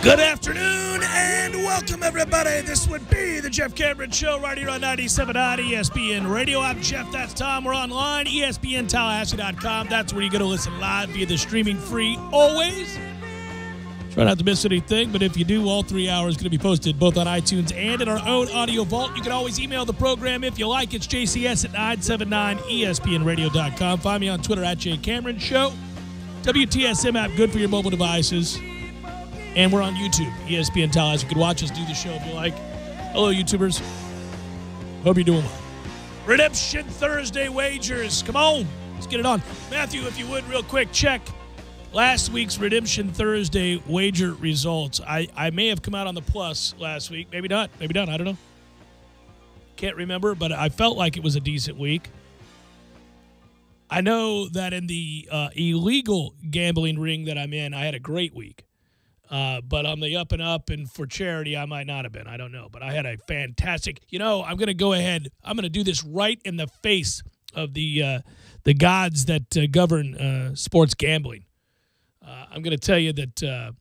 Good afternoon and welcome, everybody. This would be the Jeff Cameron Show right here on 97.9 ESPN Radio. I'm Jeff. That's Tom. We're online, ESPNTallahassee.com. That's where you get to listen live via the streaming free always. Try not to miss anything, but if you do, all 3 hours going to be posted both on iTunes and in our own audio vault. You can always email the program if you like. It's JCS at 979ESPNradio.com. Find me on Twitter at JCameronShow. WTSM app, good for your mobile devices. And we're on YouTube, ESPN Tallahassee. You can watch us do the show if you like. Hello, YouTubers. Hope you're doing well. Redemption Thursday wagers. Come on. Let's get it on. Matthew, if you would, real quick, check last week's Redemption Thursday wager results. I may have come out on the plus last week. Maybe not. I don't know. Can't remember, but I felt like it was a decent week. I know that in the illegal gambling ring that I'm in, I had a great week. But on the up and up and for charity, I might not have been. I don't know. But I had a fantastic – I'm going to go ahead. I'm going to do this right in the face of the gods that govern sports gambling. I'm going to tell you that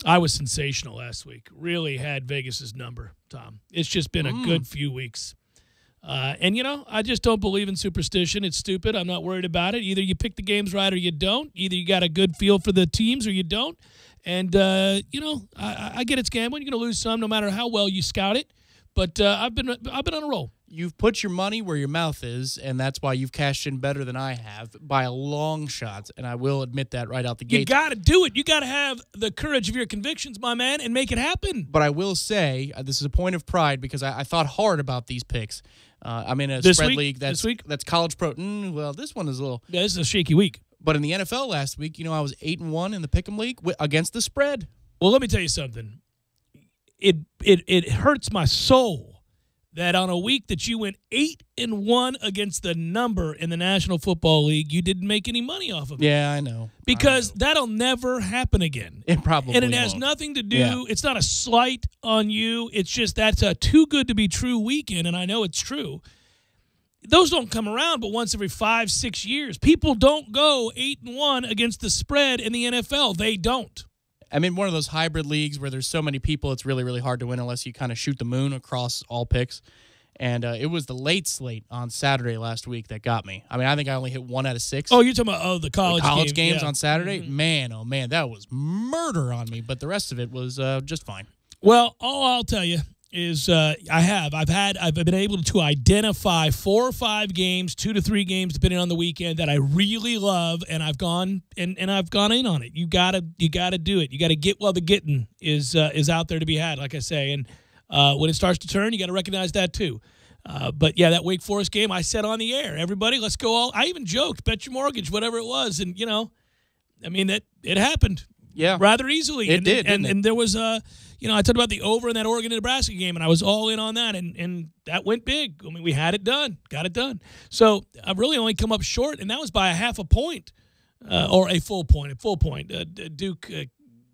I was sensational last week. Really had Vegas's number, Tom. It's just been a good few weeks. And I just don't believe in superstition. It's stupid. I'm not worried about it. Either you pick the games right or you don't. Either you got a good feel for the teams or you don't. And, I get it's gambling. You're going to lose some no matter how well you scout it. But I've been on a roll. You've put your money where your mouth is, and that's why you've cashed in better than I have by a long shot. And I will admit that right out the gate. You got to do it. You got to have the courage of your convictions, my man, and make it happen. But I will say, this is a point of pride because I thought hard about these picks. I'm in a spread league that's college pro. Well, this one is a little. Yeah, this is a shaky week. But in the NFL last week, I was 8-1 in the Pick'em League against the spread. Well, let me tell you something. It hurts my soul that on a week that you went 8-1 against the number in the National Football League, you didn't make any money off of it. Yeah, I know. Because that'll never happen again. It probably And it has nothing to do. Yeah. It's not a slight on you. It's just that's a too good to be true weekend, and I know it's true. Those don't come around but once every 5-6 years. People don't go 8-1 against the spread in the NFL. They don't. I'm in one of those hybrid leagues where there's so many people, it's really, really hard to win unless you kind of shoot the moon across all picks. And it was the late slate on Saturday last week that got me. I mean, I think I only hit 1 out of 6. Oh, you're talking about the college games yeah. on Saturday? Mm-hmm. Man, oh, man, that was murder on me. But the rest of it was just fine. Well, all I'll tell you is I've been able to identify 4 or 5 games, 2 to 3 games, depending on the weekend, that I really love, and I've gone and I've gone in on it. You gotta do it. You gotta get while the getting is out there to be had, like I say. And when it starts to turn, you got to recognize that too. But yeah, that Wake Forest game I said on the air, everybody, let's go all. I even joked, bet your mortgage, whatever it was, and I mean it happened. Yeah, rather easily. It did. And there was I talked about the over in that Oregon-Nebraska game, and I was all in on that, and that went big. I mean, we had it done, got it done. So I've really only come up short, and that was by a half a point or a full point. Duke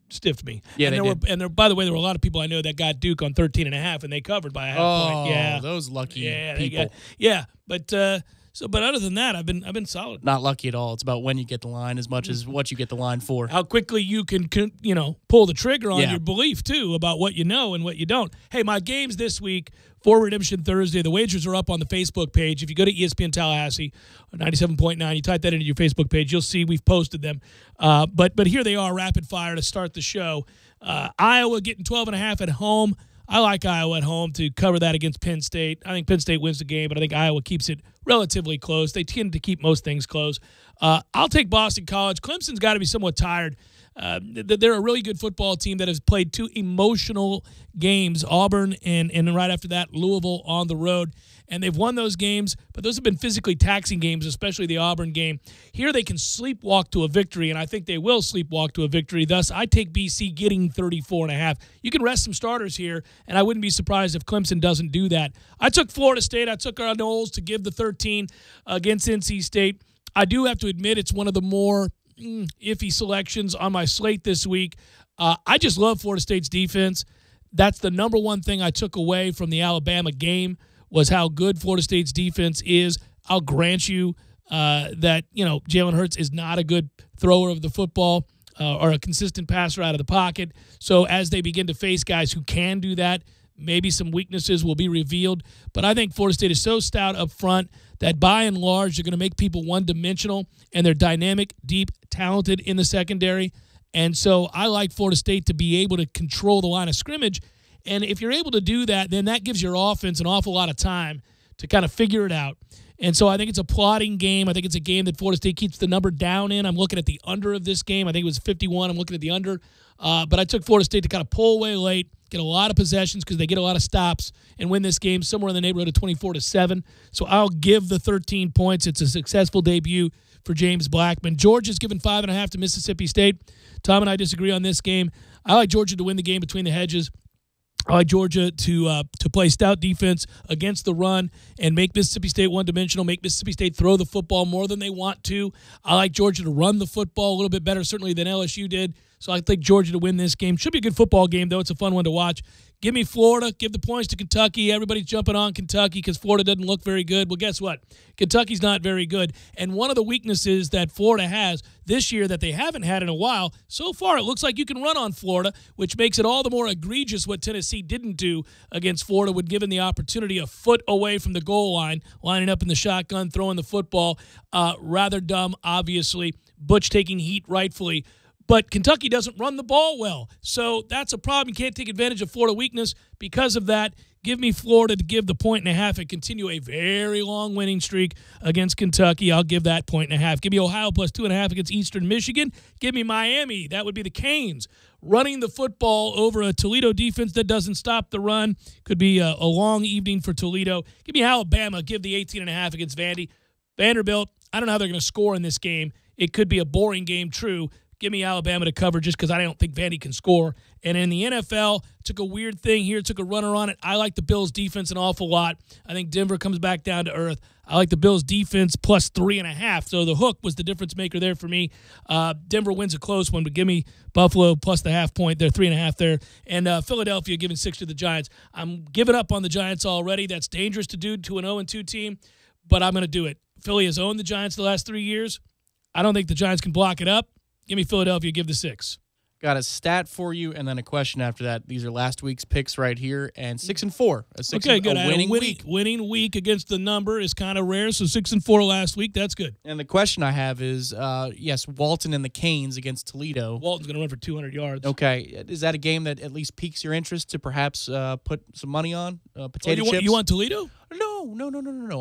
stiffed me. Yeah, and by the way, there were a lot of people I know that got Duke on 13.5, and they covered by a half point. Yeah, those lucky people. But other than that, I've been solid. Not lucky at all. It's about when you get the line as much as what you get the line for. How quickly you can pull the trigger on your belief, too, about what you know and what you don't. Hey, my games this week for Redemption Thursday, the wagers are up on the Facebook page. If you go to ESPN Tallahassee, 97.9, you type that into your Facebook page, you'll see we've posted them. But here they are, rapid fire to start the show. Iowa getting 12.5 at home. I like Iowa at home to cover that against Penn State. I think Penn State wins the game, but I think Iowa keeps it relatively close. They tend to keep most things close. I'll take Boston College. Clemson's got to be somewhat tired. They're a really good football team that has played 2 emotional games, Auburn and right after that, Louisville on the road. And they've won those games, but those have been physically taxing games, especially the Auburn game. Here they can sleepwalk to a victory, and I think they will sleepwalk to a victory. Thus, I take BC getting 34.5. You can rest some starters here, and I wouldn't be surprised if Clemson doesn't do that. I took Florida State. I took our Noles to give the 13 against NC State. I do have to admit it's one of the more iffy selections on my slate this week. I just love Florida State's defense. That's the number one thing I took away from the Alabama game was how good Florida State's defense is. I'll grant you that, Jalen Hurts is not a good thrower of the football. or a consistent passer out of the pocket. So as they begin to face guys who can do that, maybe some weaknesses will be revealed. But I think Florida State is so stout up front that by and large they're going to make people one-dimensional, and they're dynamic, deep, talented in the secondary. And so I like Florida State to be able to control the line of scrimmage. And if you're able to do that, then that gives your offense an awful lot of time to kind of figure it out. And so I think it's a plotting game. I think it's a game that Florida State keeps the number down in. I'm looking at the under of this game. I think it was 51. I'm looking at the under. But I took Florida State to kind of pull away late, get a lot of possessions because they get a lot of stops, and win this game somewhere in the neighborhood of 24-7. So I'll give the 13 points. It's a successful debut for James Blackman. Georgia's given 5.5 to Mississippi State. Tom and I disagree on this game. I like Georgia to win the game between the hedges. I like Georgia to play stout defense against the run and make Mississippi State one-dimensional, make Mississippi State throw the football more than they want to. I like Georgia to run the football a little bit better, certainly, than LSU did. So I think Georgia to win this game. Should be a good football game, though. It's a fun one to watch. Give me Florida. Give the points to Kentucky. Everybody's jumping on Kentucky because Florida doesn't look very good. Well, guess what? Kentucky's not very good. And one of the weaknesses that Florida has this year that they haven't had in a while, so far it looks like you can run on Florida, which makes it all the more egregious what Tennessee didn't do against Florida when given the opportunity a foot away from the goal line, lining up in the shotgun, throwing the football. Rather dumb, obviously. Butch taking heat rightfully. But Kentucky doesn't run the ball well. So that's a problem. You can't take advantage of Florida weakness. Because of that, give me Florida to give the 1.5 and continue a very long winning streak against Kentucky. I'll give that 1.5. Give me Ohio plus 2.5 against Eastern Michigan. Give me Miami. That would be the Canes. Running the football over a Toledo defense that doesn't stop the run. Could be a long evening for Toledo. Give me Alabama. Give the 18.5 against Vandy. Vanderbilt, I don't know how they're going to score in this game. It could be a boring game, true. Give me Alabama to cover just because I don't think Vandy can score. And in the NFL, took a weird thing here, took a runner on it. I like the Bills' defense an awful lot. I think Denver comes back down to earth. I like the Bills' defense plus 3.5. So the hook was the difference maker there for me. Denver wins a close one, but give me Buffalo plus the half point. They're 3.5 there. And Philadelphia giving 6 to the Giants. I'm giving up on the Giants already. That's dangerous to do to an 0-2 team, but I'm going to do it. Philly has owned the Giants the last 3 years. I don't think the Giants can block it up. Give me Philadelphia. Give the 6. Got a stat for you, and then a question after that. These are last week's picks right here, and 6-4. Okay, good. A winning week. Winning week against the number is kind of rare, so 6-4 last week. That's good. And the question I have is, yes, Walton and the Canes against Toledo. Walton's going to run for 200 yards. Okay. Is that a game that at least piques your interest to perhaps put some money on? Potato chips? You want Toledo? No.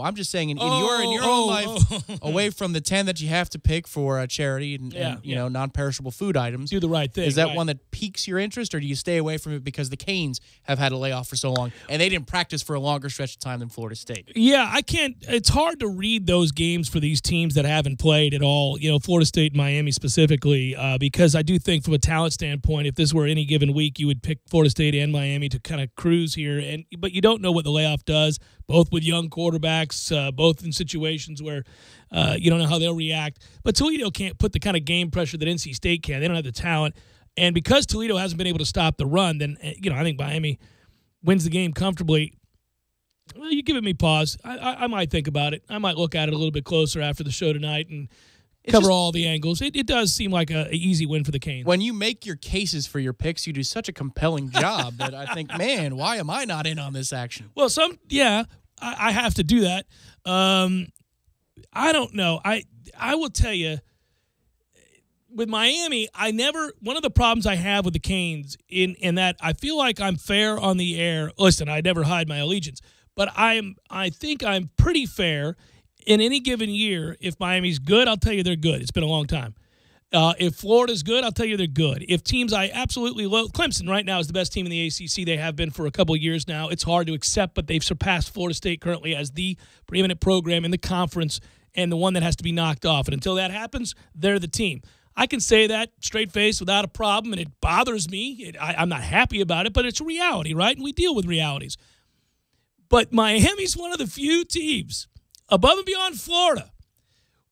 I'm just saying in your own life, away from the 10 that you have to pick for a charity and you know, non-perishable food items. Do the right thing. Is that one that piques your interest, or do you stay away from it because the Canes have had a layoff for so long and they didn't practice for a longer stretch of time than Florida State? Yeah, I can't. It's hard to read those games for these teams that haven't played at all. You know, Florida State and Miami specifically, because I do think from a talent standpoint, if this were any given week, you would pick Florida State and Miami to kind of cruise here. But you don't know what the layoff does. Both with young quarterbacks, both in situations where you don't know how they'll react. But Toledo can't put the kind of game pressure that NC State can. They don't have the talent. And because Toledo hasn't been able to stop the run, then, you know, I think Miami wins the game comfortably. Well, you're giving me pause. I might think about it. I might look at it a little bit closer after the show tonight and cover all the angles. It does seem like an easy win for the Canes. When you make your cases for your picks, you do such a compelling job that I think, man, why am I not in on this action? Well, I have to do that. I don't know. I will tell you, with Miami, one of the problems I have with the Canes in that I feel like I'm fair on the air. Listen, I never hide my allegiance, but I think I'm pretty fair in any given year. If Miami's good, I'll tell you they're good. It's been a long time. If Florida's good, I'll tell you they're good. If teams I absolutely love, Clemson right now is the best team in the ACC. They have been for a couple of years now. It's hard to accept, but they've surpassed Florida State currently as the preeminent program in the conference and the one that has to be knocked off. And until that happens, they're the team. I can say that straight face without a problem, and it bothers me. I'm not happy about it, but it's a reality, right? And we deal with realities. But Miami's one of the few teams above and beyond Florida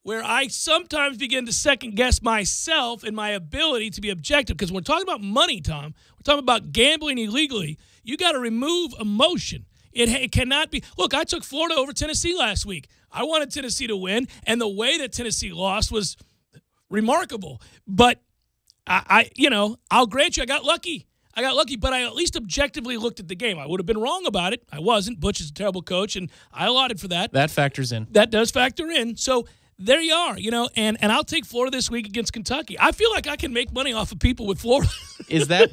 where I sometimes begin to second-guess myself and my ability to be objective. Because when we're talking about money, Tom, we're talking about gambling illegally, you got to remove emotion. It cannot be. Look, I took Florida over Tennessee last week. I wanted Tennessee to win, and the way that Tennessee lost was remarkable. But I'll grant you I got lucky. But I at least objectively looked at the game. I would have been wrong about it. I wasn't. Butch is a terrible coach, and I allotted for that. That factors in. That does factor in. So there you are, and I'll take Florida this week against Kentucky. I feel like I can make money off of people with Florida. Is that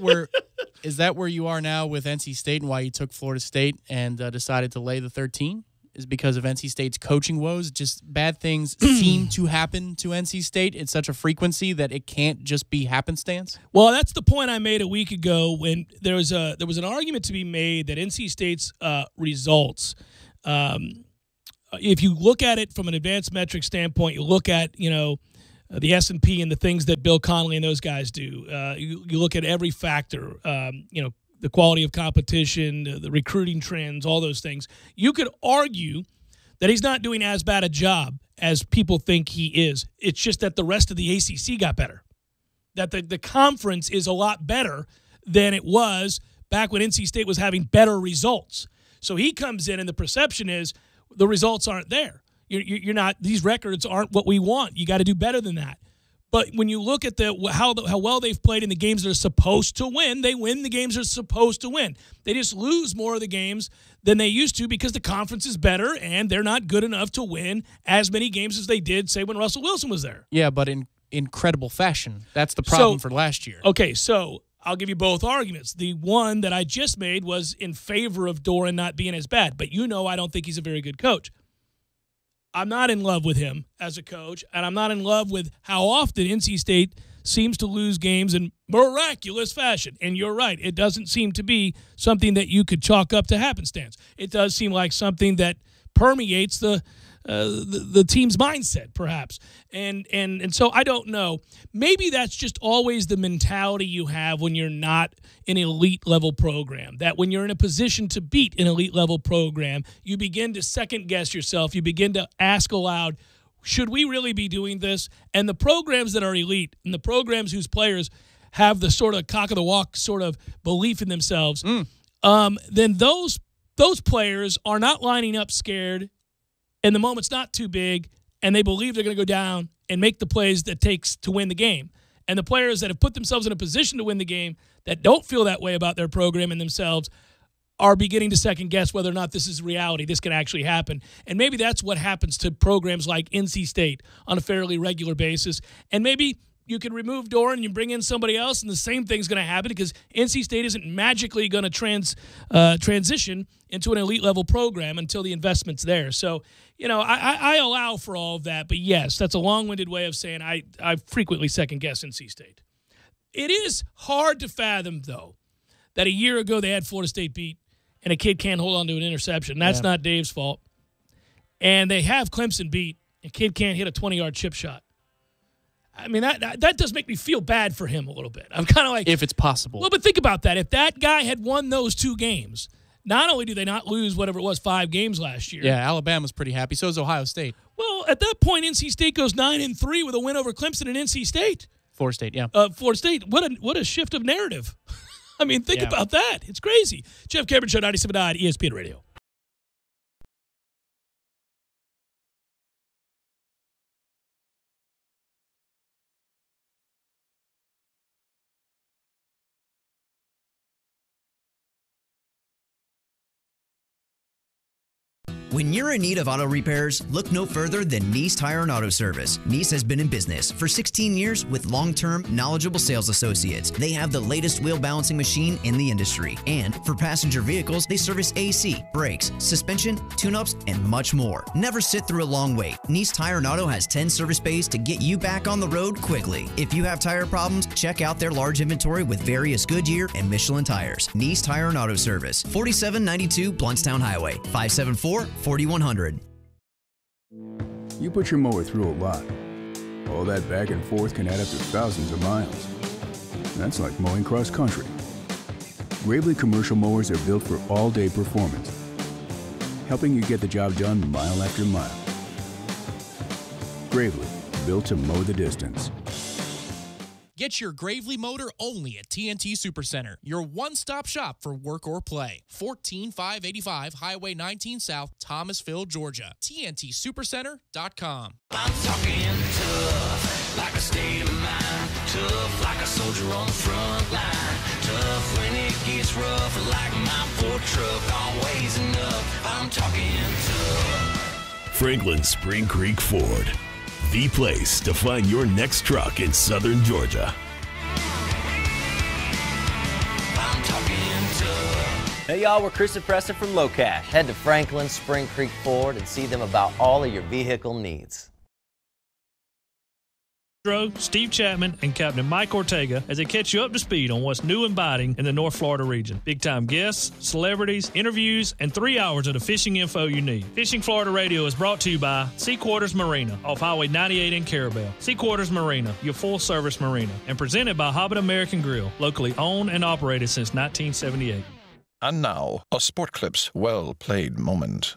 where you are now with NC State and why you took Florida State and decided to lay the 13? Is because of NC State's coaching woes? Just bad things seem to happen to NC State in such a frequency that it can't just be happenstance? Well, that's the point I made a week ago when there was an argument to be made that NC State's results, if you look at it from an advanced metric standpoint, you look at the S&P and the things that Bill Connolly and those guys do. You look at every factor. The quality of competition, the recruiting trends, all those things. You could argue that he's not doing as bad a job as people think he is. It's just that the rest of the ACC got better. That the conference is a lot better than it was back when NC State was having better results. So he comes in and the perception is the results aren't there. You're not. These records aren't what we want. You got to do better than that. But when you look at how well they've played in the games they're supposed to win, they win the games they're supposed to win. They just lose more of the games than they used to because the conference is better and they're not good enough to win as many games as they did, say, when Russell Wilson was there. Yeah, but in incredible fashion. That's the problem for last year. Okay, so I'll give you both arguments. The one that I just made was in favor of Doeren not being as bad, but I don't think he's a very good coach. I'm not in love with him as a coach, and I'm not in love with how often NC State seems to lose games in miraculous fashion. And you're right, it doesn't seem to be something that you could chalk up to happenstance. It does seem like something that permeates the team's mindset, perhaps. And so I don't know. Maybe that's just always the mentality you have when you're not an elite-level program, that when you're in a position to beat an elite-level program, you begin to second-guess yourself. You begin to ask aloud, should we really be doing this? And the programs that are elite and the programs whose players have the sort of cock-of-the-walk sort of belief in themselves, then those players are not lining up scared, and the moment's not too big, and they believe they're going to go down and make the plays that takes to win the game. And the players that have put themselves in a position to win the game that don't feel that way about their program and themselves are beginning to second-guess whether or not this is reality, this can actually happen. And maybe that's what happens to programs like NC State on a fairly regular basis. And maybe you can remove Doeren and you bring in somebody else, and the same thing's going to happen because NC State isn't magically going to transition into an elite-level program until the investment's there. So, I allow for all of that. But, yes, that's a long-winded way of saying I frequently second-guess NC State. It is hard to fathom, though, that a year ago they had Florida State beat and a kid can't hold on to an interception. That's not Dave's fault. And they have Clemson beat, and a kid can't hit a 20-yard chip shot. I mean, that does make me feel bad for him a little bit. I'm kind of like... If it's possible. Well, but think about that. If that guy had won those 2 games, not only do they not lose whatever it was, 5 games last year. Yeah, Alabama's pretty happy. So is Ohio State. Well, at that point, NC State goes 9-3 with a win over Clemson and NC State. Florida State, yeah. Florida State. What a shift of narrative. I mean, think about that. It's crazy. Jeff Cameron Show, 97.9 ESPN Radio. When you're in need of auto repairs, look no further than Nice Tire and Auto Service. Nice has been in business for 16 years with long-term, knowledgeable sales associates. They have the latest wheel balancing machine in the industry. And for passenger vehicles, they service AC, brakes, suspension, tune-ups, and much more. Never sit through a long wait. Nice Tire and Auto has 10 service bays to get you back on the road quickly. If you have tire problems, check out their large inventory with various Goodyear and Michelin tires. Nice Tire and Auto Service, 4792 Bluntstown Highway, 574-4100. You put your mower through a lot. All that back and forth can add up to thousands of miles. That's like mowing cross country. Gravely commercial mowers are built for all-day performance, helping you get the job done mile after mile. Gravely, built to mow the distance. Get your Gravely motor only at TNT Supercenter, your one-stop shop for work or play. 14585 Highway 19 South, Thomasville, Georgia. TNTSupercenter.com. I'm talking tough, like a state of mind. tough like a soldier on the front line. Tough when it gets rough, like my Ford truck, always enough. I'm talking tough. Franklin Spring Creek Ford, the place to find your next truck in southern Georgia. I'm talking tough. Hey y'all, we're Chris and Preston from Low Cash. Head to Franklin Spring Creek Ford and see them about all of your vehicle needs. Steve Chapman and Captain Mike Ortega as they catch you up to speed on what's new and biting in the North Florida region. Big-time guests, celebrities, interviews, and 3 hours of the fishing info you need. Fishing Florida Radio is brought to you by Sea Quarters Marina off Highway 98 in Carabel. Sea Quarters Marina, your full-service marina, and presented by Hobbit American Grill, locally owned and operated since 1978. And now, a Sport Clips well-played moment.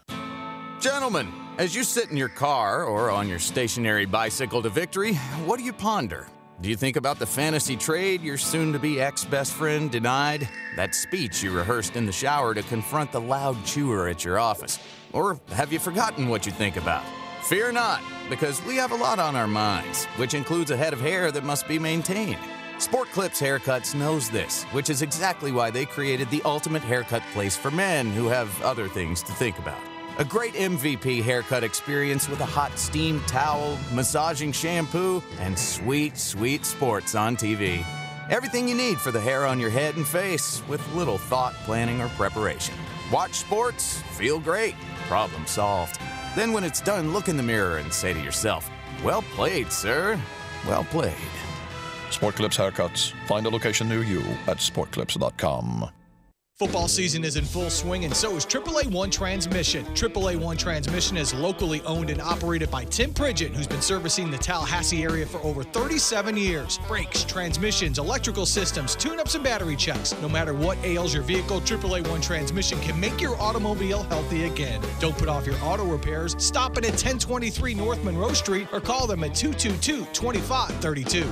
Gentlemen, as you sit in your car or on your stationary bicycle to victory, what do you ponder? Do you think about the fantasy trade your soon-to-be ex-best friend denied? That speech you rehearsed in the shower to confront the loud chewer at your office? Or have you forgotten what you think about? Fear not, because we have a lot on our minds, which includes a head of hair that must be maintained. Sport Clips Haircuts knows this, which is exactly why they created the ultimate haircut place for men who have other things to think about. A great MVP haircut experience with a hot steam towel, massaging shampoo, and sweet, sweet sports on TV. Everything you need for the hair on your head and face with little thought, planning, or preparation. Watch sports, feel great, problem solved. Then when it's done, look in the mirror and say to yourself, well played, sir. Well played. Sport Clips Haircuts. Find a location near you at sportclips.com. Football season is in full swing, and so is AAA One Transmission. AAA One Transmission is locally owned and operated by Tim Pridgett, who's been servicing the Tallahassee area for over 37 years. Brakes, transmissions, electrical systems, tune-ups, and battery checks. No matter what ails your vehicle, AAA One Transmission can make your automobile healthy again. Don't put off your auto repairs. Stop it at 1023 North Monroe Street or call them at 222-2532.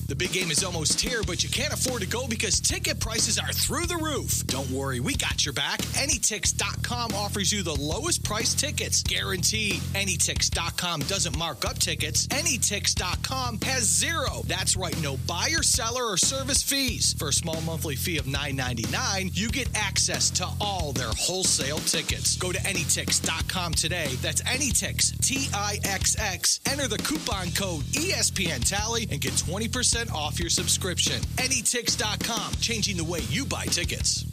The big game is almost here, but you can't afford to go because ticket prices are through the roof. Don't worry, we got your back. Anytix.com offers you the lowest price tickets, guaranteed. Anytix.com doesn't mark up tickets. Anytix.com has zero. That's right, no buyer, seller, or service fees. For a small monthly fee of $9.99, you get access to all their wholesale tickets. Go to Anytix.com today. That's Anytix, T-I-X-X. Enter the coupon code ESPN Tally and get 20% off your subscription. Anytix.com, changing the way you buy tickets.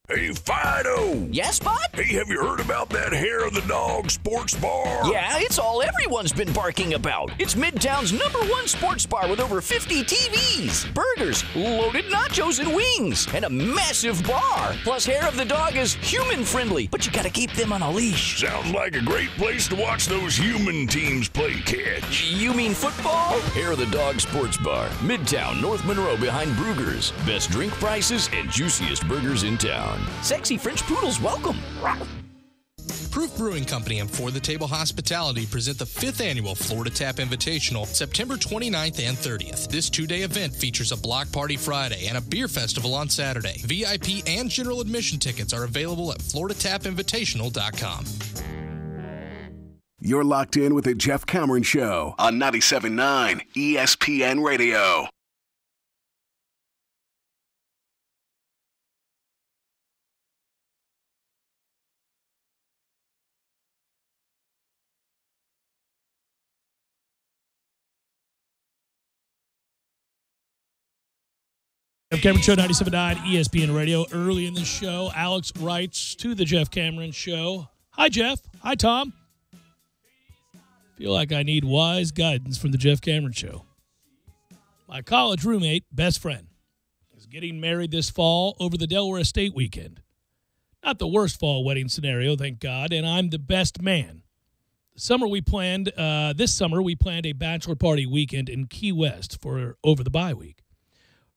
Hey, Fido! Yes, bud? Hey, have you heard about that Hair of the Dog sports bar? Yeah, it's all everyone's been barking about. It's Midtown's #1 sports bar with over 50 TVs, burgers, loaded nachos and wings, and a massive bar. Plus, Hair of the Dog is human-friendly, but you gotta keep them on a leash. Sounds like a great place to watch those human teams play catch. You mean football? Hair of the Dog Sports Bar, Midtown, North Monroe behind Brugger's. Best drink prices and juiciest burgers in town. Sexy French poodles welcome. Proof Brewing Company and For the Table Hospitality present the 5th annual Florida Tap Invitational, September 29th and 30th. This 2-day event features a block party Friday and a beer festival on Saturday. VIP and general admission tickets are available at FloridaTapInvitational.com. You're locked in with the Jeff Cameron Show on 97.9 ESPN Radio. Jeff Cameron Show, 97.9 ESPN Radio. Early in the show, Alex writes to the Jeff Cameron Show. Hi, Jeff. Hi, Tom. Feel like I need wise guidance from the Jeff Cameron Show. My college roommate, best friend, is getting married this fall over the Delaware Estate weekend. Not the worst fall wedding scenario, thank God, and I'm the best man. This summer we planned a bachelor party weekend in Key West for over the bye week.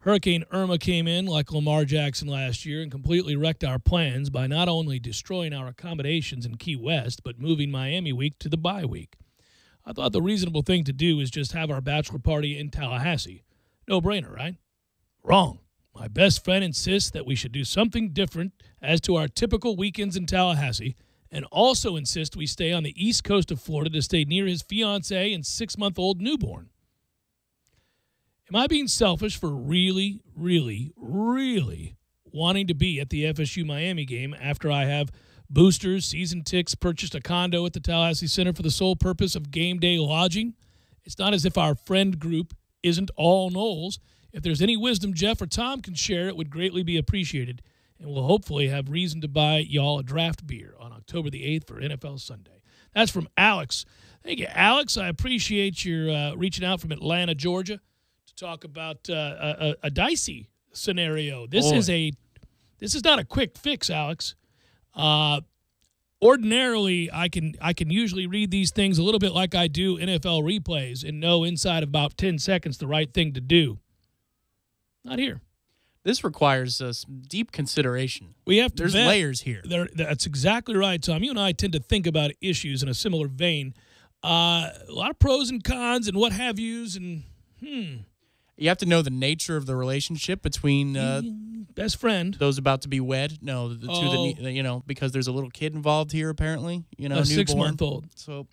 Hurricane Irma came in like Lamar Jackson last year and completely wrecked our plans by not only destroying our accommodations in Key West, but moving Miami week to the bye week. I thought the reasonable thing to do is just have our bachelor party in Tallahassee. No brainer, right? Wrong. My best friend insists that we should do something different as to our typical weekends in Tallahassee, and also insists we stay on the east coast of Florida to stay near his fiancée and 6-month-old newborn. Am I being selfish for really, really, really wanting to be at the FSU Miami game after I have boosters, season tickets, purchased a condo at the Tallahassee Center for the sole purpose of game day lodging? It's not as if our friend group isn't all Noles. If there's any wisdom Jeff or Tom can share, it would greatly be appreciated, and we'll hopefully have reason to buy y'all a draft beer on October the 8th for NFL Sunday. That's from Alex. Thank you, Alex. I appreciate your reaching out from Atlanta, Georgia, to talk about a dicey scenario. This is not a quick fix, Alex. Ordinarily, I can usually read these things a little bit like I do NFL replays and know inside of about 10 seconds the right thing to do. Not here. This requires some deep consideration. We have to There's vet. layers here. That's exactly right, Tom. You and I tend to think about issues in a similar vein. A lot of pros and cons and what have yous, and You have to know the nature of the relationship between best friend, those about to be wed. No, the two that because there's a little kid involved here apparently. a newborn. 6-month-old. So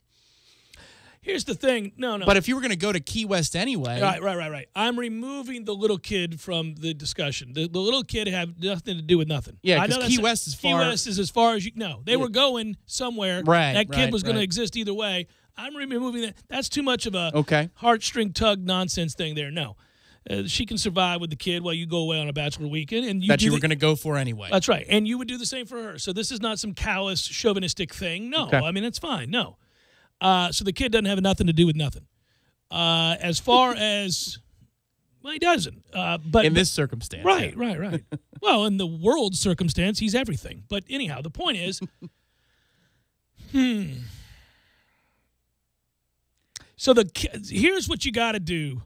here's the thing. No. But if you were going to go to Key West anyway, right. I'm removing the little kid from the discussion. The little kid had nothing to do with nothing. Yeah, because Key West is far. Key West is as far as you know. They were going somewhere. Right. That kid was going to right. exist either way. I'm removing that. That's too much of a Okay. heartstring tug nonsense thing there. No. She can survive with the kid while you go away on a bachelor weekend. And that you were going to go for anyway. That's right. And you would do the same for her. So this is not some callous, chauvinistic thing. No. Okay. I mean, it's fine. No. So the kid doesn't have nothing to do with nothing. As far as, well, he doesn't. But in this circumstance. Right. Well, in the world circumstance, he's everything. But anyhow, the point is, So here's what you got to do.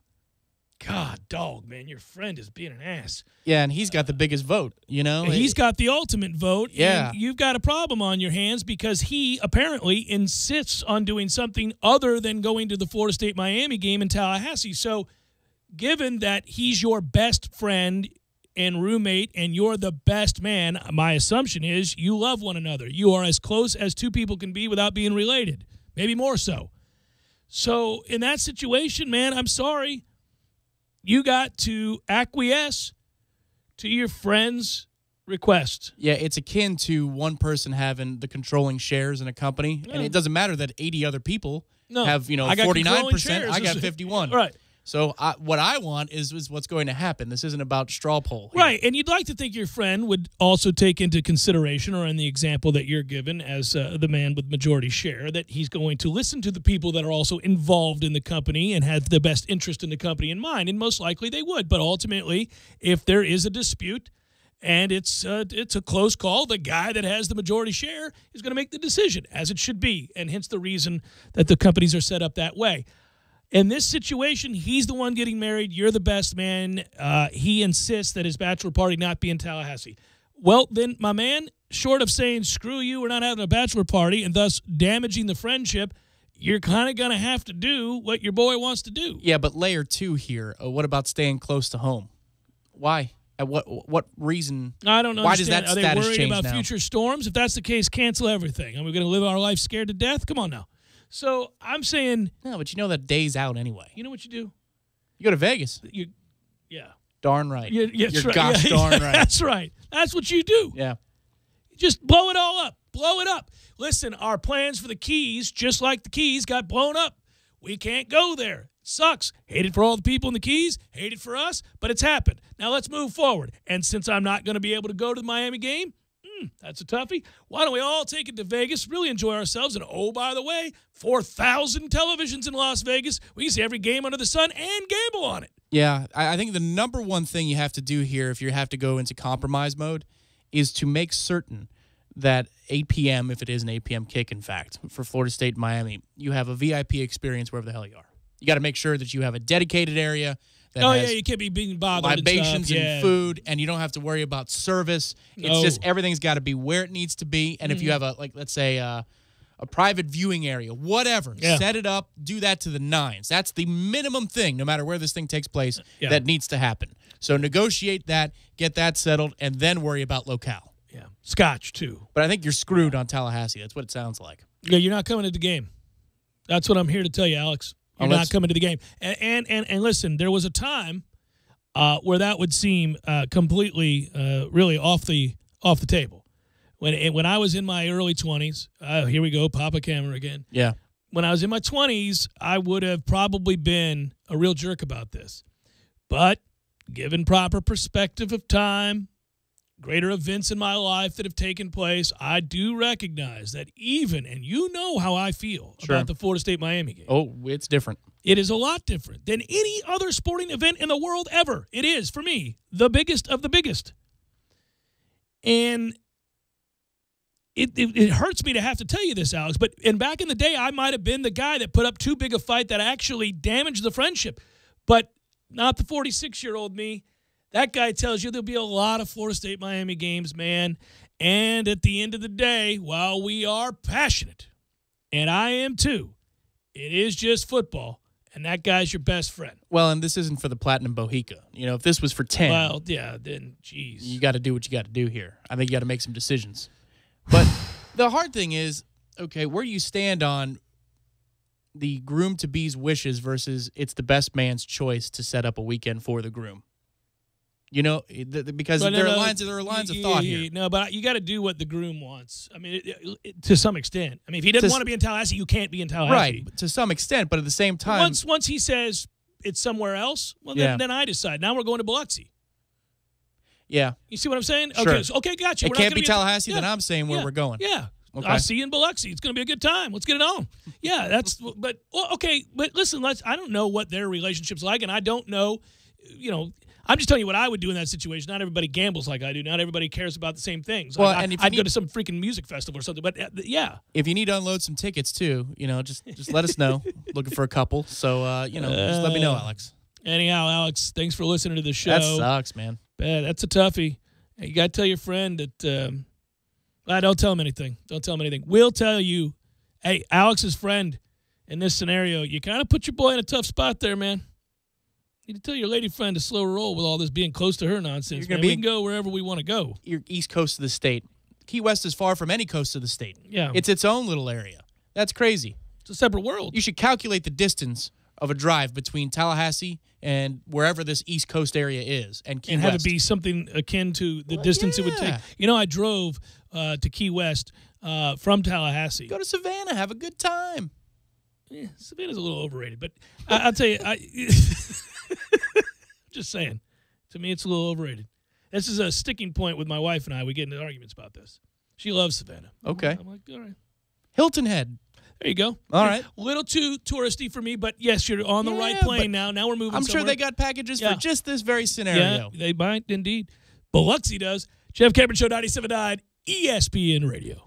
God, dog, man, your friend is being an ass. Yeah, and he's got the biggest vote, He's got the ultimate vote. Yeah. And you've got a problem on your hands because he apparently insists on doing something other than going to the Florida State-Miami game in Tallahassee. So given that he's your best friend and roommate and you're the best man, my assumption is you love one another. You are as close as two people can be without being related, maybe more so. So in that situation, man, I'm sorry. You got to acquiesce to your friend's request. Yeah, it's akin to one person having the controlling shares in a company, and it doesn't matter that 80 other people have, 49%. I got 51. Right. So what I want is what's going to happen. This isn't about straw poll here. Right, and you'd like to think your friend would also take into consideration, or in the example that you're given as the man with majority share, that he's going to listen to the people that are also involved in the company and have the best interest in the company in mind, and most likely they would. But ultimately, if there is a dispute and it's a close call, the guy that has the majority share is going to make the decision, as it should be, and hence the reason that the companies are set up that way. In this situation, he's the one getting married. You're the best man. He insists that his bachelor party not be in Tallahassee. Well, then, my man, short of saying, screw you, we're not having a bachelor party, and thus damaging the friendship, you're kind of going to have to do what your boy wants to do. Yeah, but layer 2 here, what about staying close to home? Why? At what reason? I don't understand. Why does that Are they status worried change about now? future storms? If that's the case, cancel everything. Are we going to live our life scared to death? Come on now. So I'm saying... No, but that day's out anyway. You know what you do? You go to Vegas. Yeah. Darn right. You're right. Gosh darn right. That's right. That's what you do. Yeah. Just blow it all up. Blow it up. Listen, our plans for the Keys, just like the Keys, got blown up. We can't go there. It sucks. Hate it for all the people in the Keys. Hate it for us, but it's happened. Now let's move forward. And since I'm not going to be able to go to the Miami game, that's a toughie. Why don't we all take it to Vegas, really enjoy ourselves, and oh, by the way, 4,000 televisions in Las Vegas. We can see every game under the sun and gamble on it. Yeah, I think the number one thing you have to do here if you have to go into compromise mode is to make certain that 8 p.m., if it is an 8 p.m. kick, in fact, for Florida State and Miami, you have a VIP experience wherever the hell you are. You got to make sure that you have a dedicated area that has you can't be being bothered libations and food, and you don't have to worry about service. It's just everything's got to be where it needs to be. And if you have let's say a private viewing area, whatever, set it up, do that to the nines. That's the minimum thing, no matter where this thing takes place, that needs to happen. So negotiate that, get that settled, and then worry about locale. Yeah, Scotch too. But I think you're screwed on Tallahassee. That's what it sounds like. Yeah, you're not coming to the game. That's what I'm here to tell you, Alex. You're not coming to the game. And listen, there was a time where that would seem completely, really off the table. When I was in my early 20s, here we go, Papa Cameron again. Yeah. When I was in my 20s, I would have probably been a real jerk about this. But given proper perspective of time, greater events in my life that have taken place, I do recognize that even, and you know how I feel about the Florida State-Miami game. Oh, it's different. It is a lot different than any other sporting event in the world ever. It is, for me, the biggest of the biggest. And it hurts me to have to tell you this, Alex, but back in the day, I might have been the guy that put up too big a fight that actually damaged the friendship. But not the 46-year-old me. That guy tells you there'll be a lot of Florida State-Miami games, man. And at the end of the day, while we are passionate, and I am too, it is just football, and that guy's your best friend. Well, and this isn't for the Platinum Bohica. You know, if this was for 10, well, yeah, then, geez. You got to do what you got to do here. I think you got to make some decisions. But the hard thing is, okay, where do you stand on the groom-to-be's wishes versus it's the best man's choice to set up a weekend for the groom? You know, because there are lines of thought here. No, but you got to do what the groom wants. I mean, to some extent. I mean, if he doesn't want to be in Tallahassee, you can't be in Tallahassee. Right, to some extent, but at the same time. Once he says it's somewhere else, well, then I decide. Now we're going to Biloxi. Yeah. You see what I'm saying? Sure. Okay, okay, gotcha. It can't be Tallahassee, then I'm saying where we're going. Yeah. Okay. I'll see you in Biloxi. It's going to be a good time. Let's get it on. Yeah, that's – but listen, I don't know what their relationship's like, and I don't know, you know – I'm just telling you what I would do in that situation. Not everybody gambles like I do. Not everybody cares about the same things. Well, I'd go to some freaking music festival or something. But, yeah. If you need to unload some tickets, too, you know, just let us know. Looking for a couple. So, you know, just let me know, Alex. Anyhow, Alex, thanks for listening to the show. That sucks, man. That's a toughie. You got to tell your friend that don't tell him anything. Don't tell him anything. We'll tell you, hey, Alex's friend in this scenario, you kind of put your boy in a tough spot there, man. You need to tell your lady friend to slow roll with all this being close to her nonsense. We can go wherever we want to go. You're east coast of the state. Key West is far from any coast of the state. Yeah. It's its own little area. That's crazy. It's a separate world. You should calculate the distance of a drive between Tallahassee and wherever this east coast area is and Key West. And have it be something akin to the distance it would take. You know, I drove to Key West from Tallahassee. Go to Savannah. Have a good time. Yeah, Savannah's a little overrated. But I'll tell you, just saying. To me, it's a little overrated. This is a sticking point with my wife and I. We get into arguments about this. She loves Savannah. Okay. I'm like, all right. Hilton Head. There you go. All right. A little too touristy for me, but yes, you're on the right plane now. Now we're moving I'm somewhere. sure they got packages for just this very scenario. Yeah, they might indeed. Biloxi does. Jeff Cameron Show, 97.9 ESPN Radio.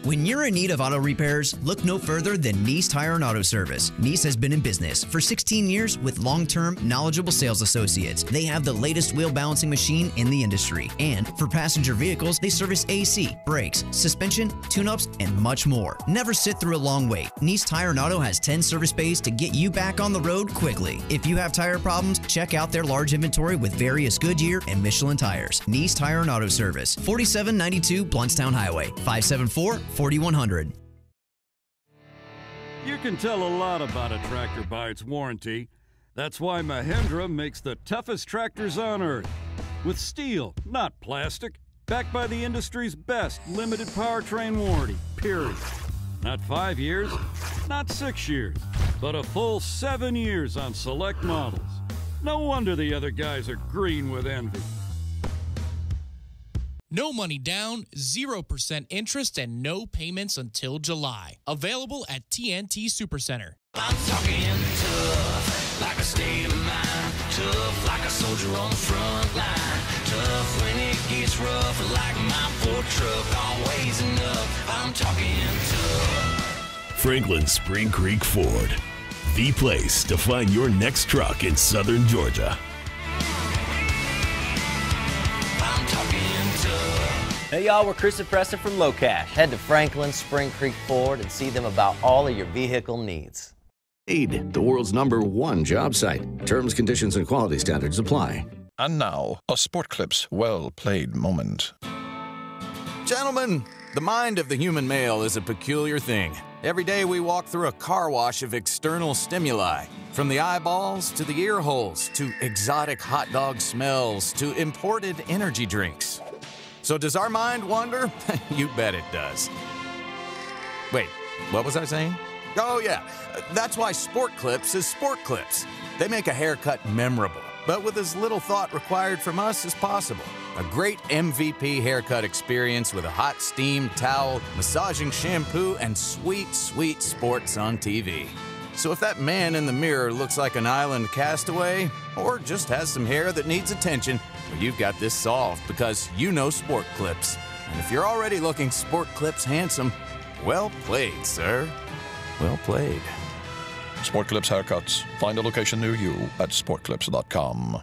When you're in need of auto repairs, look no further than Nice Tire and Auto Service. Nice has been in business for 16 years with long-term, knowledgeable sales associates. They have the latest wheel balancing machine in the industry. And for passenger vehicles, they service AC, brakes, suspension, tune-ups, and much more. Never sit through a long wait. Nice Tire and Auto has 10 service bays to get you back on the road quickly. If you have tire problems, check out their large inventory with various Goodyear and Michelin tires. Nice Tire and Auto Service, 4792 Bluntstown Highway, 574-4100. You can tell a lot about a tractor by its warranty. That's why Mahindra makes the toughest tractors on earth. With steel, not plastic. Backed by the industry's best limited powertrain warranty, period. Not 5 years, not 6 years, but a full 7 years on select models. No wonder the other guys are green with envy. No money down, 0% interest, and no payments until July. Available at TNT Supercenter. I'm talking tough, like a state of mind. Tough, like a soldier on the front line. Tough when it gets rough, like my Ford truck. Always enough, I'm talking tough. Franklin Spring Creek Ford, the place to find your next truck in southern Georgia. I'm talking tough. Hey y'all, we're Chris and Preston from Low Cash. Head to Franklin Spring Creek Ford and see them about all of your vehicle needs. The world's #1 job site. Terms, conditions, and quality standards apply. And now, a Sport Clips well-played moment. Gentlemen, the mind of the human male is a peculiar thing. Every day we walk through a car wash of external stimuli, from the eyeballs to the ear holes, to exotic hot dog smells, to imported energy drinks. So does our mind wander? You bet it does. Wait, what was I saying? Oh yeah, that's why Sport Clips is Sport Clips. They make a haircut memorable, but with as little thought required from us as possible. A great MVP haircut experience with a hot steam towel, massaging shampoo, and sweet, sweet sports on TV. So if that man in the mirror looks like an island castaway, or just has some hair that needs attention, well, you've got this solved because you know Sport Clips. And if you're already looking Sport Clips handsome, well played, sir. Well played. Sport Clips haircuts. Find a location near you at sportclips.com.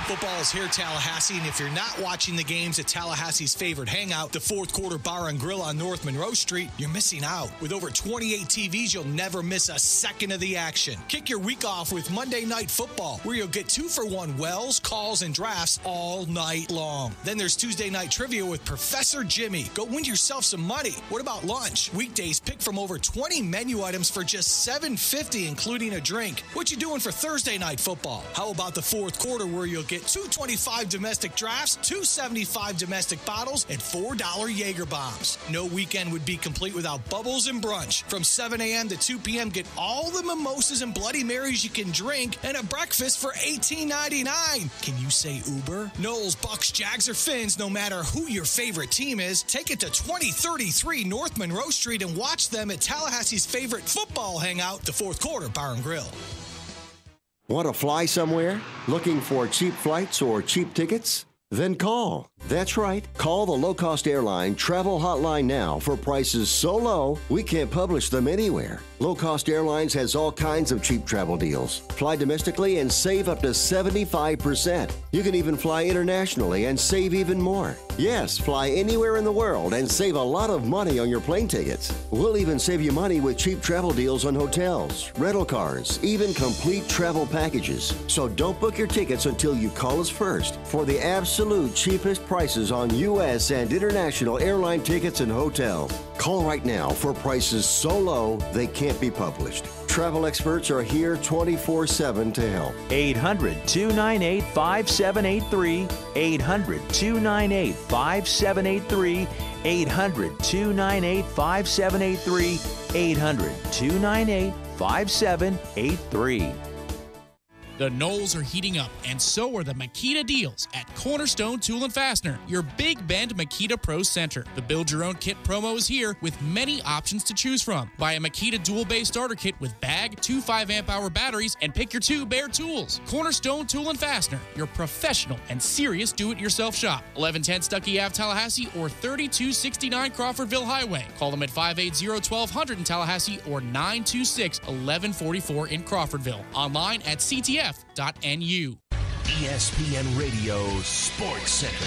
Football is here, Tallahassee, and if you're not watching the games at Tallahassee's favorite hangout, the Fourth Quarter Bar and Grill on North Monroe Street, you're missing out. With over 28 TVs, you'll never miss a second of the action. Kick your week off with Monday Night Football, where you'll get 2-for-1 wells, calls, and drafts all night long. Then there's Tuesday Night Trivia with Professor Jimmy. Go win yourself some money. What about lunch? Weekdays, pick from over 20 menu items for just $7.50, including a drink. What you doing for Thursday Night Football? How about the Fourth Quarter, where you'll get $2.25 domestic drafts, $2.75 domestic bottles, and $4 Jaeger bombs. No weekend would be complete without Bubbles and Brunch. From 7 a.m. to 2 p.m., get all the mimosas and Bloody Marys you can drink and a breakfast for $18.99. Can you say Uber? Knowles, Bucks, Jags, or Finns, no matter who your favorite team is, take it to 2033 North Monroe Street and watch them at Tallahassee's favorite football hangout, the Fourth Quarter Bar and Grill. Want to fly somewhere? Looking for cheap flights or cheap tickets? Then call. That's right. Call the low-cost airline travel hotline now for prices so low we can't publish them anywhere. Low-cost airlines has all kinds of cheap travel deals. Fly domestically and save up to 75%. You can even fly internationally and save even more. Yes, fly anywhere in the world and save a lot of money on your plane tickets. We'll even save you money with cheap travel deals on hotels, rental cars, even complete travel packages. So don't book your tickets until you call us first for the absolute cheapest prices on U.S. and international airline tickets and hotels. Call right now for prices so low they can't be published. Travel experts are here 24/7 to help. 800-298-5783. 800-298-5783. 800-298-5783. 800-298-5783. The Knolls are heating up, and so are the Makita deals at Cornerstone Tool and Fastener, your Big Bend Makita Pro Center. The Build Your Own Kit promo is here with many options to choose from. Buy a Makita Dual Base Starter Kit with bag, 2 5-amp-hour batteries, and pick your 2 bare tools. Cornerstone Tool and Fastener, your professional and serious do-it-yourself shop. 1110 Stuckey Ave, Tallahassee, or 3269 Crawfordville Highway. Call them at 580-1200 in Tallahassee or 926-1144 in Crawfordville. Online at CTF.NU. ESPN Radio Sports Center.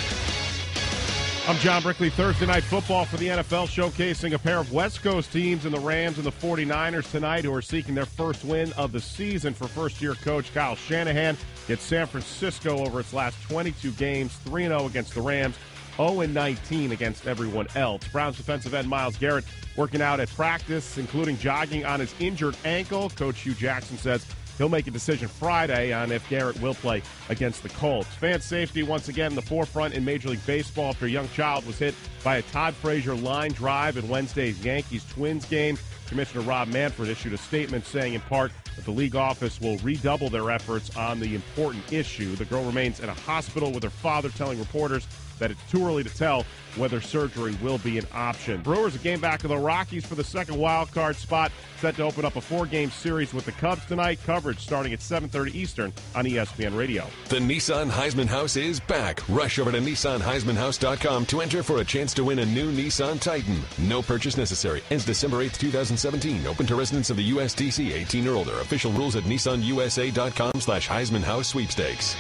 I'm John Brickley. Thursday Night Football for the NFL, showcasing a pair of West Coast teams in the Rams and the 49ers tonight, who are seeking their first win of the season for first-year coach Kyle Shanahan. Gets San Francisco over its last 22 games, 3-0 against the Rams, 0-19 against everyone else. Browns defensive end Myles Garrett working out at practice, including jogging on his injured ankle. Coach Hugh Jackson says he'll make a decision Friday on if Garrett will play against the Colts. Fan safety once again in the forefront in Major League Baseball after a young child was hit by a Todd Frazier line drive in Wednesday's Yankees-Twins game. Commissioner Rob Manfred issued a statement saying in part that the league office will redouble their efforts on the important issue. The girl remains in a hospital with her father telling reporters that it's too early to tell whether surgery will be an option. Brewers a game back of the Rockies for the second wild card spot, set to open up a 4-game series with the Cubs tonight. Coverage starting at 7:30 Eastern on ESPN Radio. The Nissan Heisman House is back. Rush over to NissanHeismanHouse.com to enter for a chance to win a new Nissan Titan. No purchase necessary. Ends December 8th, 2017. Open to residents of the USDC 18 or older. Official rules at NissanUSA.com/Heisman House Sweepstakes.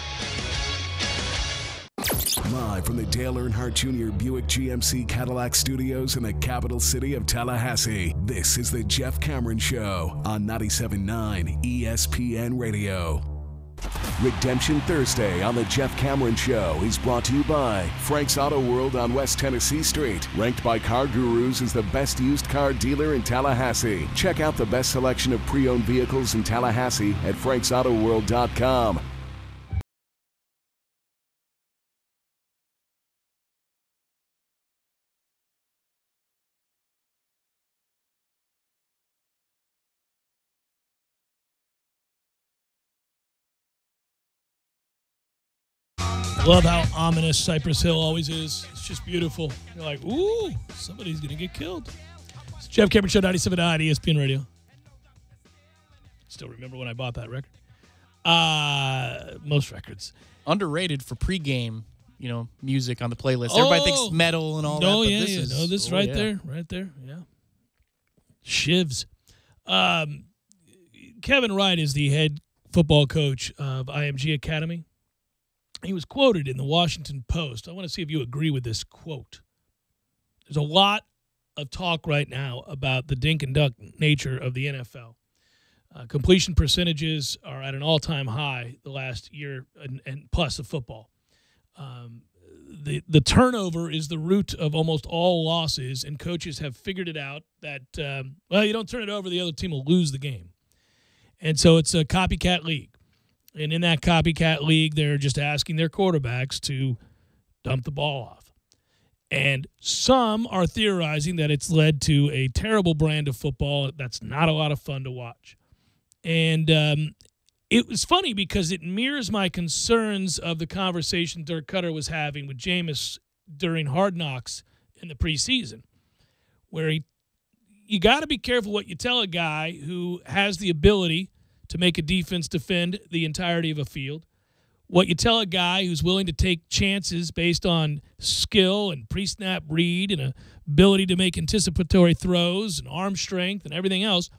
My live from the Dale Earnhardt Jr. Buick GMC Cadillac Studios in the capital city of Tallahassee. This is the Jeff Cameron Show on 97.9 ESPN Radio. Redemption Thursday on the Jeff Cameron Show is brought to you by Frank's Auto World on West Tennessee Street, ranked by Car Gurus as the best used car dealer in Tallahassee. Check out the best selection of pre-owned vehicles in Tallahassee at franksautowworld.com. Love how ominous Cypress Hill always is. It's just beautiful. You're like, ooh, somebody's going to get killed. It's Jeff Cameron Show, 97.9 ESPN Radio. Still remember when I bought that record? Most records. Underrated for pregame, music on the playlist. Everybody thinks metal and all that. Oh, But yeah, this yeah. is, No, this is right there. Right there, yeah. Shivs. Kevin Wright is the head football coach of IMG Academy. He was quoted in the Washington Post. I want to see if you agree with this quote. There's a lot of talk right now about the dink and dunk nature of the NFL. Completion percentages are at an all-time high the last year and plus of football. The turnover is the root of almost all losses, and coaches have figured it out that, you don't turn it over, the other team will lose the game. And so it's a copycat league. And in that copycat league, they're just asking their quarterbacks to dump the ball off. And some are theorizing that it's led to a terrible brand of football that's not a lot of fun to watch. And it was funny because it mirrors my concerns of the conversation Dirk Cutter was having with Jameis during Hard Knocks in the preseason, where you got to be careful what you tell a guy who has the ability to make a defense defend the entirety of a field. What you tell a guy who's willing to take chances based on skill and pre-snap read and ability to make anticipatory throws and arm strength and everything else,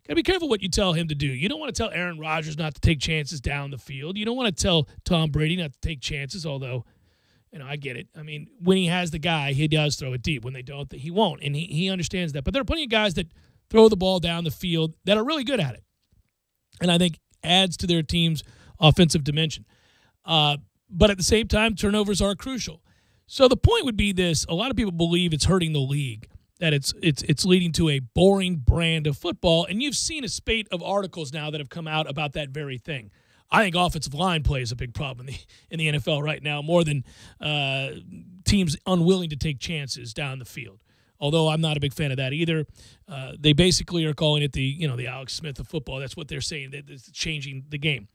got to be careful what you tell him to do. You don't want to tell Aaron Rodgers not to take chances down the field. You don't want to tell Tom Brady not to take chances, although, I get it. I mean, when he has the guy, he does throw it deep. When they don't, he won't, and he understands that. But there are plenty of guys that throw the ball down the field that are really good at it, and I think adds to their team's offensive dimension. But at the same time, turnovers are crucial. So the point would be this. A lot of people believe it's hurting the league, that it's leading to a boring brand of football, and you've seen a spate of articles now that have come out about that very thing. I think offensive line play is a big problem in the NFL right now, more than teams unwilling to take chances down the field. Although I'm not a big fan of that either. They basically are calling it the Alex Smith of football. That's what they're saying, that it's changing the game.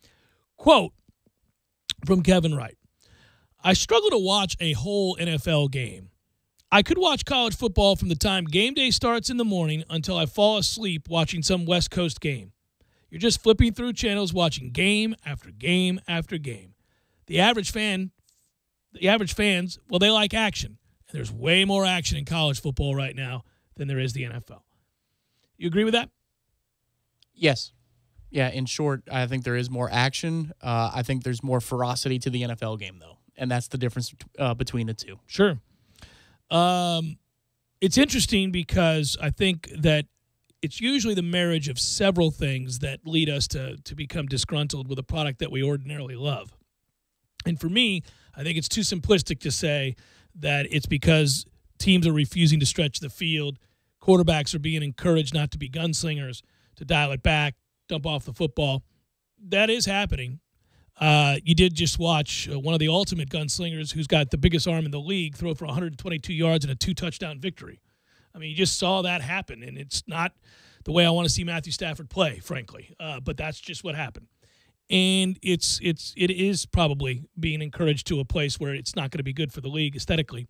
Quote from Kevin Wright: I struggle to watch a whole NFL game. I could watch college football from the time game day starts in the morning until I fall asleep watching some West Coast game. You're just flipping through channels watching game after game after game. The average fans, well, they like action. And there's way more action in college football right now than there is the NFL. You agree with that? Yes. Yeah, in short, I think there is more action. I think there's more ferocity to the NFL game, though, and that's the difference between the two. Sure. It's interesting because I think that it's usually the marriage of several things that lead us to become disgruntled with a product that we ordinarily love. And for me, I think it's too simplistic to say that it's because teams are refusing to stretch the field, quarterbacks are being encouraged not to be gunslingers, to dial it back, dump off the football. That is happening. You did just watch one of the ultimate gunslingers who's got the biggest arm in the league throw for 122 yards and a 2-touchdown victory. I mean, you just saw that happen, and it's not the way I want to see Matthew Stafford play, frankly. But that's just what happened. And it is probably being encouraged to a place where it's not going to be good for the league aesthetically.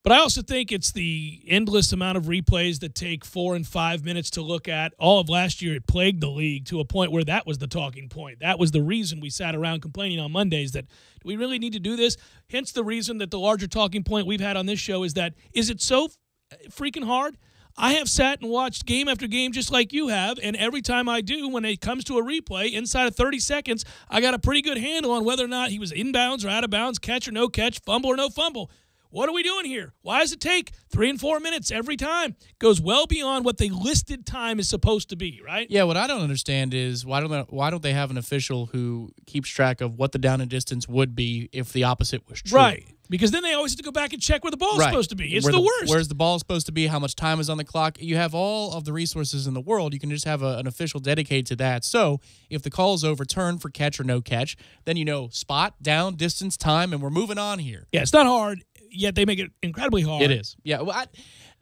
But I also think it's the endless amount of replays that take 4 and 5 minutes to look at. All of last year, it plagued the league to a point where that was the talking point. That was the reason we sat around complaining on Mondays that, do we really need to do this? Hence the reason that the larger talking point we've had on this show is that, is it so freaking hard? I have sat and watched game after game just like you have, and every time I do, when it comes to a replay, inside of 30 seconds, I got a pretty good handle on whether or not he was inbounds or out of bounds, catch or no catch, fumble or no fumble. What are we doing here? Why does it take 3 and 4 minutes every time? Goes well beyond what the listed time is supposed to be, right? Yeah, what I don't understand is why don't they have an official who keeps track of what the down and distance would be if the opposite was true? Right. Because then they always have to go back and check where the ball's supposed to be. It's the worst. Where's the ball supposed to be? How much time is on the clock? You have all of the resources in the world. You can just have an official dedicated to that. So if the call is overturned for catch or no catch, then you know spot, down, distance, time, and we're moving on here. Yeah, it's not hard, yet they make it incredibly hard. It is. Yeah, well,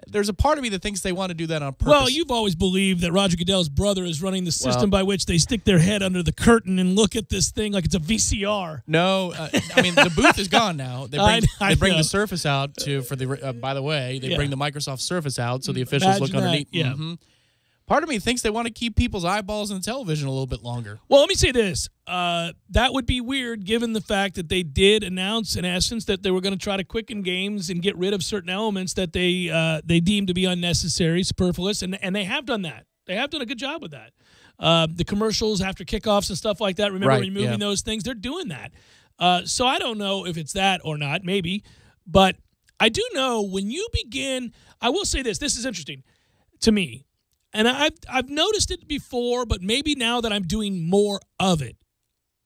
there's a part of me that thinks they want to do that on purpose. Well, you've always believed that Roger Goodell's brother is running the system by which they stick their head under the curtain and look at this thing like it's a VCR. No, I mean the booth is gone now. They bring know. the Surface out for the. By the way, they bring the Microsoft Surface out so the officials Imagine look underneath. that, yeah. Mm-hmm. Part of me thinks they want to keep people's eyeballs on the television a little bit longer. Well, let me say this. That would be weird given the fact that they did announce, in essence, that they were going to try to quicken games and get rid of certain elements that they deemed to be unnecessary, superfluous, and they have done that. They have done a good job with that. The commercials after kickoffs and stuff like that, remember removing those things? They're doing that. So I don't know if it's that or not, maybe. But I do know when you begin – I will say this. This is interesting to me. And I've noticed it before, but maybe now that I'm doing more of it,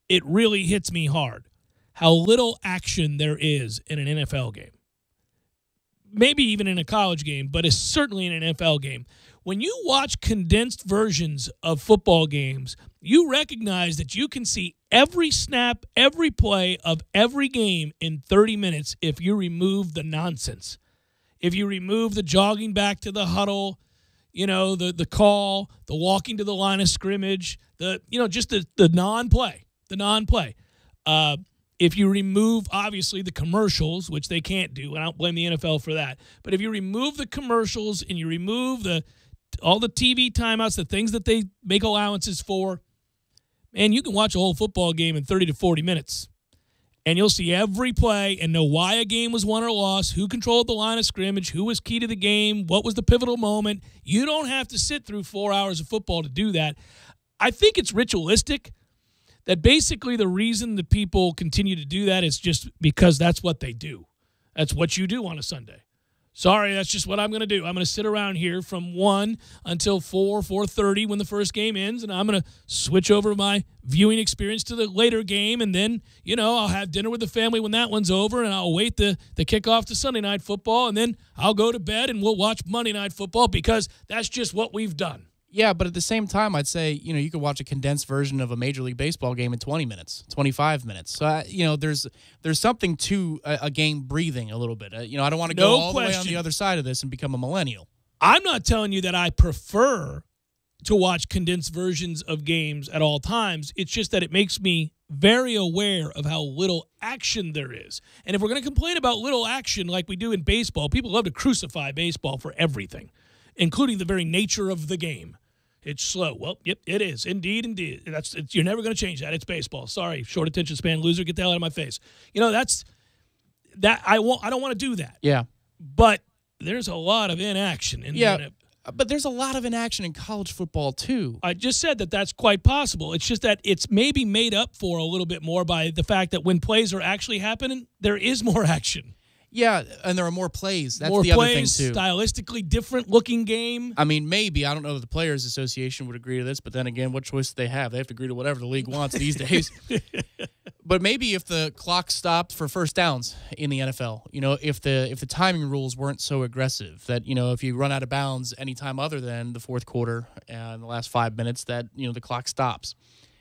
it really hits me hard how little action there is in an NFL game. Maybe even in a college game, but it's certainly in an NFL game. When you watch condensed versions of football games, you recognize that you can see every snap, every play of every game in 30 minutes if you remove the nonsense. If you remove the jogging back to the huddle, you know, the call, the walking to the line of scrimmage, just the non-play, if you remove, obviously, the commercials, which they can't do, and I don't blame the NFL for that, but if you remove the commercials and you remove all the TV timeouts, the things that they make allowances for, man, you can watch a whole football game in 30 to 40 minutes. And you'll see every play and know why a game was won or lost, who controlled the line of scrimmage, who was key to the game, what was the pivotal moment. You don't have to sit through 4 hours of football to do that. I think it's ritualistic that basically the reason that people continue to do that is just because that's what they do. That's what you do on a Sunday. Sorry, that's just what I'm going to do. I'm going to sit around here from 1 until 4:30 when the first game ends, and I'm going to switch over my viewing experience to the later game, and then, I'll have dinner with the family when that one's over, and I'll wait the kickoff to Sunday Night Football, and then I'll go to bed, and we'll watch Monday Night Football because that's just what we've done. Yeah, but at the same time, I'd say, you could watch a condensed version of a Major League Baseball game in 20 minutes, 25 minutes. So, there's something to a game breathing a little bit. I don't want to go all the way on the other side of this and become a millennial. I'm not telling you that I prefer to watch condensed versions of games at all times. It's just that it makes me very aware of how little action there is. And if we're going to complain about little action like we do in baseball, people love to crucify baseball for everything, including the very nature of the game. It's slow. Well, yep, it is. Indeed. You're never going to change that. It's baseball. Sorry, short attention span loser. Get the hell out of my face. That's that. I don't want to do that. Yeah. But there's a lot of inaction. But there's a lot of inaction in college football, too. I just said that that's quite possible. It's just that it's maybe made up for a little bit more by the fact that when plays are actually happening, there is more action. Yeah, and there are more plays. That's more the other plays, thing, too. Stylistically different looking game. I mean, maybe. I don't know that the Players Association would agree to this, but then again, what choice do they have? They have to agree to whatever the league wants these days. But maybe if the clock stopped for first downs in the NFL, if the timing rules weren't so aggressive, that, if you run out of bounds any time other than the fourth quarter and the last 5 minutes, that, the clock stops.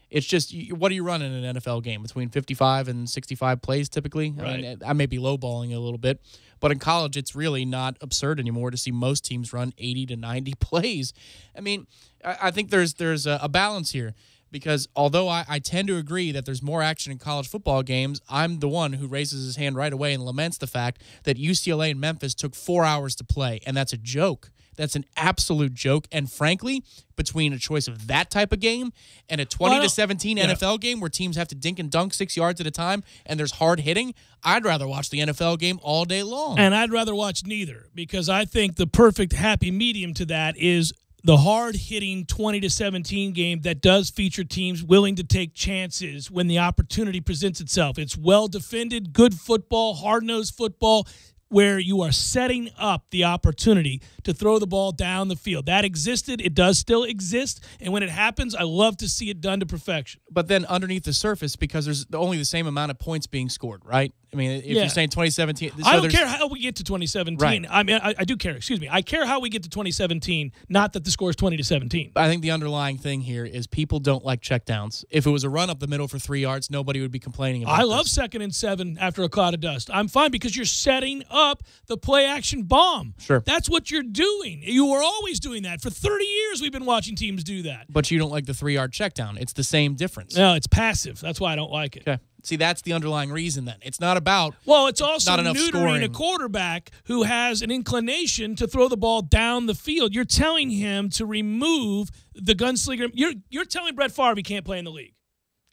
It's just, what do you run in an NFL game? Between 55 and 65 plays typically? Right. I mean, I may be lowballing a little bit, but in college, it's really not absurd anymore to see most teams run 80 to 90 plays. I mean, I think there's a balance here, because although I tend to agree that there's more action in college football games, I'm the one who raises his hand right away and laments the fact that UCLA and Memphis took 4 hours to play, and that's a joke. That's an absolute joke. And frankly, between a choice of that type of game and a 20-17 NFL game where teams have to dink and dunk 6 yards at a time and there's hard hitting, I'd rather watch the NFL game all day long. And I'd rather watch neither, because I think the perfect happy medium to that is the hard-hitting 20-17 game that does feature teams willing to take chances when the opportunity presents itself. It's well-defended, good football, hard-nosed football, where you are setting up the opportunity to throw the ball down the field. That existed. It does still exist. And when it happens, I love to see it done to perfection. But then underneath the surface, because there's only the same amount of points being scored, right? I mean, if you're saying 2017. I don't care how we get to 2017. Right. I mean, I do care. Excuse me. I care how we get to 2017, not that the score is 20-17. I think the underlying thing here is people don't like checkdowns. If it was a run up the middle for 3 yards, nobody would be complaining about it. I love 2nd and 7 after a cloud of dust. I'm fine because you're setting up the play-action bomb. Sure. That's what you're doing. You were always doing that. For 30 years, we've been watching teams do that. But you don't like the 3-yard checkdown. It's the same difference. No, it's passive. That's why I don't like it. Okay. See, that's the underlying reason then. It's not about it's also not enough neutering scoring. a quarterback who has an inclination to throw the ball down the field. You're telling him to remove the gunslinger. You're telling Brett Favre he can't play in the league.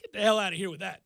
Get the hell out of here with that.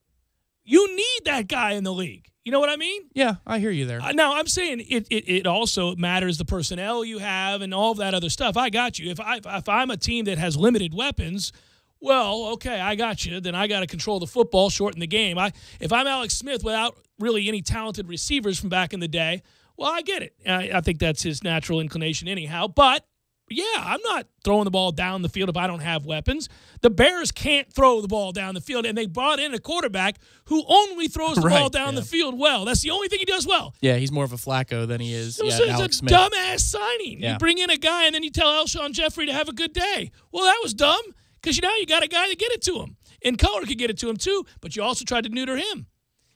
You need that guy in the league. You know what I mean? Yeah, I hear you there. Now, I'm saying it also matters the personnel you have and all of that other stuff. I got you. If I'm a team that has limited weapons, well, okay, I got you. Then I got to control the football, shorten the game. If I'm Alex Smith without really any talented receivers from back in the day, well, I get it. I think that's his natural inclination anyhow. But, yeah, I'm not throwing the ball down the field if I don't have weapons. The Bears can't throw the ball down the field, and they brought in a quarterback who only throws the ball down the field well. That's the only thing he does well. Yeah, he's more of a Flacco than he is It's Alex a Smith. dumbass signing. Yeah. You bring in a guy, and then you tell Alshon Jeffrey to have a good day. Well, that was dumb. Because now you got a guy to get it to him. And Color could get it to him too, but you also tried to neuter him.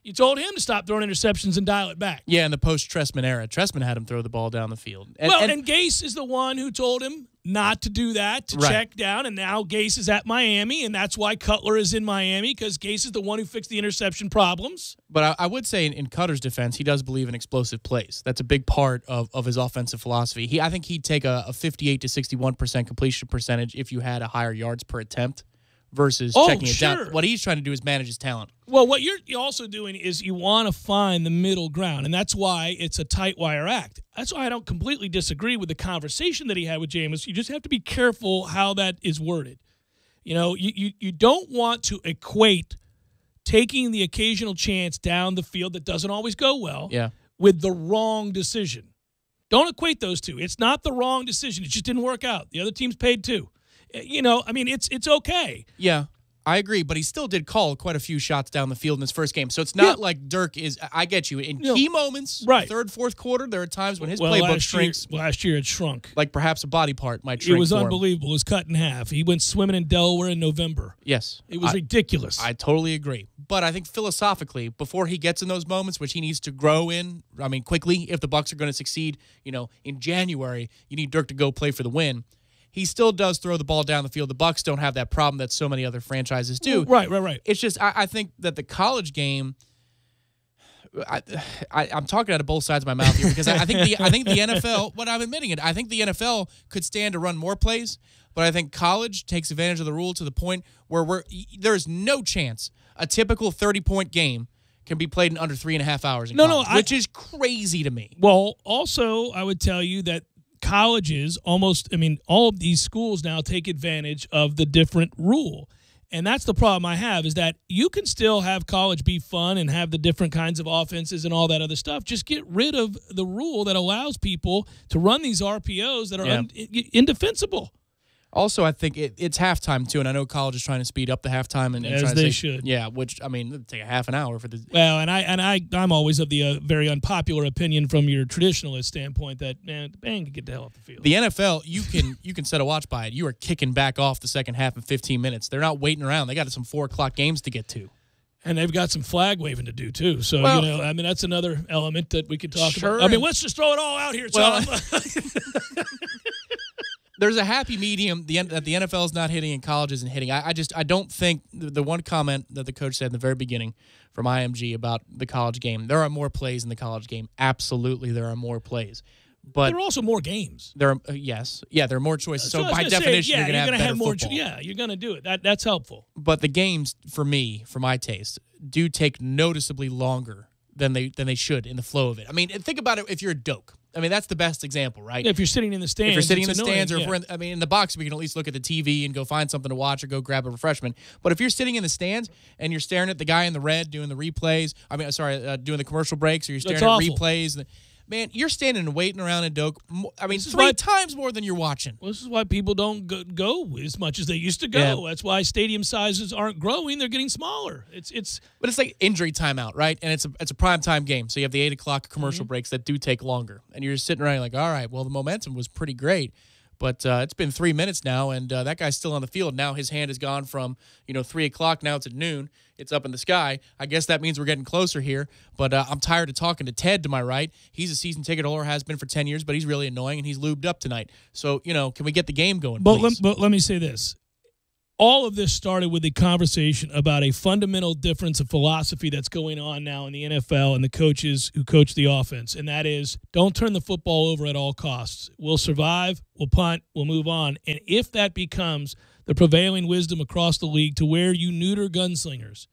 You told him to stop throwing interceptions and dial it back. Yeah, in the post-Trestman era, Trestman had him throw the ball down the field. And Gase is the one who told him not to do that, to check down, and now Gase is at Miami, and that's why Cutler is in Miami, because Gase is the one who fixed the interception problems. But I would say in Cutler's defense, he does believe in explosive plays. That's a big part of his offensive philosophy. I think he'd take a 58 to 61% completion percentage if you had a higher yards per attempt versus checking it down. What he's trying to do is manage his talent. Well, what you're also doing is you want to find the middle ground, and that's why it's a tight wire act. That's why I don't completely disagree with the conversation that he had with Jameis. You just have to be careful how that is worded. You know, you don't want to equate taking the occasional chance down the field that doesn't always go well with the wrong decision. Don't equate those two. It's not the wrong decision. It just didn't work out. The other team's paid too. You know, I mean, it's okay. Yeah, I agree, but he still did call quite a few shots down the field in his first game. So it's not like Dirk is – I get you. In key moments, third, fourth quarter, there are times when his playbook shrinks. Last year it shrunk. Like perhaps a body part might shrink. It was for unbelievable. It was cut in half. He went swimming in Delaware in November. Yes. It was ridiculous. I totally agree. But I think philosophically, before he gets in those moments, which he needs to grow in, I mean, quickly, if the Bucs are going to succeed, you know, in January, you need Dirk to go play for the win. He still does throw the ball down the field. The Bucs don't have that problem that so many other franchises do. Right. It's just I think that the college game. I'm talking out of both sides of my mouth here because I think the NFL. But I'm admitting it. I think the NFL could stand to run more plays, but I think college takes advantage of the rule to the point where there's no chance a typical 30-point game can be played in under 3.5 hours. In college, which is crazy to me. Well, also I would tell you that colleges all of these schools now take advantage of the different rule. And that's the problem I have, is that you can still have college be fun and have the different kinds of offenses and all that other stuff. Just get rid of the rule that allows people to run these RPOs that are indefensible. Also, I think it's halftime, too, and I know college is trying to speed up the halftime. And as they should. Yeah, which, I mean, it'll take a half an hour for the... Well, I'm always of the very unpopular opinion from your traditionalist standpoint that, man, can get the hell off the field. The NFL, you can set a watch by it. You are kicking back off the second half in 15 minutes. They're not waiting around. They got some 4 o'clock games to get to. And they've got some flag waving to do, too. So, that's another element that we could talk about. I mean, let's just throw it all out here, Tom. There's a happy medium that the NFL is not hitting and college isn't hitting. I don't think the one comment that the coach said in the very beginning from IMG about the college game, there are more plays in the college game. Absolutely, there are more plays. But there are also more games. There are there are more choices. So by definition, you're going to have more. football. You're going to do it. That's helpful. But the games, for my taste, do take noticeably longer than they should in the flow of it. I mean, think about it. If you're a doke, I mean, that's the best example, right? If you're sitting in the stands, if you're sitting in the annoying, stands, or in the box, we can at least look at the TV and go find something to watch or go grab a refreshment. But if you're sitting in the stands and you're staring at the guy in the red doing the replays, doing the commercial breaks, or you're staring at replays. Man, you're standing and waiting around in Doak. I mean, three times more than you're watching. Well, this is why people don't go as much as they used to go. Yeah. That's why stadium sizes aren't growing; they're getting smaller. But it's like injury timeout, right? And it's a prime time game, so you have the 8 o'clock commercial breaks that do take longer, and you're sitting around like, all right, well, the momentum was pretty great. But it's been 3 minutes now, and that guy's still on the field. Now his hand has gone from 3 o'clock. Now it's at noon. It's up in the sky. I guess that means we're getting closer here. But I'm tired of talking to Ted to my right. He's a season ticket holder, has been for 10 years, but he's really annoying, and he's lubed up tonight. So, can we get the game going, please? But let me say this. All of this started with a conversation about a fundamental difference of philosophy that's going on now in the NFL and the coaches who coach the offense, and that is don't turn the football over at all costs. We'll survive, we'll punt, we'll move on. And if that becomes the prevailing wisdom across the league to where you neuter gunslingers,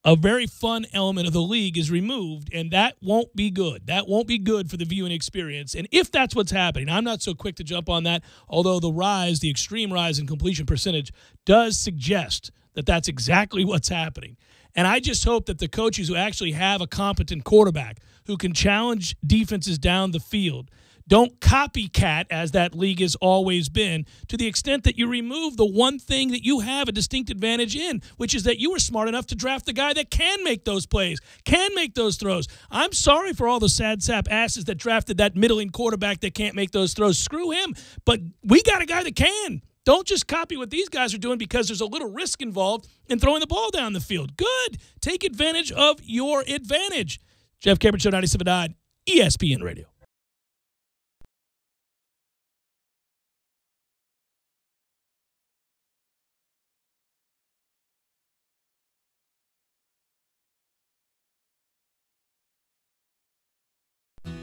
a very fun element of the league is removed, and that won't be good. That won't be good for the viewing experience. And if that's what's happening, I'm not so quick to jump on that, although the extreme rise in completion percentage does suggest that that's exactly what's happening. And I just hope that the coaches who actually have a competent quarterback who can challenge defenses down the field don't copycat, as that league has always been, to the extent that you remove the one thing that you have a distinct advantage in, which is that you were smart enough to draft the guy that can make those plays, can make those throws. I'm sorry for all the sad sap asses that drafted that middling quarterback that can't make those throws. Screw him. But we got a guy that can. Don't just copy what these guys are doing because there's a little risk involved in throwing the ball down the field. Good. Take advantage of your advantage. Jeff Cameron Show, 97.9 ESPN Radio.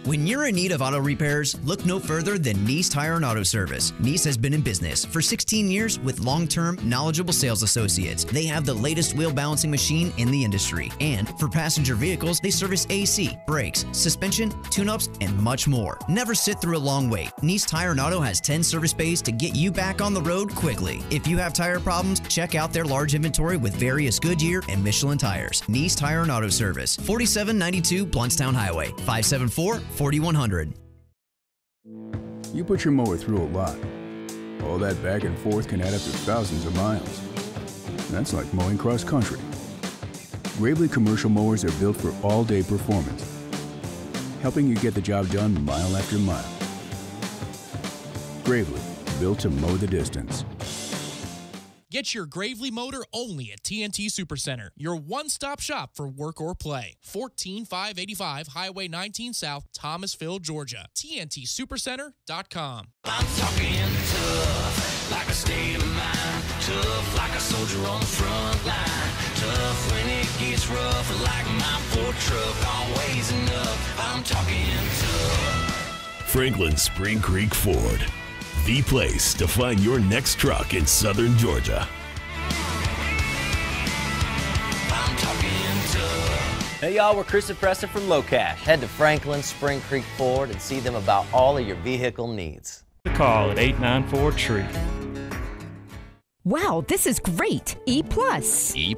When you're in need of auto repairs, look no further than Nice Tire and Auto Service. Nice has been in business for 16 years with long-term, knowledgeable sales associates. They have the latest wheel balancing machine in the industry. And for passenger vehicles, they service AC, brakes, suspension, tune-ups, and much more. Never sit through a long wait. Nice Tire and Auto has 10 service bays to get you back on the road quickly. If you have tire problems, check out their large inventory with various Goodyear and Michelin tires. Nice Tire and Auto Service, 4792 Bluntstown Highway, 574-4100. You put your mower through a lot. All that back and forth can add up to thousands of miles. That's like mowing cross country. Gravely commercial mowers are built for all-day performance, helping you get the job done mile after mile. Gravely, built to mow the distance. Get your Gravely motor only at TNT Supercenter, your one-stop shop for work or play. 14585 Highway 19 South, Thomasville, Georgia. TNTSupercenter.com. I'm talking tough, like a state of mind. Tough, like a soldier on the front line. Tough when it gets rough, like my Ford truck. Always enough. I'm talking tough. Franklin Spring Creek Ford, the place to find your next truck in southern Georgia. I'm talking tough. Hey y'all, we're Chris and Preston from Low Cash. Head to Franklin Spring Creek Ford and see them about all of your vehicle needs. Call at 894-TREE. Wow, this is great. E+. E+?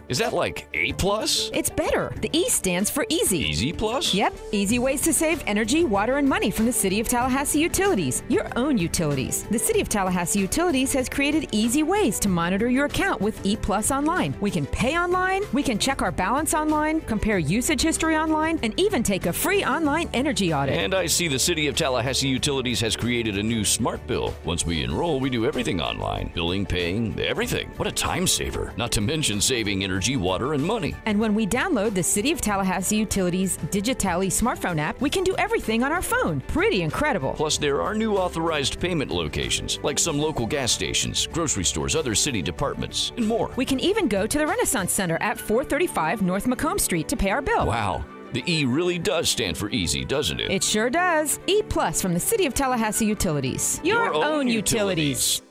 Is that like A+? It's better. The E stands for easy. Easy Plus? Yep. Easy ways to save energy, water, and money from the City of Tallahassee Utilities. Your own utilities. The City of Tallahassee Utilities has created easy ways to monitor your account with E+ online. We can pay online, we can check our balance online, compare usage history online, and even take a free online energy audit. And I see the City of Tallahassee Utilities has created a new smart bill. Once we enroll, we do everything online. Billing, paying, everything. What a time saver. Not to mention saving energy, water, and money. And when we download the City of Tallahassee Utilities Digitally smartphone app, we can do everything on our phone. Pretty incredible. Plus, there are new authorized payment locations, like some local gas stations, grocery stores, other city departments, and more. We can even go to the Renaissance Center at 435 North Macomb Street to pay our bill. Wow. The E really does stand for easy, doesn't it? It sure does. E Plus from the City of Tallahassee Utilities. Your own utilities.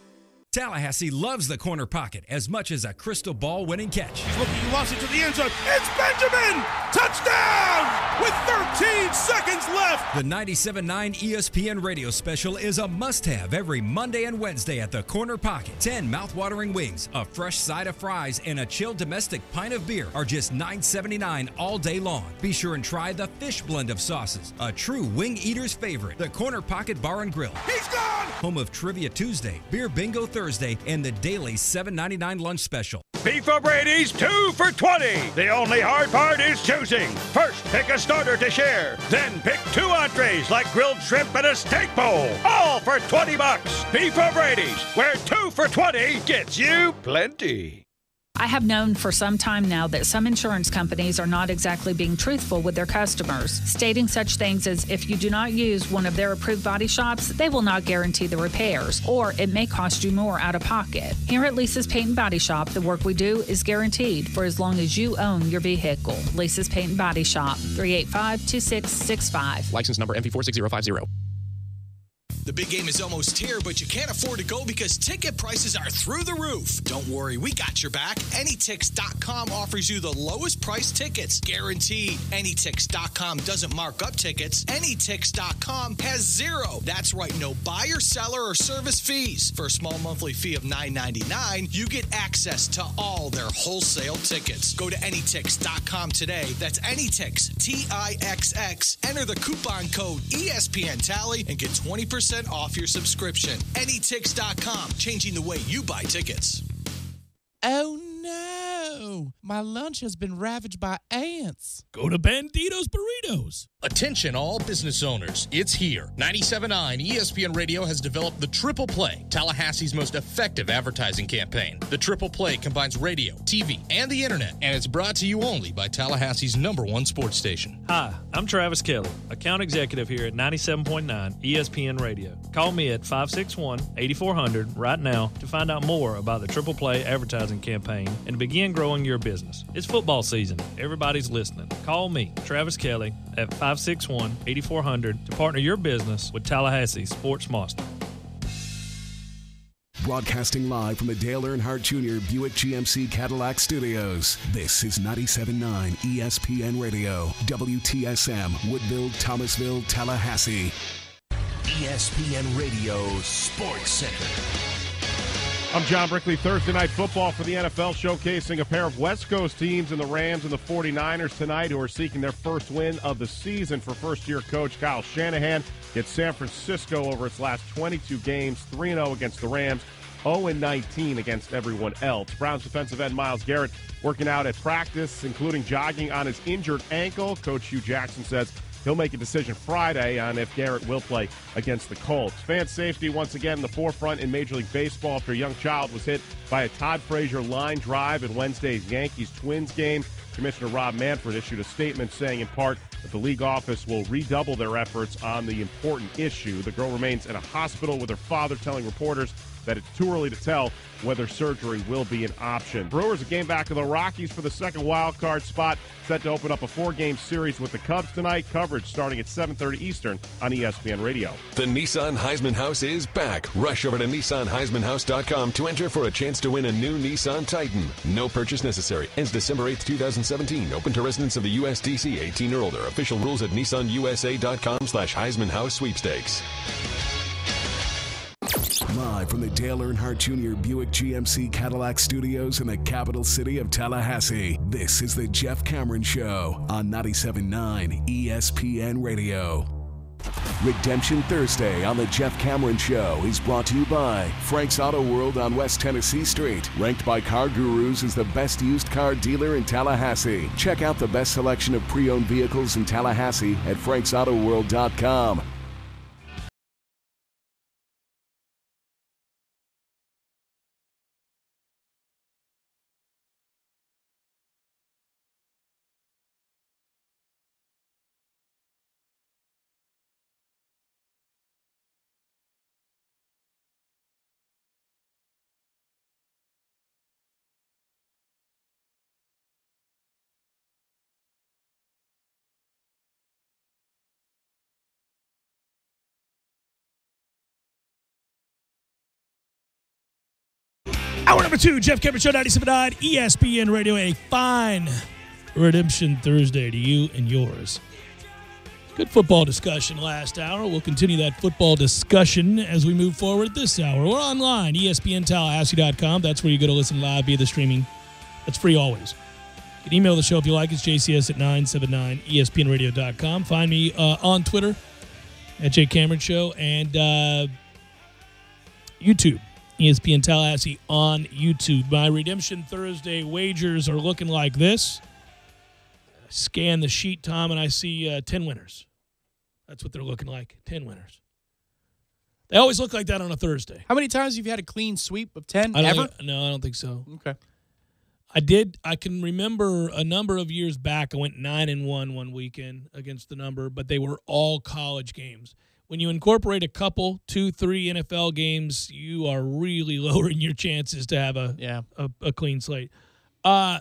Tallahassee loves the corner pocket as much as a crystal ball winning catch. He's looking, he wants it to the end zone. It's Benjamin! Touchdown! With 13 seconds left. The 97.9 ESPN radio special is a must-have every Monday and Wednesday at the corner pocket. 10 mouth-watering wings, a fresh side of fries, and a chilled domestic pint of beer are just $9.79 all day long. Be sure and try the fish blend of sauces, a true wing eater's favorite. The Corner Pocket Bar and Grill. He's gone! Home of Trivia Tuesday, Beer Bingo Thursday, and the daily $7.99 lunch special. Beef O'Brady's 2 for $20. The only hard part is choosing. First, pick a starter to share. Then pick 2 entrees like grilled shrimp and a steak bowl. All for $20. Beef O'Brady's, where 2 for $20 gets you plenty. I have known for some time now that some insurance companies are not exactly being truthful with their customers, stating such things as if you do not use one of their approved body shops, they will not guarantee the repairs, or it may cost you more out of pocket. Here at Lisa's Paint and Body Shop, the work we do is guaranteed for as long as you own your vehicle. Lisa's Paint and Body Shop, 385-2665. License number MV46050. The big game is almost here, but you can't afford to go because ticket prices are through the roof. Don't worry, we got your back. Anytix.com offers you the lowest price tickets, guaranteed. Anytix.com doesn't mark up tickets. Anytix.com has zero. That's right, no buyer, seller, or service fees. For a small monthly fee of $9.99, you get access to all their wholesale tickets. Go to Anytix.com today. That's Anytix, T-I-X-X. Enter the coupon code ESPNTally and get 20% off your subscription. Anytix.com, changing the way you buy tickets. Oh no! My lunch has been ravaged by ants. Go to Bandito's Burritos. Attention all business owners, it's here. 97.9 ESPN Radio has developed the Triple Play, Tallahassee's most effective advertising campaign. The Triple Play combines radio, TV, and the internet, and it's brought to you only by Tallahassee's #1 sports station. Hi, I'm Travis Kelly, account executive here at 97.9 ESPN Radio. Call me at 561-8400 right now to find out more about the Triple Play advertising campaign and to begin growing your business. It's football season. Everybody's listening. Call me, Travis Kelly, at 561-8400 to partner your business with Tallahassee Sports Master. Broadcasting live from the Dale Earnhardt Jr. Buick GMC Cadillac Studios. This is 97.9 ESPN Radio, WTSM, Woodville, Thomasville, Tallahassee. ESPN Radio Sports Center. I'm John Brickley. Thursday Night Football for the NFL, showcasing a pair of West Coast teams in the Rams and the 49ers tonight, who are seeking their first win of the season for first-year coach Kyle Shanahan. Gets San Francisco over its last 22 games, 3-0 against the Rams, 0-19 against everyone else. Browns defensive end Myles Garrett working out at practice, including jogging on his injured ankle. Coach Hugh Jackson says he'll make a decision Friday on if Garrett will play against the Colts. Fan safety once again in the forefront in Major League Baseball after a young child was hit by a Todd Frazier line drive in Wednesday's Yankees-Twins game. Commissioner Rob Manfred issued a statement saying in part that the league office will redouble their efforts on the important issue. The girl remains in a hospital with her father telling reporters that it's too early to tell whether surgery will be an option. Brewers a game back of the Rockies for the second wild card spot, set to open up a 4-game series with the Cubs tonight. Coverage starting at 7:30 Eastern on ESPN Radio. The Nissan Heisman House is back. Rush over to NissanHeismanHouse.com to enter for a chance to win a new Nissan Titan. No purchase necessary. Ends December 8th, 2017. Open to residents of the USDC 18 or older. Official rules at NissanUSA.com/Heisman House Sweepstakes. Live from the Dale Earnhardt Jr. Buick GMC Cadillac Studios in the capital city of Tallahassee, this is the Jeff Cameron Show on 97.9 ESPN Radio. Redemption Thursday on the Jeff Cameron Show is brought to you by Frank's Auto World on West Tennessee Street, ranked by Car Gurus as the best used car dealer in Tallahassee. Check out the best selection of pre-owned vehicles in Tallahassee at franksautowworld.com. Hour number 2, Jeff Cameron Show, 97.9 ESPN Radio. A fine Redemption Thursday to you and yours. Good football discussion last hour. We'll continue that football discussion as we move forward this hour. We're online, ESPNTallahassee.com. That's where you go to listen live via the streaming. That's free always. You can email the show if you like. It's JCS at 979ESPNradio.com. Find me on Twitter at Jay Cameron Show and YouTube. ESPN Tallahassee on YouTube. My Redemption Thursday wagers are looking like this. Scan the sheet, Tom, and I see 10 winners. That's what they're looking like, 10 winners. They always look like that on a Thursday. How many times have you had a clean sweep of 10 No, ever? I don't think so. Okay. I can remember a number of years back, I went 9-1 one weekend against the number, but they were all college games. When you incorporate a couple, 2, 3 NFL games, you are really lowering your chances to have a clean slate. I'll